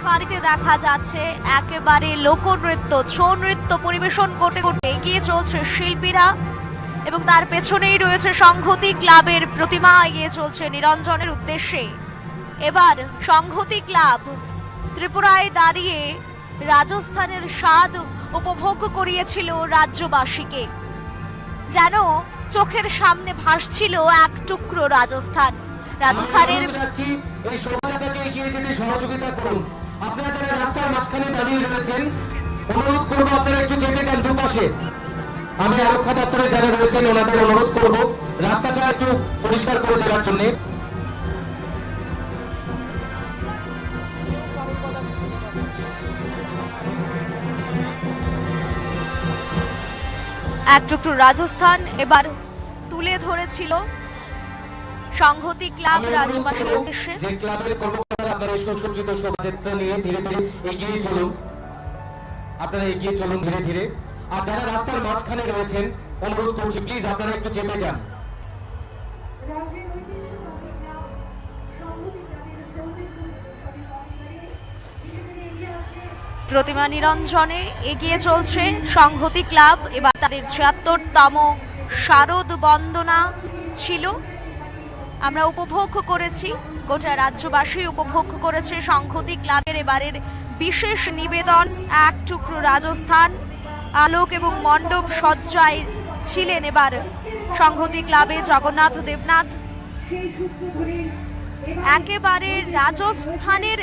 Speaker 12: সারিতে দেখা যাচ্ছে একেবারে লোকনৃত্য, ছৌ নৃত্য পরিবেশন করতে করতে এগিয়ে চলছে শিল্পীরা এবং তার পেছনেই রয়েছে সংহতি ক্লাবের প্রতিমা এগিয়ে চলছে নিরঞ্জনের উদ্দেশ্যে। এবার সংহতি ক্লাব ত্রিপুরায় দাঁড়িয়ে রাজস্থানের স্বাদ উপভোগ করিয়েছিল রাজ্যবাসীকে, যেন চোখের সামনে ভাসছিল এক টুকরো রাজস্থান। রাজস্থানের
Speaker 1: এই শোভাযাত্রাকে এগিয়ে যেতে সহযোগিতা করুন। আপনারা যারা রাস্তার মাঝখানে দাঁড়িয়ে রয়েছেন অনুরোধ করবো আপনারা একটু চেপে যান দুপাশে। আমি আরক্ষা দপ্তরে যারা রয়েছেন ওনাদের অনুরোধ করবো রাস্তাটা একটু পরিষ্কার করে দেওয়ার জন্য।
Speaker 12: এক টুকরো রাজস্থান এবার তুলে ধরেছিল সংহতি ক্লাব রাজ্যবাসীর উদ্দেশ্যে।
Speaker 1: যে ক্লাবের কর্মকর্তারা আপনারা এই সুসজ্জিত শোভাযাত্রা নিয়ে ধীরে ধীরে এগিয়ে চলুন, আপনারা এগিয়ে চলুন ধীরে ধীরে। আর যারা রাস্তার মাঝখানে রয়েছেন অনুরোধ করছি প্লিজ আপনারা একটু চেপে যান।
Speaker 12: প্রতিমা নিরঞ্জনে এগিয়ে চলছে সংহতি ক্লাব। এবার তাদের ৭৬তম শারদ বন্দনা ছিল, আমরা উপভোগ করেছি, গোটা রাজ্যবাসী উপভোগ করেছে সংহতি ক্লাবের এবারের বিশেষ নিবেদন এক টুকরো রাজস্থান। আলোক এবং মণ্ডপ সজ্জায় ছিলেন এবার সংহতি ক্লাবে জগন্নাথ দেবনাথ। একেবারে রাজস্থানের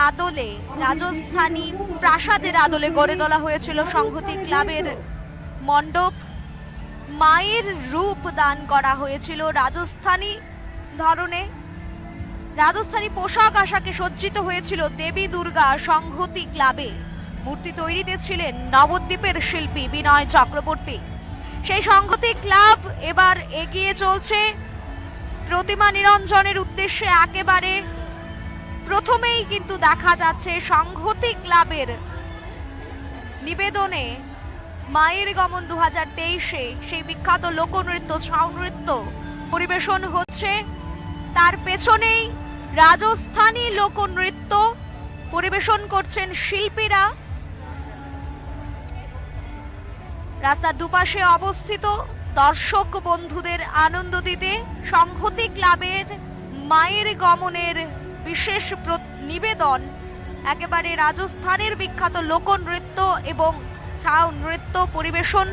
Speaker 12: আদলে, রাজস্থানী প্রাসাদের আদলে গড়ে তোলা হয়েছিল সংহতি ক্লাবের মণ্ডপ। মায়ের রূপ দান করা হয়েছিল রাজস্থানী ধরনে। রাজস্থানী পোশাক আশাকে সজ্জিত হয়েছিল দেবী দুর্গা সংহতি ক্লাবে। মূর্তি তৈরিতে ছিলেন নবদ্বীপের শিল্পী বিনয় চক্রবর্তী। সেই সংহতি ক্লাব এবার এগিয়ে চলছে প্রতিমা নিরঞ্জনের উদ্দেশ্যে। একেবারে প্রথমেই কিন্তু দেখা যাচ্ছে সংহতি ক্লাবের নিবেদনে মায়ের গমন 2023-এ সেই বিখ্যাত লোকনৃত্য ছাউ নৃত্য পরিবেশন হচ্ছে। তার পেছনেই রাজস্থানী লোকনৃত্য পরিবেশন করছেন শিল্পীরা। রাস্তার দুপাশে অবস্থিত দর্শক বন্ধুদের আনন্দ দিতে সংহতি ক্লাবের মায়ের গমনের বিশেষ নিবেদন একেবারে রাজস্থানের বিখ্যাত লোকনৃত্য এবং ছাউ নৃত্য পরিবেশন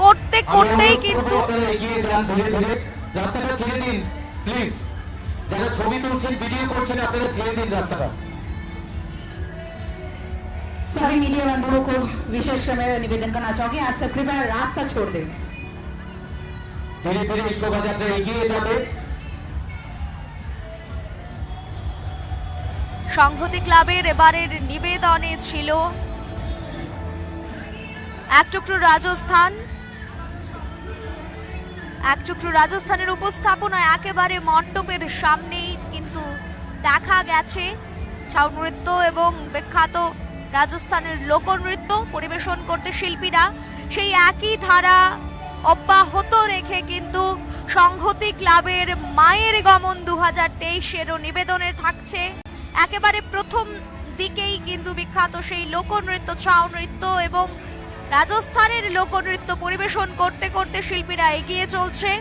Speaker 12: করতে করতেই কিন্তু
Speaker 1: এগিয়ে যান ধীরে ধীরে। রাস্তাটা ছেড়ে দিন প্লিজ। যারা ছবি তুলছেন, ভিডিও করছেন, আপনারা ছেড়ে দিন রাস্তাটা।
Speaker 5: सभी मीडिया बंधुओं को विशेष मैं निवेदन करना चाहूंगी, आप सब कृपया रास्ता छोड़ दें।
Speaker 1: ধীরে ধীরে এই শোভাযাত্রা এগিয়ে যাবে।
Speaker 12: সংহতি ক্লাবের এবারের নিবেদনে ছিল এক টুকরো রাজস্থান। এক টুকরো রাজস্থানের উপস্থাপনায় একেবারে মণ্ডপের সামনেই কিন্তু দেখা গেছে ছাউ নৃত্য এবং বিখ্যাত রাজস্থানের লোকনৃত্য পরিবেশন করতে শিল্পীরা। সেই একই ধারা অব্যাহত রেখে কিন্তু সংহতি ক্লাবের মায়ের গমন 2023-এরও নিবেদনে থাকছে। একেবারে প্রথম দিকেই কিন্তু বিখ্যাত সেই লোকনৃত্য, ছাউ নৃত্য এবং রাজস্থানের লোকনৃত্য পরিবেশন করতে করতে শিল্পীরা এগিয়ে চলছে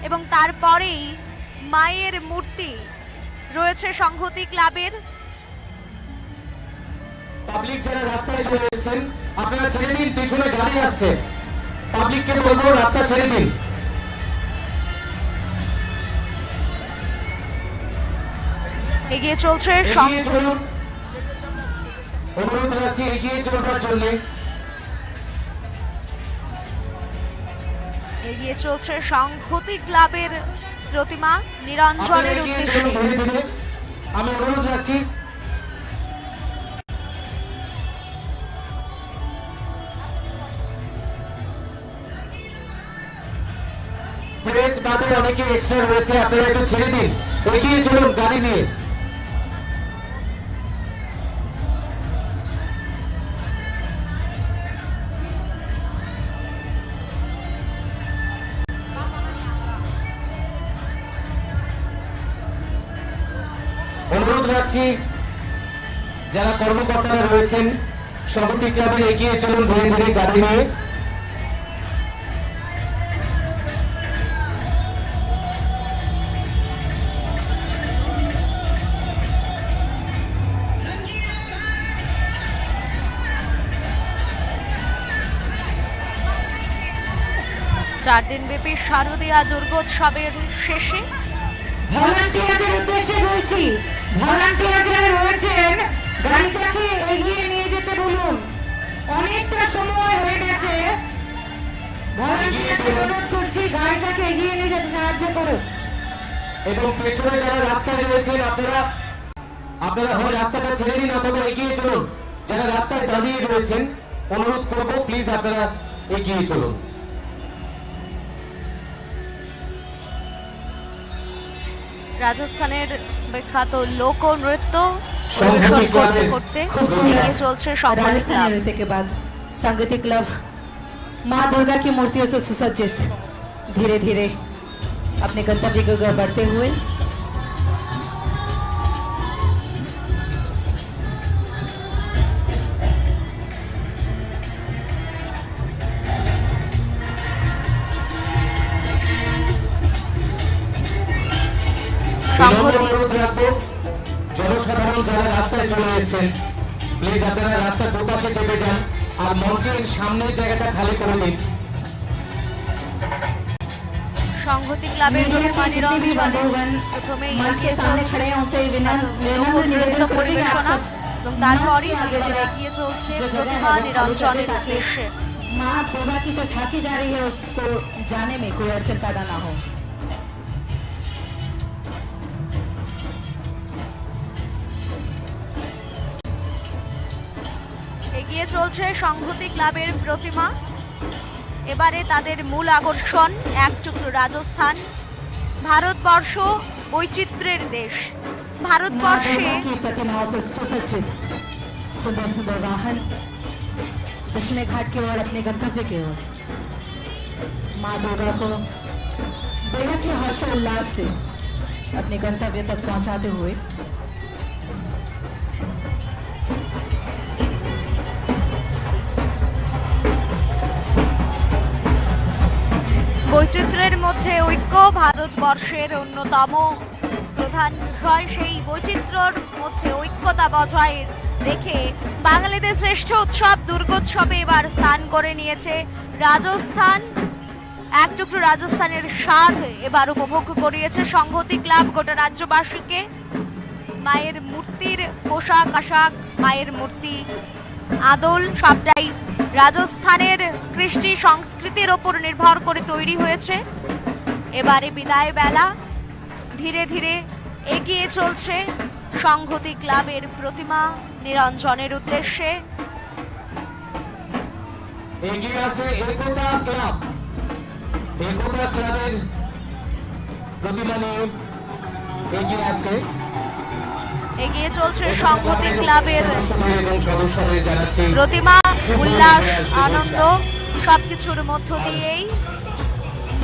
Speaker 12: এবং তারপরেই মায়ের মূর্তি রয়েছে সংহতি ক্লাবের।
Speaker 1: পাবলিক যারা রাস্তায় চলে এসেছেন আপনারা ছেড়ে দিন, পেছনে গাড়ি আসছে। পাবলিককে বলবো রাস্তা ছেড়ে দিন।
Speaker 12: এগিয়ে চলছে
Speaker 1: এগিয়ে চলুন, অনুরোধ রাখছি এগিয়ে চলবার জন্য।
Speaker 12: এগিয়ে চলছে সংহতি ক্লাবের প্রতিমা নিরঞ্জনের উদ্দেশ্যে।
Speaker 1: আমি অনুরোধ রাখছি প্রেস বাদে অনেকে এক্সট্রা রয়েছে, আপনারা একটু ছেড়ে দিন, এগিয়ে চলুন গাড়ি নিয়ে। অনুরোধ রাখছি যারা কর্মকর্তারা রয়েছেন সংহতি ক্লাবের এগিয়ে চলুন ধীরে ধীরে গাড়ি নিয়ে।
Speaker 12: চার দিনব্যাপী শারদীয়া দুর্গোৎসবের শেষে
Speaker 2: ভলান্টিয়ারদের উদ্দেশ্যে বলছি, ভলান্টিয়ার যারা রয়েছেন গাড়িটাকে এগিয়ে নিয়ে যেতে বলুন, অনেকটা সময় হয়ে গেছে। ভলান্টিয়ারদের অনুরোধ করছি গাড়িটাকে এগিয়ে নিয়ে যেতে সাহায্য করুন।
Speaker 1: এবং পেছনে যারা রাস্তায় রয়েছেন আপনারা হয় রাস্তাটা ছেড়ে দিন অথবা এগিয়ে চলুন। যারা রাস্তায় দাঁড়িয়ে রয়েছেন অনুরোধ করবো প্লিজ আপনারা এগিয়ে চলুন।
Speaker 12: রাজস্থানের বিখ্যাত লোকনৃত্য পরিবেশন করতে করতে এগিয়ে চলছে সংহতি ক্লাব।
Speaker 5: राजस्थान नृत्य के बाद संगति क्लब माँ दुर्गा की मूर्तियों से सुसज्जित धीरे धीरे अपने गंतव्य को बढ़ते हुए
Speaker 1: অনুরোধ রাখবো জনসাধারণ যারা রাস্তায় চলে এসেছেন প্লিজ আপনারা রাস্তার দুপাশে চেপে যান আর মঞ্চের সামনের জায়গাটা খালি করে দিন।
Speaker 12: সংহতি ক্লাবের প্রতিমা নিরঞ্জন প্রথমেই এগিয়ে চলছে নৃত্য পরিবেশনা এবং তারপরই ধীরে ধীরে এগিয়ে চলছে প্রতিমা নিরঞ্জনের উদ্দেশ্যে।
Speaker 5: माँ दुर्गा की जो झांकी जा रही है उसको जाने में कोई अड़चन पैदा ना हो।
Speaker 12: এগিয়ে চলছে সংহতি ক্লাবের প্রতিমা। এবারে তাদের মূল আকর্ষণ এক টুকরো রাজস্থান। ভারতবর্ষ বৈচিত্র্যের দেশ। ভারতবর্ষে
Speaker 5: की प्रतिमाओं से सुसज्जित सुंदर सुंदर वाहन दक्षिण घाट की ओर अपने गंतव्य की ओर माँ दुर्गा को बेहद ही हर्षोल्लास से अपने गंतव्य तक पहुंचाते हुए
Speaker 12: বৈচিত্র্যের মধ্যে ঐক্য ভারতবর্ষের অন্যতম প্রধান বিষয়। সেই বৈচিত্র্যের মধ্যে ঐক্যতা বজায় রেখে বাঙালিদের শ্রেষ্ঠ উৎসব দুর্গোৎসবে এবার স্থান করে নিয়েছে রাজস্থান। এক টুকরো রাজস্থানের স্বাদ এবার উপভোগ করিয়েছে সংহতি ক্লাব গোটা রাজ্যবাসীকে। মায়ের মূর্তির পোশাক আশাক, মায়ের মূর্তি, আদল সবটাই রাজস্থানের কৃষ্টি সংস্কৃতির ওপর নির্ভর করে তৈরি হয়েছে। এবারে বিদায় বেলা, ধীরে ধীরে এগিয়ে চলছে সংহতি ক্লাবের প্রতিমা নিরঞ্জনের উদ্দেশ্যে।
Speaker 1: এগিয়ে আছে একতা ক্লাব। একতা ক্লাবের প্রতিমা নিয়ে এগিয়ে আছে।
Speaker 12: এগিয়ে চলছে সংহতি ক্লাবের
Speaker 1: এবং সদস্যদের জানাচ্ছি
Speaker 12: প্রতিমা। উল্লাস আনন্দ সবকিছুর মধ্য দিয়েই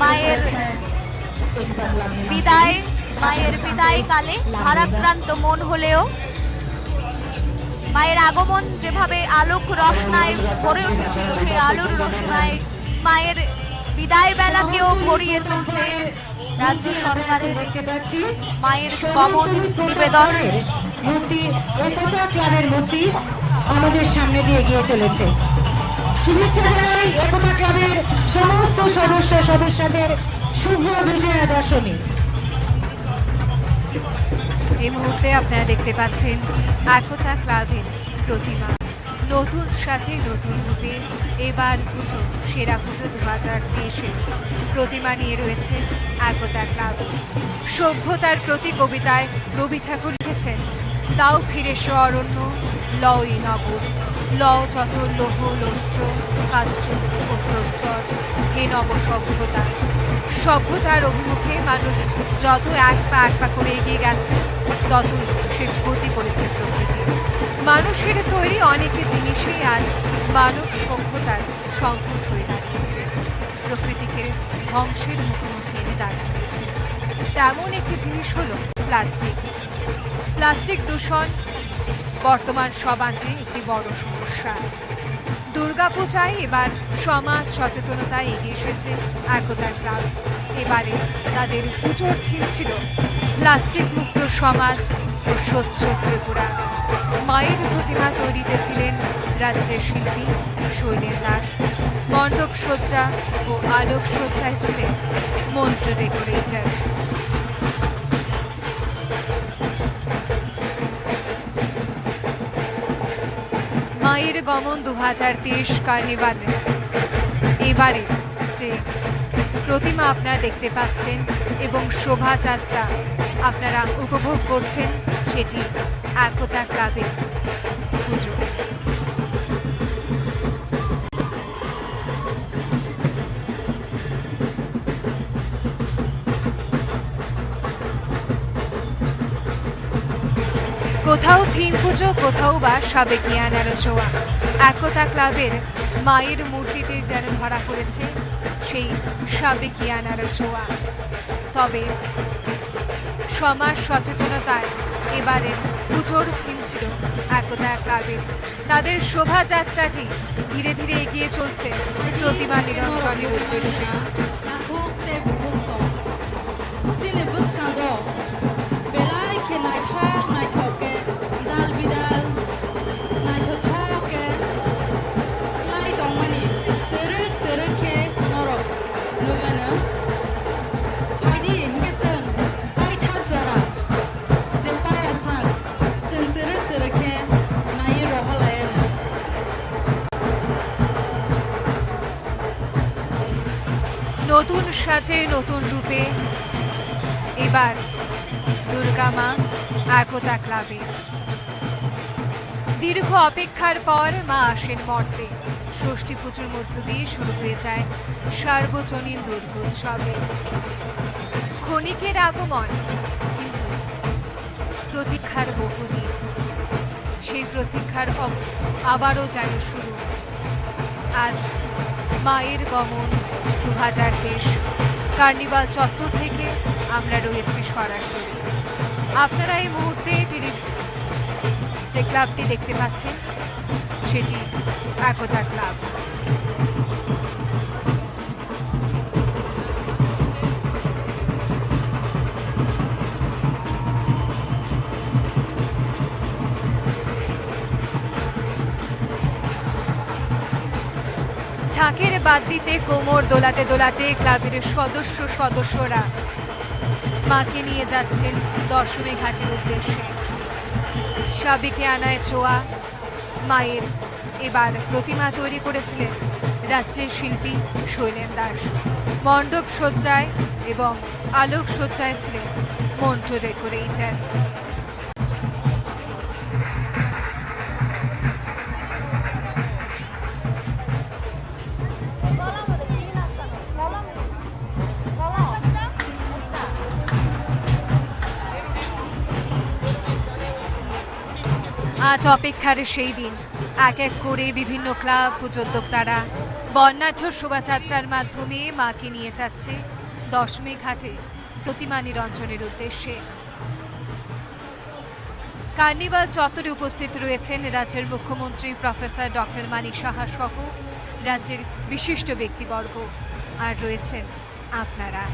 Speaker 12: মায়ের বিদায়, মায়ের বিদায় কালে ভারাক্রান্ত মন হলেও মায়ের আগমন যেভাবে আলোক রসনায় ভরে উঠেছিল, সেই আলোর রসনায় মায়ের বিদায় বেলাকেও ভরিয়ে তুলতে রাজ্য সরকারের মায়ের গমন নিবেদন।
Speaker 2: মূর্তি একতা ক্লাবের মূর্তি আমাদের সামনে দিয়ে এগিয়ে চলেছে। শুভেচ্ছা জানাই একতা ক্লাবের সমস্ত সদস্যদের শুভ বিজয়া দশমী।
Speaker 11: এই মুহূর্তে আপনারা দেখতে পাচ্ছেন একতা ক্লাবের প্রতিমা নতুন সাজে নতুন রূপে এবার পুজো, সেরা পুজো 2023 প্রতিমা নিয়ে রয়েছে একতা ক্লাব। সভ্যতার প্রতি কবিতায় রবি ঠাকুর লিখেছেন, তাও ফিরে সে অরণ্য লয় নব, লও যত লোহ লস্ত্র কাষ্ঠ ও প্রস্তর, হে নব সভ্যতা। সভ্যতার অভিমুখে মানুষ যত এক পা করে এগিয়ে গেছে, ততই সে গতি করেছে প্রকৃতি। মানুষের তৈরি অনেক জিনিসই আজ মানব সভ্যতার সংকট হয়ে দাঁড়িয়েছে, প্রকৃতিকে ধ্বংসের মুখোমুখি এনে দাঁড়িয়েছে। তেমন একটি জিনিস হলো প্লাস্টিক। প্লাস্টিক দূষণ বর্তমান সমাজে একটি বড় সমস্যা। দুর্গাপূজায় এবার সমাজ সচেতনতায় এগিয়ে এসেছে একতা ক্লাব। এবারে তাদের পুজোর থিম ছিল প্লাস্টিক মুক্ত সমাজ ও স্বচ্ছ ত্রিপুরা। মায়ের প্রতিমা তৈরিতে ছিলেন রাজ্যের শিল্পী শৈলেন দাস। মণ্ডপ সজ্জা ও আলোক সজ্জায় ছিলেন মন্ত্র ডেকোরেটর। মায়ের গমন 2023 কার্নিভালে এবারে যে প্রতিমা আপনারা দেখতে পাচ্ছেন এবং শোভাযাত্রা আপনারা উপভোগ করছেন, সেটি একতা ক্লাবের পুজো। কোথাও থিম পুজো, কোথাও বা সাবেকিয়ানার ছোঁয়া। একতা ক্লাবের মায়ের মূর্তিতে যেন ধরা পড়েছে সেই সাবেকিয়ানার ছোঁয়া। তবে সমাজ সচেতনতায় এবারের পুজোর থিম ছিল একতা ক্লাবের। তাদের শোভাযাত্রাটি ধীরে ধীরে এগিয়ে চলছে প্রতিমা নিরঞ্জনের উদ্দেশ্যে।
Speaker 3: Belai ke nai thok ke dal bidal nai
Speaker 11: সাজে নতুন রূপে এবার দুর্গা মা একতা ক্লাবে। দীর্ঘ অপেক্ষার পর মা আসেন মর্তে। ষষ্ঠী পুজোর মধ্য দিয়ে শুরু হয়ে যায় সার্বজনীন দুর্গোৎসবে। ক্ষণিকের আগমন, কিন্তু প্রতীক্ষার বহুদিন। সেই প্রতীক্ষার আবারও যেন শুরু। আজ মায়ের গমন 2023 কার্নিভাল চত্বর থেকে আমরা রয়েছি সরাসরি। আপনারা এই মুহূর্তে যে ক্লাবটি দেখতে পাচ্ছেন সেটি একতা ক্লাব। ঝাঁকের বাদ দিতে কোমর দোলাতে দোলাতে ক্লাবের সদস্যরা মাকে নিয়ে যাচ্ছেন দশমী ঘাটের উদ্দেশ্যে। সাবেকে আনায় ছোঁয়া মায়ের এবার প্রতিমা তৈরি করেছিলেন রাজ্যের শিল্পী শৈলেন দাস। মণ্ডপ সজ্জায় এবং আলোক সজ্জায় ছিলেন মন্টু ডেকোরেটর। আজ অপেক্ষার সেই দিন। এক এক করে বিভিন্ন ক্লাব পুজোদ্যোক্তারা বর্ণাঢ্য শোভাযাত্রার মাধ্যমে মাকে নিয়ে যাচ্ছে দশমী ঘাটে প্রতিমা নিরঞ্জনের উদ্দেশ্যে। কার্নিভাল চত্বরে উপস্থিত রয়েছেন রাজ্যের মুখ্যমন্ত্রী প্রফেসর ডক্টর মানিক সাহা সহ রাজ্যের বিশিষ্ট ব্যক্তিবর্গ, আর রয়েছেন আপনারা।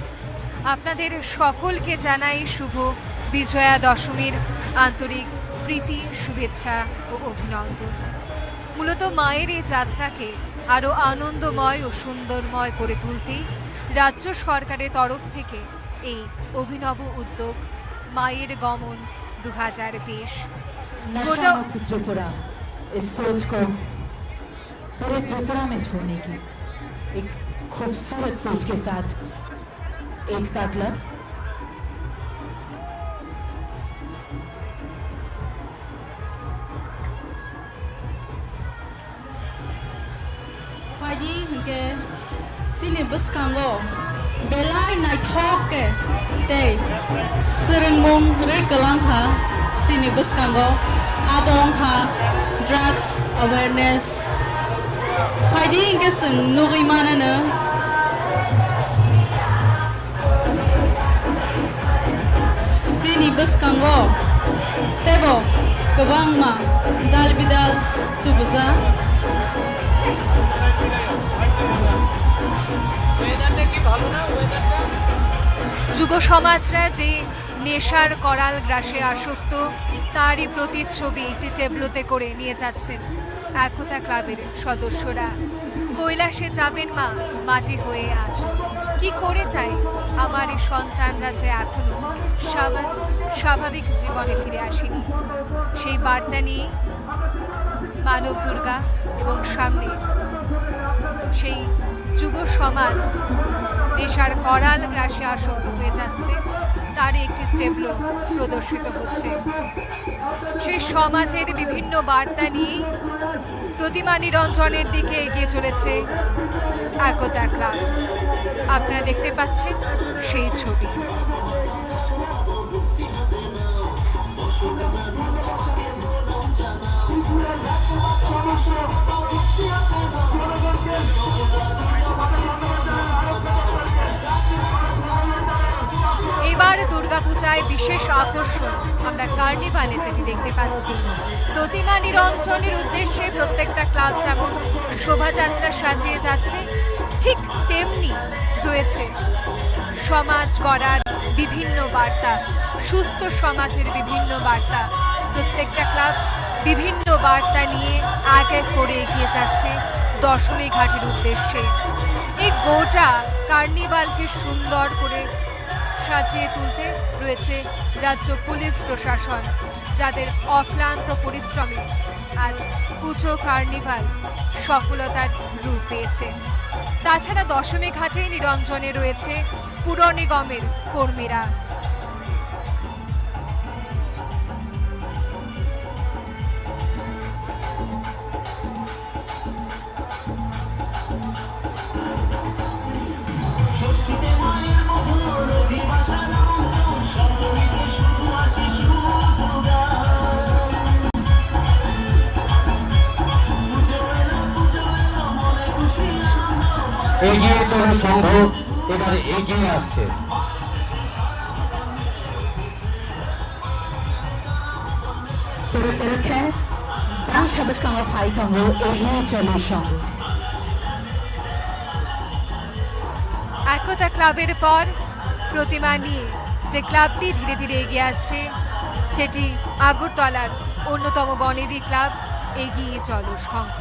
Speaker 11: আপনাদের সকলকে জানাই শুভ বিজয়া দশমীর আন্তরিক প্রীতি, শুভেচ্ছা ও অভিনন্দন। মূলত মায়ের এই যাত্রাকে আরও আনন্দময় ও সুন্দরময় করে তুলতে রাজ্য সরকারের তরফ থেকে এই অভিনব উদ্যোগ মায়ের গমন 2020।
Speaker 5: नशा मुक्त त्रिपुरा, इस सोच को पूरे त्रिपुरा में छोड़ने की एक खूबसूरत सोच के साथ एकता club
Speaker 3: Fadi hingke sini beskango belai nai thok ke te serengmong re kalangkha sini beskango abong kha drugs awareness Fadi hingke seng nugi mana ne sini beskango tebo kebang ma dal bidal tubuza
Speaker 11: যুব সমাজরা যে নেশার করাল গ্রাসে আসক্ত তারই প্রতিচ্ছবি একটি টেবলোতে করে নিয়ে যাচ্ছেন একতা ক্লাবের সদস্যরা। কৈলাসে যাবেন মা মাটি হয়ে আছো, কি করে চাই আমার এই সন্তানরা যে এখনো স্বাভাবিক জীবনে ফিরে আসেনি, সেই বার্তা নিয়ে মানব দুর্গা এবং সামনে সেই যুব সমাজ নেশার করাল গ্রাসে আসক্ত হয়ে যাচ্ছে তার একটি টেবলো প্রদর্শিত হচ্ছে। সেই সমাজের বিভিন্ন বার্তা নিয়ে প্রতিমা নিরঞ্জনের দিকে এগিয়ে চলেছে একতা ক্লাব। আপনারা দেখতে পাচ্ছেন সেই ছবি। এবার দুর্গাপূজায় বিশেষ আকর্ষণ আমরা কার্নিভালে যেটি দেখতে পাচ্ছি। প্রতিমা নিরঞ্জনের উদ্দেশ্যে প্রত্যেকটা ক্লাব যেমন শোভাযাত্রা সাজিয়ে যাচ্ছে, ঠিক তেমনি রয়েছে সমাজ গড়ার বিভিন্ন বার্তা, সুস্থ সমাজের বিভিন্ন বার্তা। প্রত্যেকটা ক্লাব বিভিন্ন বার্তা নিয়ে এক এক করে এগিয়ে যাচ্ছে দশমী ঘাটের উদ্দেশ্যে। এই গোটা কার্নিভালকে সুন্দর করে সাজিয়ে তুলতে রয়েছে রাজ্য পুলিশ প্রশাসন, যাদের অক্লান্ত পরিশ্রমে আজ পুজো কার্নিভাল সফলতার রূপ পেয়েছে। তাছাড়া দশমী ঘাটে নিরঞ্জনে রয়েছে পুর নিগমের কর্মীরা।
Speaker 1: এগিয়ে চলো সংঘ এবারে এগিয়ে আসছে।
Speaker 11: একতা ক্লাবের পর প্রতিমা নিয়ে যে ক্লাবটি ধীরে ধীরে এগিয়ে আসছে সেটি আগরতলার অন্যতম বনেদি ক্লাব এগিয়ে চলো সংঘ।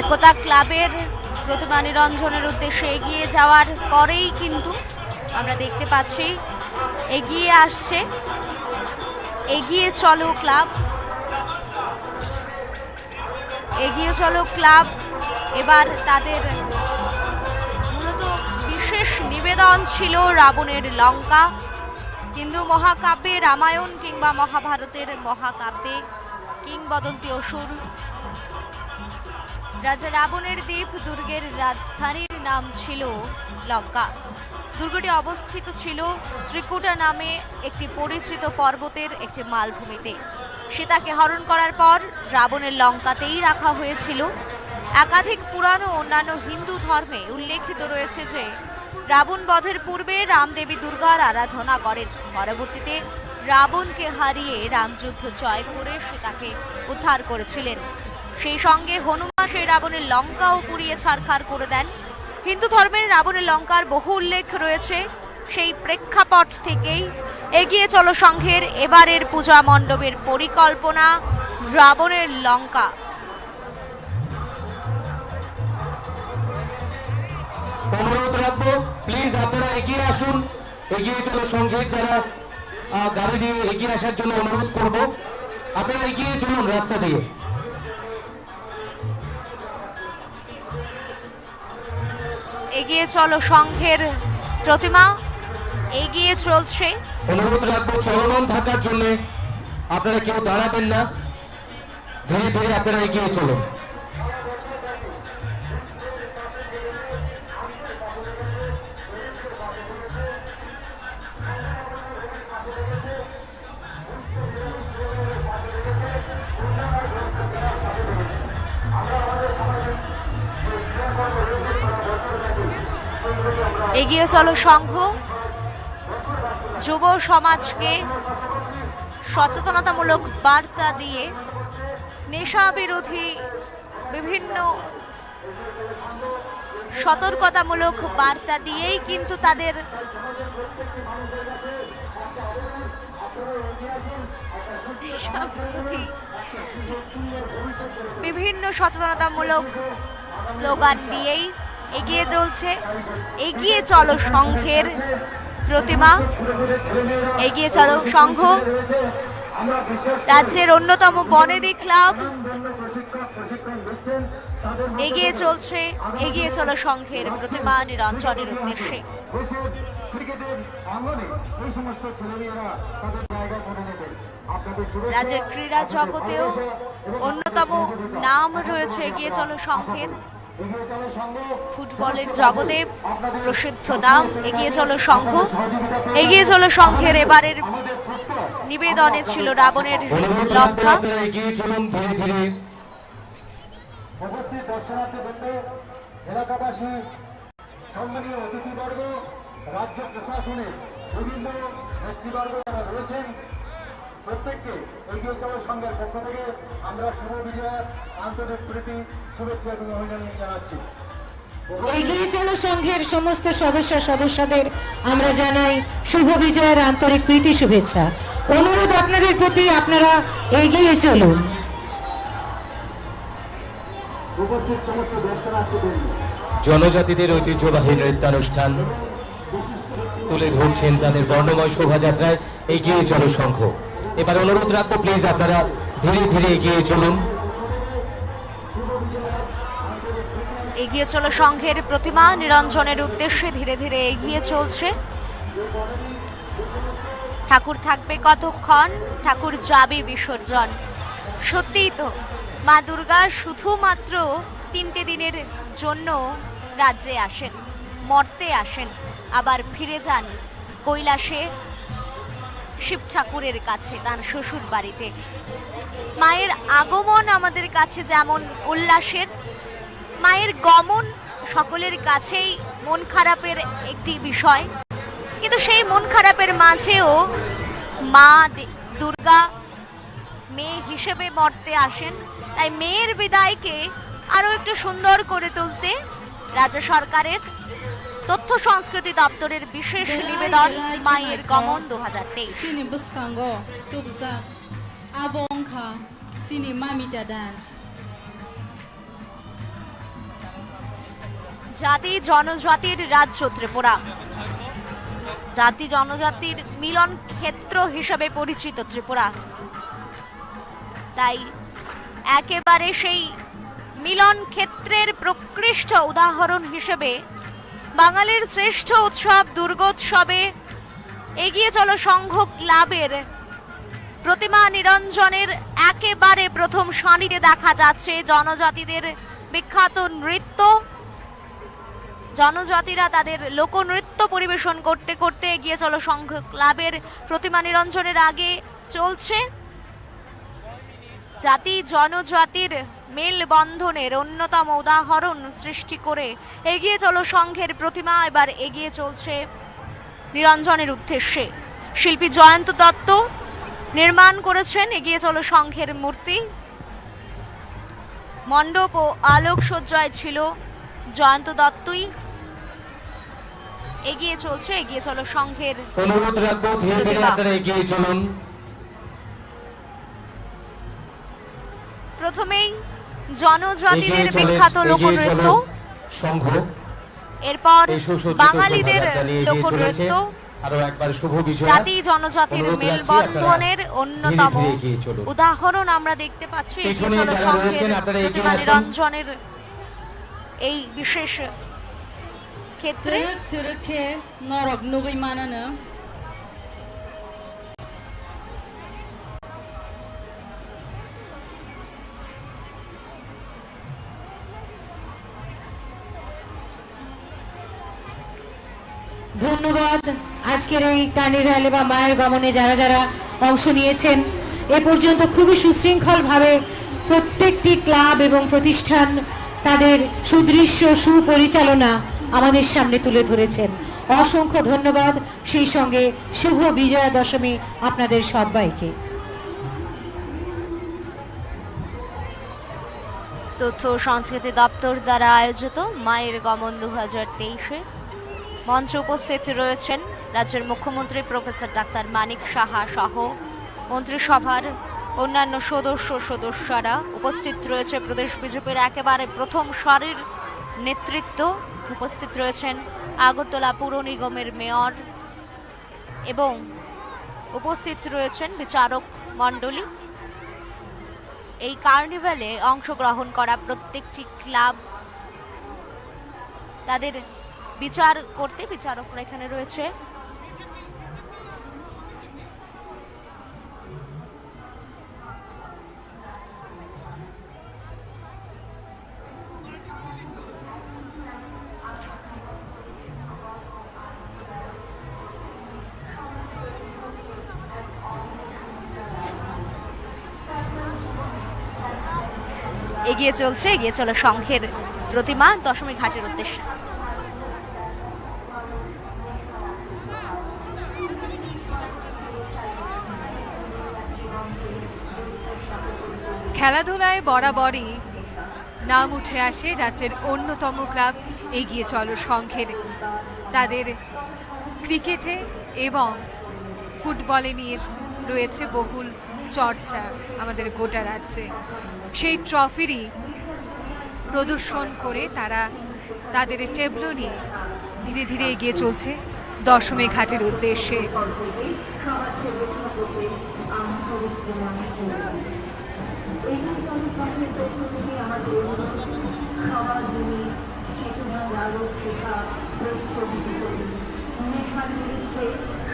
Speaker 12: একতা ক্লাবের প্রতিমা নিরঞ্জনের উদ্দেশ্যে এগিয়ে যাওয়ার পরেই কিন্তু আমরা দেখতে পাচ্ছি এগিয়ে আসছে এগিয়ে চলো ক্লাব। এগিয়ে চলো ক্লাব এবার তাদের মূলত বিশেষ নিবেদন ছিল রাবণের লঙ্কা। হিন্দু মহাকাব্যে রামায়ণ কিংবা মহাভারতের মহাকাব্যে কিংবদন্তি অসুর রাজা রাবণের দ্বীপ দুর্গের রাজধানীর নাম ছিল লঙ্কা। দুর্গটি অবস্থিত ছিল ত্রিকুটা নামে একটি পরিচিত পর্বতের একটি মালভূমিতে। সীতাকে হরণ করার পর রাবণের লঙ্কাতেই রাখা হয়েছিল। একাধিক পুরাণ ও অন্যান্য হিন্দু ধর্মে উল্লেখিত রয়েছে যে রাবণ বধের পূর্বে রামদেবী দুর্গার আরাধনা করেন। পরবর্তীতে রাবণকে হারিয়ে রামযুদ্ধ জয় করে সীতাকে উদ্ধার করেছিলেন। সেই সঙ্গে হনুমান সেই রাবণের লঙ্কাও পুড়িয়ে ছারখার করে দেন। হিন্দু ধর্মের রাবণের লঙ্কার বহু উল্লেখ রয়েছে। সেই প্রেক্ষাপট থেকেই এগিয়ে চলো সংঘের এবারের পূজা মণ্ডপের পরিকল্পনা রাবণের লঙ্কা।
Speaker 1: অনুরোধ রাখবো প্লিজ আপনারা এগিয়ে আসুন। এগিয়ে চলো সংঘের যারা গাড়ি দিয়ে এগিয়ে আসার জন্য অনুরোধ করব, আপনারা এগিয়ে চলুন রাস্তা দিয়ে।
Speaker 12: এগিয়ে চলো সংঘের প্রতিমা এগিয়ে চলছে।
Speaker 1: অনুরোধ রাখবো চলমান থাকার জন্য, আপনারা কেউ দাঁড়াবেন না, ধীরে ধীরে আপনারা এগিয়ে চলুন।
Speaker 12: এগিয়ে চলো সংঘ যুব সমাজকে সচেতনতামূলক বার্তা দিয়ে নেশা বিরোধী বিভিন্ন সতর্কতামূলক বার্তা দিয়েই কিন্তু তাদের নেশা বিরোধী বিভিন্ন সচেতনতামূলক স্লোগান দিয়েই এগিয়ে চলছে এগিয়ে চলো সংঘের প্রতিমা। এগিয়ে চলো সংঘ রাজ্যের অন্যতম বনেদি ক্লাব এগিয়ে চলছে এগিয়ে চলো সংঘের প্রতিমা নিরঞ্জনের উদ্দেশ্যে। রাজ্যের ক্রীড়া জগতেও অন্যতম নাম রয়েছে এগিয়ে চলো সংঘের। ফুটবলের জগতে প্রসিদ্ধ নাম এগিয়ে চলো সংঘ। এগিয়ে চলো সংঘের এবারের নিবেদনে ছিল রাবণের লঙ্কা।
Speaker 1: এগিয়ে চলুন ধীরে ধীরে।
Speaker 13: উপস্থিত দর্শনার্থীবৃন্দ, এলাকাবাসী, সম্মানীয় অতিথিবর্গ, রাজ্য প্রশাসনের বিভিন্ন নেতৃবর্গ যারা রয়েছেন, প্রত্যেককে এগিয়ে চলো সংঘের পক্ষ থেকে আমরা শুভ বিজয়ের আন্তরিক প্রীতি, শুভেচ্ছা এবং অভিনন্দন জানাচ্ছি।
Speaker 2: এগিয়ে চলো সংঘের সমস্ত সদস্যদের আমরা জানাই শুভ বিজয়ের আন্তরিক প্রীতি শুভেচ্ছা। অনুরোধ আপনাদের প্রতি, আপনারা এগিয়ে চলুন।
Speaker 13: উপস্থিত সমস্ত দর্শনার্থীবৃন্দ,
Speaker 1: জনজাতিদের ঐতিহ্যবাহী নৃত্যানুষ্ঠান তুলে ধরছেন তাদের বর্ণময় শোভাযাত্রায় এগিয়ে চলো সংঘ। এবার অনুরোধ রাখবো প্লিজ আপনারা ধীরে ধীরে এগিয়ে চলুন।
Speaker 12: এগিয়ে চলো সংঘের প্রতিমা নিরঞ্জনের উদ্দেশ্যে ধীরে ধীরে এগিয়ে চলছে। ঠাকুর থাকবে কতক্ষণ, ঠাকুর যাবে বিসর্জন। সত্যিই তো মা দুর্গা শুধুমাত্র 3টে দিনের জন্য রাজ্যে আসেন, মর্তে আসেন, আবার ফিরে যান কৈলাসে শিব ঠাকুরের কাছে, তার শ্বশুর বাড়িতে। মায়ের আগমন আমাদের কাছে যেমন উল্লাসের, মায়ের গমন সকলের কাছেই মন খারাপের একটি বিষয়। কিন্তু সেই মন খারাপের মাঝেও মা দুর্গা মেয়ে হিসেবে মর্তে আসেন। তাই মেয়ের বিদায়কে আরো একটু সুন্দর করে তুলতে রাজ্য সরকারের তথ্য সংস্কৃতি দপ্তরের বিশেষ নিবেদন মায়ের গমন 2023।
Speaker 3: Sini buskango tubza abongka sini mamita dance.
Speaker 12: জাতি জনজাতির রাজ্য ত্রিপুরা, জাতি জনজাতির মিলন ক্ষেত্র হিসেবে পরিচিত ত্রিপুরা। তাই একেবারে সেই মিলন ক্ষেত্রের প্রকৃষ্ট উদাহরণ হিসেবে বাঙালির শ্রেষ্ঠ উৎসব দুর্গোৎসবে এগিয়ে চলো সংঘ ক্লাবের প্রতিমা নিরঞ্জনের একেবারে প্রথম সারিতে দেখা যাচ্ছে জনজাতিদের বিখ্যাত নৃত্য। জনজাতিরা তাদের লোকনৃত্য পরিবেশন করতে করতে এগিয়ে চলো সংঘ ক্লাবের প্রতিমা নিরঞ্জনের আগে চলছে। জাতি জনজাতির মেলবন্ধনের অন্যতম উদাহরণ সৃষ্টি করে এগিয়ে চলো সংঘের প্রতিমা এবার এগিয়ে চলছে নিরঞ্জনের উদ্দেশ্যে। শিল্পী জয়ন্ত দত্ত নির্মাণ করেছেন এগিয়ে চলো সংঘের মূর্তি। মণ্ডপ ও আলোকসজ্জায় ছিল জয়ন্ত দত্তই। এগিয়ে চলো সংঘের
Speaker 1: অনুরোধ রাখবো ধীরে ধীরে আপনারা এগিয়ে চলুন।
Speaker 12: প্রথমেই জনজাতিদের বিখ্যাত লোকনৃত্য,
Speaker 1: সংঘ,
Speaker 12: এরপর বাঙালিদের লোকনৃত্য,
Speaker 1: আরো একবার শুভ বিজয়।
Speaker 12: জাতি জনজাতির মেলবন্ধনের অন্যতম উদাহরণ আমরা দেখতে পাচ্ছি এগিয়ে চলো সংঘের প্রতিমা নিরঞ্জনের এই বিশেষ ক্ষেত্রে।
Speaker 3: Tırıkhe norok nugay manana.
Speaker 2: ধন্যবাদ আজকের এই কার্নিভালে বা মায়ের গমনে যারা যারা অংশ নিয়েছেন। এ পর্যন্ত খুবই সুশৃঙ্খলভাবে প্রত্যেকটি ক্লাব এবং প্রতিষ্ঠান তাদের সুদৃশ্য সুপরিচালনা আমাদের সামনে তুলে ধরেছেন। অসংখ্য ধন্যবাদ, সেই সঙ্গে শুভ বিজয়া দশমী আপনাদের সবাইকে।
Speaker 12: তথ্য সংস্কৃতি দপ্তর দ্বারা আয়োজিত মায়ের গমন 2023-এ মঞ্চে উপস্থিত রয়েছেন রাজ্যের মুখ্যমন্ত্রী প্রফেসর ডাক্তার মানিক সাহা সহ মন্ত্রিসভার অন্যান্য সদস্যরা। উপস্থিত রয়েছে প্রদেশ বিজেপির একেবারে প্রথম সারির নেতৃত্ব, উপস্থিত রয়েছেন আগরতলা পুর নিগমের মেয়র এবং উপস্থিত রয়েছেন বিচারক মণ্ডলী। এই কার্নিভালে অংশগ্রহণ করা প্রত্যেকটি ক্লাব তাদের বিচার করতে বিচারকরা এখানে রয়েছে। এগিয়ে চলো সংঘের প্রতিমা দশমী ঘাটের উদ্দেশ্যে।
Speaker 11: খেলাধুলায় বরাবরই নাম উঠে আসে রাজ্যের অন্যতম ক্লাব এগিয়ে চলো সংঘের। তাদের ক্রিকেটে এবং ফুটবলে নিয়ে রয়েছে বহুল চর্চা আমাদের গোটা রাজ্যে। সেই ট্রফিরই প্রদর্শন করে তারা তাদের টেবলো নিয়ে ধীরে ধীরে এগিয়ে চলছে দশমী ঘাটের উদ্দেশ্যে।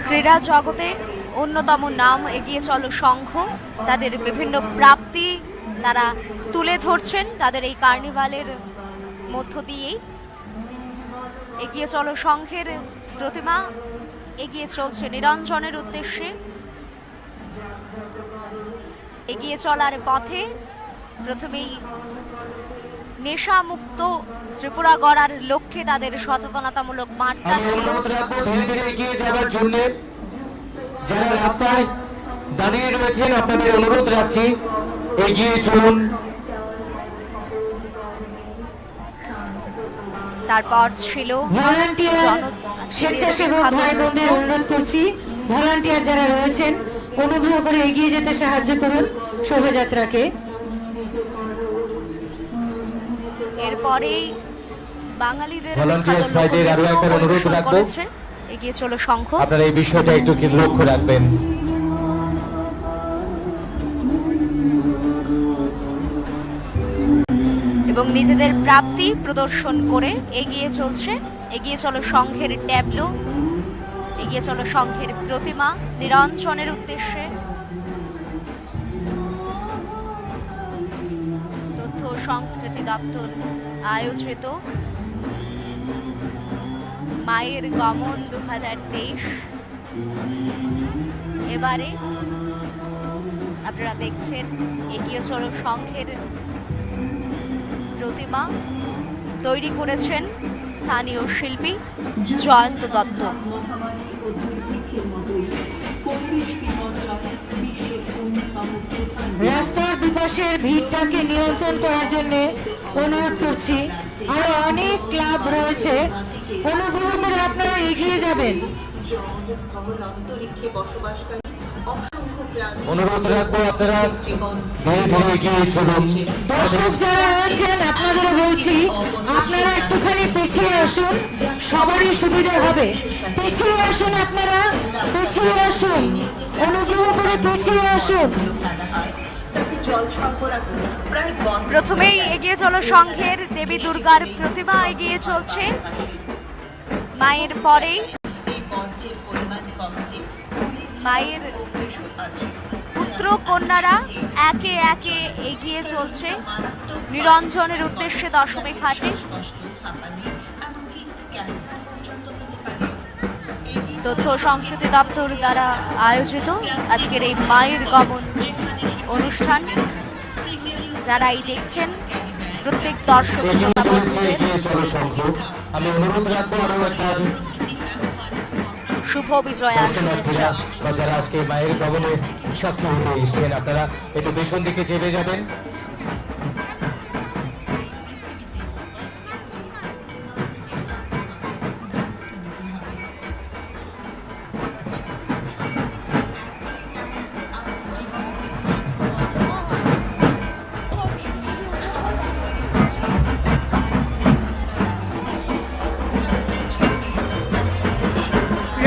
Speaker 12: ক্রীড়া জগতে অন্যতম নাম এগিয়ে চলো সংঘ। তাদের বিভিন্ন প্রাপ্তি তারা তুলে ধরছেন তাদের এই কার্নিভালের মধ্য দিয়েই। এগিয়ে চলো সংঘের প্রতিমা এগিয়ে চলছে নিরঞ্জনের উদ্দেশ্যে। এগিয়ে চলার পথে প্রথমেই নেশামুক্ত ত্রিপুরা গড়ার লক্ষ্যে তাদের সচেতনতামূলক বার্তা ছিল।
Speaker 1: ধীরে ধীরে এগিয়ে যাওয়ার জন্য যারা রাস্তায় দাঁড়িয়ে রয়েছেন আপনাদের অনুরোধ রাখছি এগিয়ে চলুন।
Speaker 12: তারপর ছিল
Speaker 2: ভলান্টিয়ার স্বেচ্ছাসেবক ভাই বোনদের অনুরোধ করছি, ভলান্টিয়ার যারা রয়েছেন অনুগ্রহ করে এগিয়ে যেতে সাহায্য করুন শোভাযাত্রাকে।
Speaker 12: এরপরেই বাঙালিদের
Speaker 1: ভলান্টিয়ার্স ভাইদের আরো একবার অনুরোধ রাখবো
Speaker 12: এগিয়ে চলো সংঘ।
Speaker 1: আপনারা এই বিষয়টা একটু লক্ষ্য রাখবেন।
Speaker 12: এবং নিজেদের প্রাপ্তি প্রদর্শন করে এগিয়ে চলো সংঘের ট্যাবলো, এগিয়ে চলো সংঘের প্রতিমা নিরঞ্জনের উদ্দেশ্যে। তথ্য ও সংস্কৃতি দপ্তর আয়োজিত মায়ের গমন 2023 এবারে আপনারা দেখছেন এগিয়ে চলো সংঘের প্রতিমা তৈরি করেছেন স্থানীয় শিল্পী জয়ন্ত দত্ত।
Speaker 2: রাস্তার দুপাশের ভিড়টাকে নিয়ন্ত্রণ করার জন্য অনুরোধ করছি, আরো অনেক ক্লাব রয়েছে, অনুগ্রহ করে আপনারা এগিয়ে যাবেন।
Speaker 1: অনুরোধ রাখবো আপনারা ধীরে ধীরে এগিয়ে চলুন।
Speaker 2: দর্শক যারা রয়েছেন আপনাদেরও বলছি আপনারা একটুখানি পিছিয়ে আসুন, সবারই সুবিধা হবে। পিছিয়ে আসুন, আপনারা পিছিয়ে আসুন, অনুগ্রহ করে পিছিয়ে আসুন।
Speaker 12: প্রথমেই এগিয়ে চলো সংঘের দেবী দুর্গার প্রতিমা এগিয়ে চলছে। মায়ের পরেই মায়ের পুত্র কন্যারা একে একে এগিয়ে চলছে নিরঞ্জনের উদ্দেশ্যে দশমী ঘাটে। তথ্য ও সংস্কৃতি দপ্তর দ্বারা আয়োজিত আজকের এই মায়ের গমন অনুষ্ঠান যারা এই দেখছেন প্রত্যেক দর্শক
Speaker 1: আমি অনুরোধ রাখবো আরো একটা
Speaker 12: শুভ বিজয়া শুভেচ্ছা।
Speaker 1: যারা আজকে মায়ের গমনে সাক্ষী হতে এসছেন আপনারা একটু পেছন দিকে চেপে যাবেন।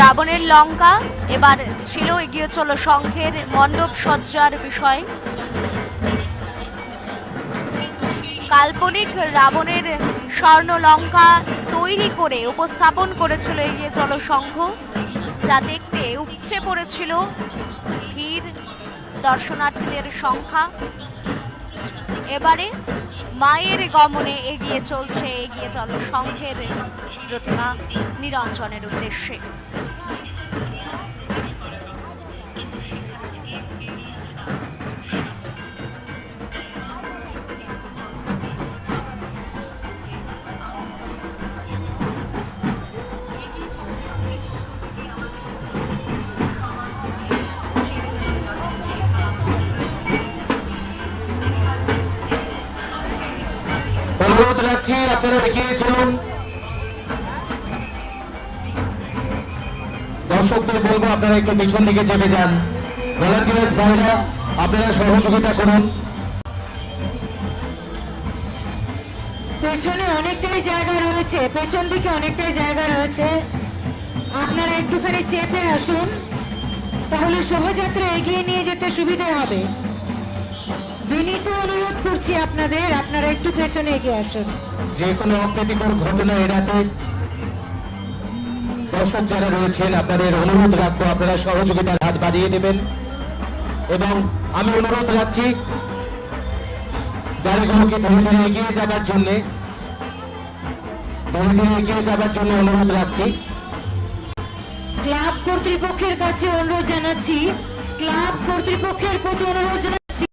Speaker 12: রাবণের লঙ্কা এবার ছিল এগিয়ে চলো সংঘের মণ্ডপ সজ্জার বিষয়। কাল্পনিক রাবণের স্বর্ণ লঙ্কা তৈরি করে উপস্থাপন করেছিল এগিয়ে চলো সংঘ, যা দেখতে উপচে পড়েছিল ভিড় দর্শনার্থীদের সংখ্যা। এবারে মায়ের গমনে এগিয়ে চলো সংঘের প্রতিমা নিরঞ্জনের উদ্দেশ্যে।
Speaker 1: অনুরোধ রাখছি আপনারা এগিয়ে চলুন। দর্শকদের বলবো আপনারা একটু পিছন দিকে চেপে যান। ভলান্টিয়ার্স ভাইরা আপনারা সহযোগিতা করুন।
Speaker 2: পেছনে অনেকটাই জায়গা রয়েছে, পেছন দিকে অনেকটাই জায়গা রয়েছে, আপনারা একটুখানি চেপে আসুন, তাহলে শোভাযাত্রা এগিয়ে নিয়ে যেতে সুবিধা হবে। বিনীত অনুরোধ করছি আপনাদের, আপনারা একটু পেছনে এগিয়ে আসুন।
Speaker 1: যে কোনো অপ্রীতিকর ঘটনা এড়াতে দর্শক যারা রয়েছেন আপনাদের অনুরোধ রাখবো আপনারা সহযোগিতার হাত বাড়িয়ে দেবেন। এবং আমি অনুরোধ রাখছি গাড়িগুলোকে ধীরে ধীরে এগিয়ে যাবার জন্য অনুরোধ রাখছি।
Speaker 2: ক্লাব কর্তৃপক্ষের কাছে অনুরোধ জানাচ্ছি, ক্লাব কর্তৃপক্ষের প্রতি অনুরোধ জানাচ্ছি,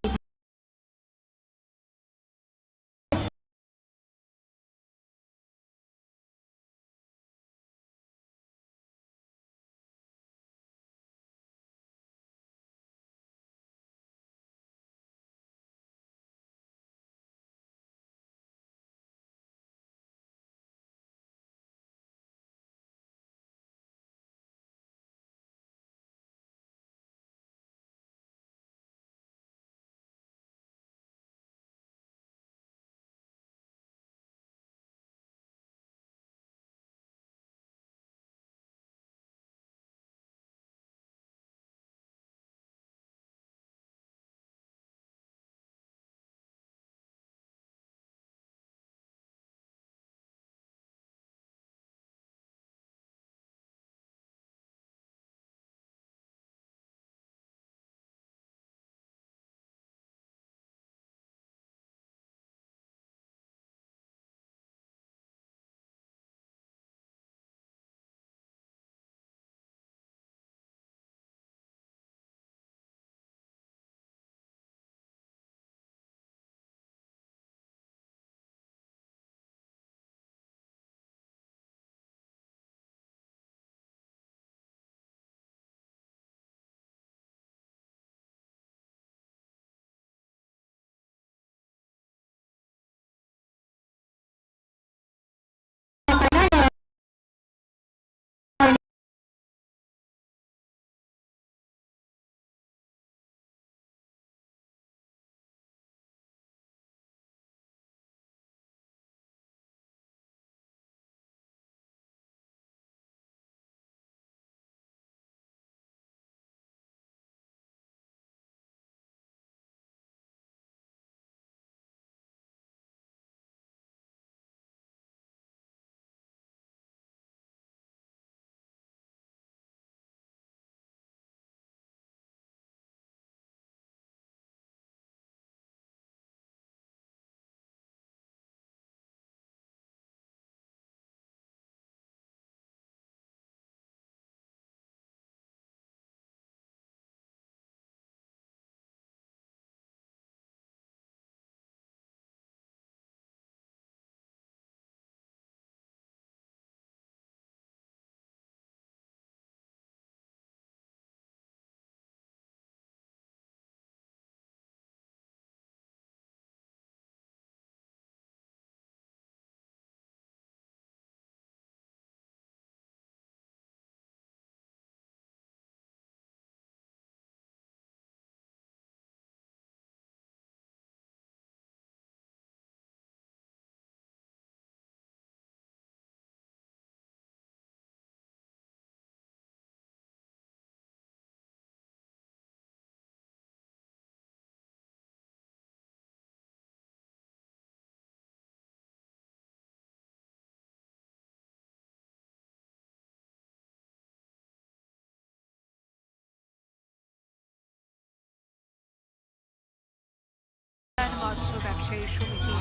Speaker 11: মৎস্য ব্যবসায়ী সমিতি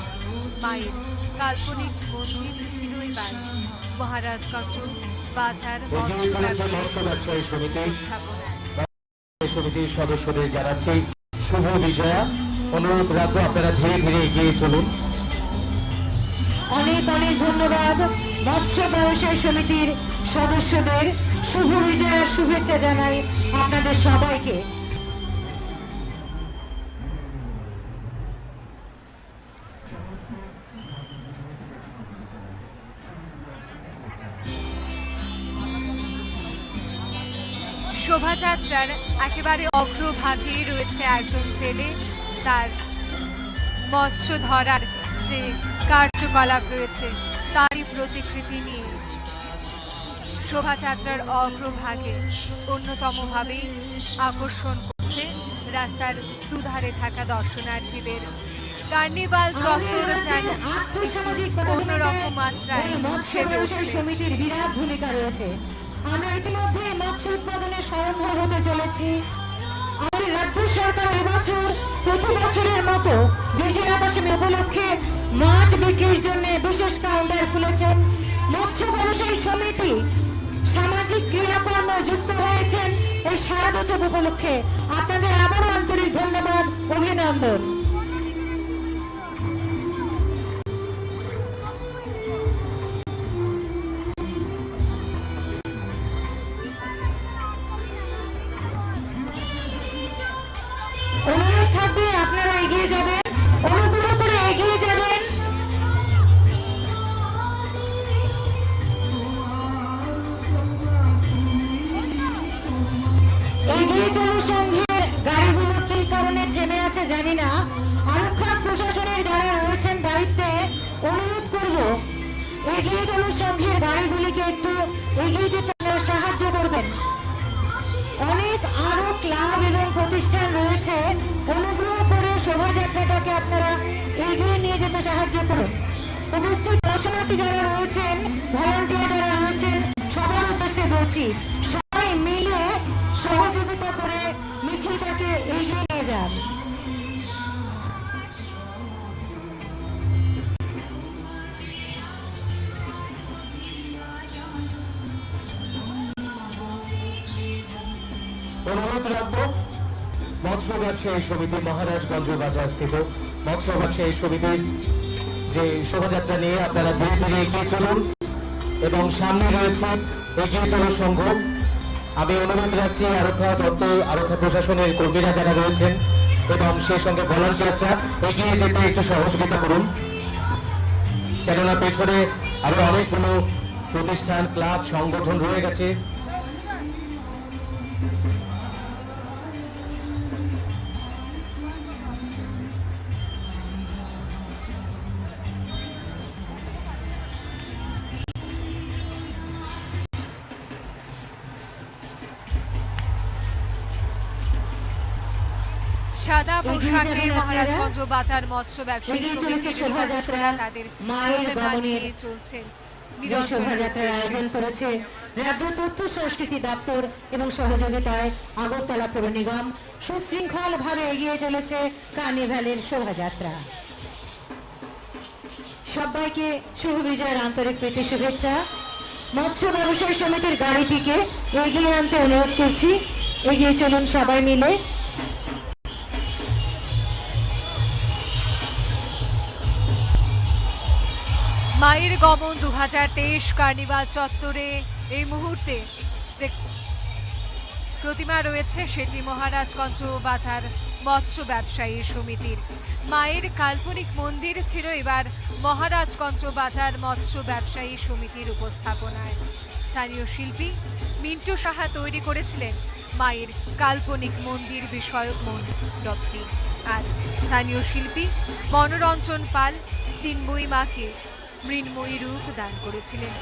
Speaker 11: মায়ের কাল্পনিক মন্দির ছিল এবার মহারাজগঞ্জ বাজার মৎস্য ব্যবসায়ী
Speaker 1: সমিতির সদস্যদের জানাচ্ছি শুভ বিজয়া। অনুরোধ রাখবো আপনারা ধীরে ধীরে এগিয়ে চলুন।
Speaker 2: অনেক অনেক ধন্যবাদ মৎস্য ব্যবসায়ী সমিতির সদস্যদের, শুভ বিজয়ার শুভেচ্ছা জানাই আপনাদের সবাইকে।
Speaker 11: শোভাযাত্রার একেবারে অগ্রভাগে রয়েছে একজন জেলে, তার মৎস্য ধরার যে কার্যকলাপ রয়েছে তারই প্রতিকৃতি নিয়ে শোভাযাত্রার অগ্রভাগে অন্যতমভাবে আকর্ষণ করছে রাস্তার দুধারে থাকা দর্শনার্থীদের। কার্নিভাল চত্বর যেন অন্যরকম মাত্রায় সেজে উঠছে।
Speaker 2: সমিতির বিরাট ভূমিকা রয়েছে। আমরা ইতিমধ্যে মৎস্য উৎপাদনে স্বয়ংভর হতে চলেছি। আমাদের রাজ্য সরকার এবছর প্রতি বছরের মতো বিজয়াদশমী উপলক্ষে মাছ বিক্রির জন্য বিশেষ কাউন্টার খুলেছেন। মৎস্য ব্যবসায়ী সমিতি সামাজিক ক্রিয়াকর্ম যুক্ত হয়েছেন এই শারদোৎসব উপলক্ষে। আপনাদের আবারও আন্তরিক ধন্যবাদ, অভিনন্দন। অনুরোধ থাকবে আপনারা এগিয়ে যাবেন, অনুগ্রহ করে এগিয়ে যাবেন। এগিয়ে চলো সংঘের গাড়িগুলো কি কারণে থেমে আছে জানি না। আরক্ষা প্রশাসনের যারা রয়েছেন দায়িত্বে, অনুরোধ করব এগিয়ে চলো সংঘের গাড়িগুলিকে একটু এগিয়ে যেতে আপনারা সাহায্য করবেন। অনেক আরো ক্লাব এবং প্রতিষ্ঠান রয়েছে, অনুগ্রহ করে শোভাযাত্রাটাকে আপনারা এগিয়ে নিয়ে যেতে সাহায্য করুন। উপস্থিত দর্শনার্থী যারা রয়েছেন, ভলান্টিয়ার যারা রয়েছেন, সবার উদ্দেশ্যে বলছি সবাই মিলে সহযোগিতা করে মিছিলটাকে এগিয়ে নিয়ে যান।
Speaker 1: অনুরোধ রাখবো মৎস্য ব্যবসায়ী সমিতি মহারাজগঞ্জ বাজার স্থিত মৎস্য ব্যবসায়ী সমিতির যে শোভাযাত্রা নিয়ে আপনারা ধীরে ধীরে এগিয়ে চলুন এবং সামনে রয়েছে এগিয়ে চলো সংঘ। আমি অনুরোধ রাখছি আরক্ষা দপ্তর, আরক্ষা প্রশাসনের কর্মীরা যারা রয়েছেন এবং সেই সঙ্গে ভলান্টিয়ার্সরা এগিয়ে যেতে একটু সহযোগিতা করুন, কেননা পেছনে আরো অনেকগুলো প্রতিষ্ঠান, ক্লাব, সংগঠন রয়ে গেছে।
Speaker 11: সাদা পোশাকে মহারাজগঞ্জ বাজার মৎস্য ব্যবসায়ী সমিতির সদস্যরা তাদের প্রতিমা নিয়ে চলছেন
Speaker 2: শোভাযাত্রার আয়োজন করেছে রাজ্য তথ্য সংস্কৃতি দপ্তর এবং সহযোগিতায় আগরতলা পৌর নিগম। সুশৃঙ্খল ভাবে এগিয়ে চলেছে কার্নিভালের শোভাযাত্রা। সবাইকে শুভ বিজয়ের আন্তরিক প্রীতি শুভেচ্ছা। মৎস্য ব্যবসায়ী সমিতির গাড়িটিকে এগিয়ে আনতে অনুরোধ করছি, এগিয়ে চলুন সবাই মিলে।
Speaker 11: মায়ের গমন 2023 কার্নিভাল চত্বরে এই মুহূর্তে যে প্রতিমা রয়েছে সেটি মহারাজগঞ্জ বাজার মৎস্য ব্যবসায়ী সমিতির। মায়ের কাল্পনিক মন্দির ছিল এবার মহারাজগঞ্জ বাজার মৎস্য ব্যবসায়ী সমিতির উপস্থাপনায়। স্থানীয় শিল্পী মিন্টু সাহা তৈরি করেছিলেন মায়ের কাল্পনিক মন্দির বিষয়ক মণ্ডপটি, আর স্থানীয় শিল্পী মনোরঞ্জন পাল চিন্ময়ী মাকে মৃন্ময়ী রূপ দান করেছিলেন।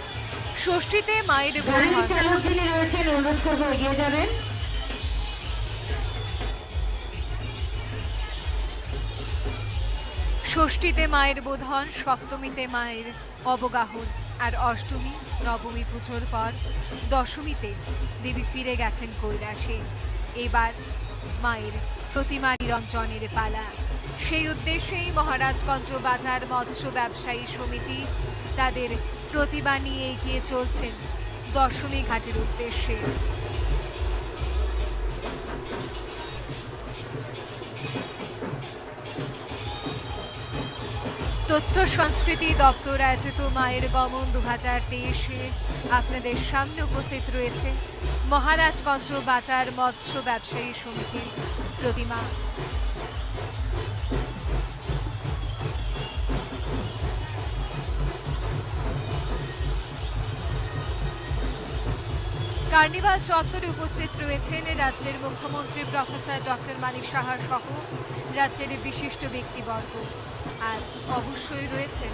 Speaker 11: ষষ্ঠীতে মায়ের
Speaker 2: অনুরোধ করবো এগিয়ে যাবেন।
Speaker 11: ষষ্ঠীতে মায়ের বোধন, সপ্তমীতে মায়ের অবগাহন, আর অষ্টমী নবমী পুজোর পর দশমীতে দেবী ফিরে গেছেন কৈলাসে। এবার মায়ের প্রতিমা নিরঞ্জনের পালা। সেই উদ্দেশ্যেই মহারাজগঞ্জ বাজার মৎস্য ব্যবসায়ী সমিতি তাদের প্রতিমা নিয়ে এগিয়ে চলছেন দশমী ঘাটের উদ্দেশ্যে। তথ্য সংস্কৃতি দপ্তর আয়োজিত মায়ের গমন 2023-এ আপনাদের সামনে উপস্থিত রয়েছে মহারাজগঞ্জ বাজার মৎস্য ব্যবসায়ী সমিতির প্রতিমা। কার্নিভাল চত্বরে উপস্থিত রয়েছেন রাজ্যের মুখ্যমন্ত্রী প্রফেসর ডক্টর মানিক সাহা সহ রাজ্যের বিশিষ্ট ব্যক্তিবর্গ, আর অবশ্যই রয়েছেন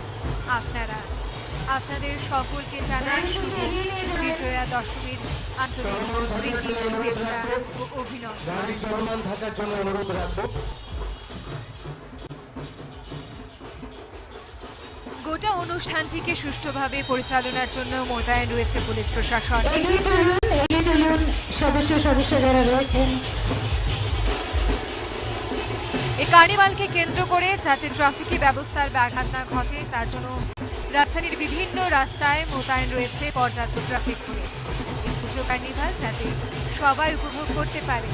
Speaker 11: আপনারা। আপনাদের সকলকে জানাই শুভ বিজয়া দশমীর আন্তরিক প্রীতি শুভেচ্ছা ও অভিনন্দন।
Speaker 1: থাকার জন্য অনুরোধ রাখবো।
Speaker 11: গোটা অনুষ্ঠানটিকে সুষ্ঠুভাবে পরিচালনার জন্য মোতায়েন রয়েছে পুলিশ প্রশাসন।
Speaker 2: এগিয়ে চলুন সদস্য যারা রয়েছেন।
Speaker 11: এই কার্নিভালকে কেন্দ্র করে যাতে ট্রাফিকি ব্যবস্থার ব্যাঘাত না ঘটে তার জন্য রাজধানীর বিভিন্ন রাস্তায় মোতায়েন রয়েছে পর্যাপ্ত ট্রাফিক পুলিশ। এই পুজো কার্নিভাল যাতে সবাই উপভোগ করতে পারে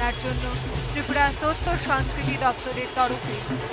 Speaker 11: তার জন্য ত্রিপুরা তথ্য সংস্কৃতি দপ্তরের তরফে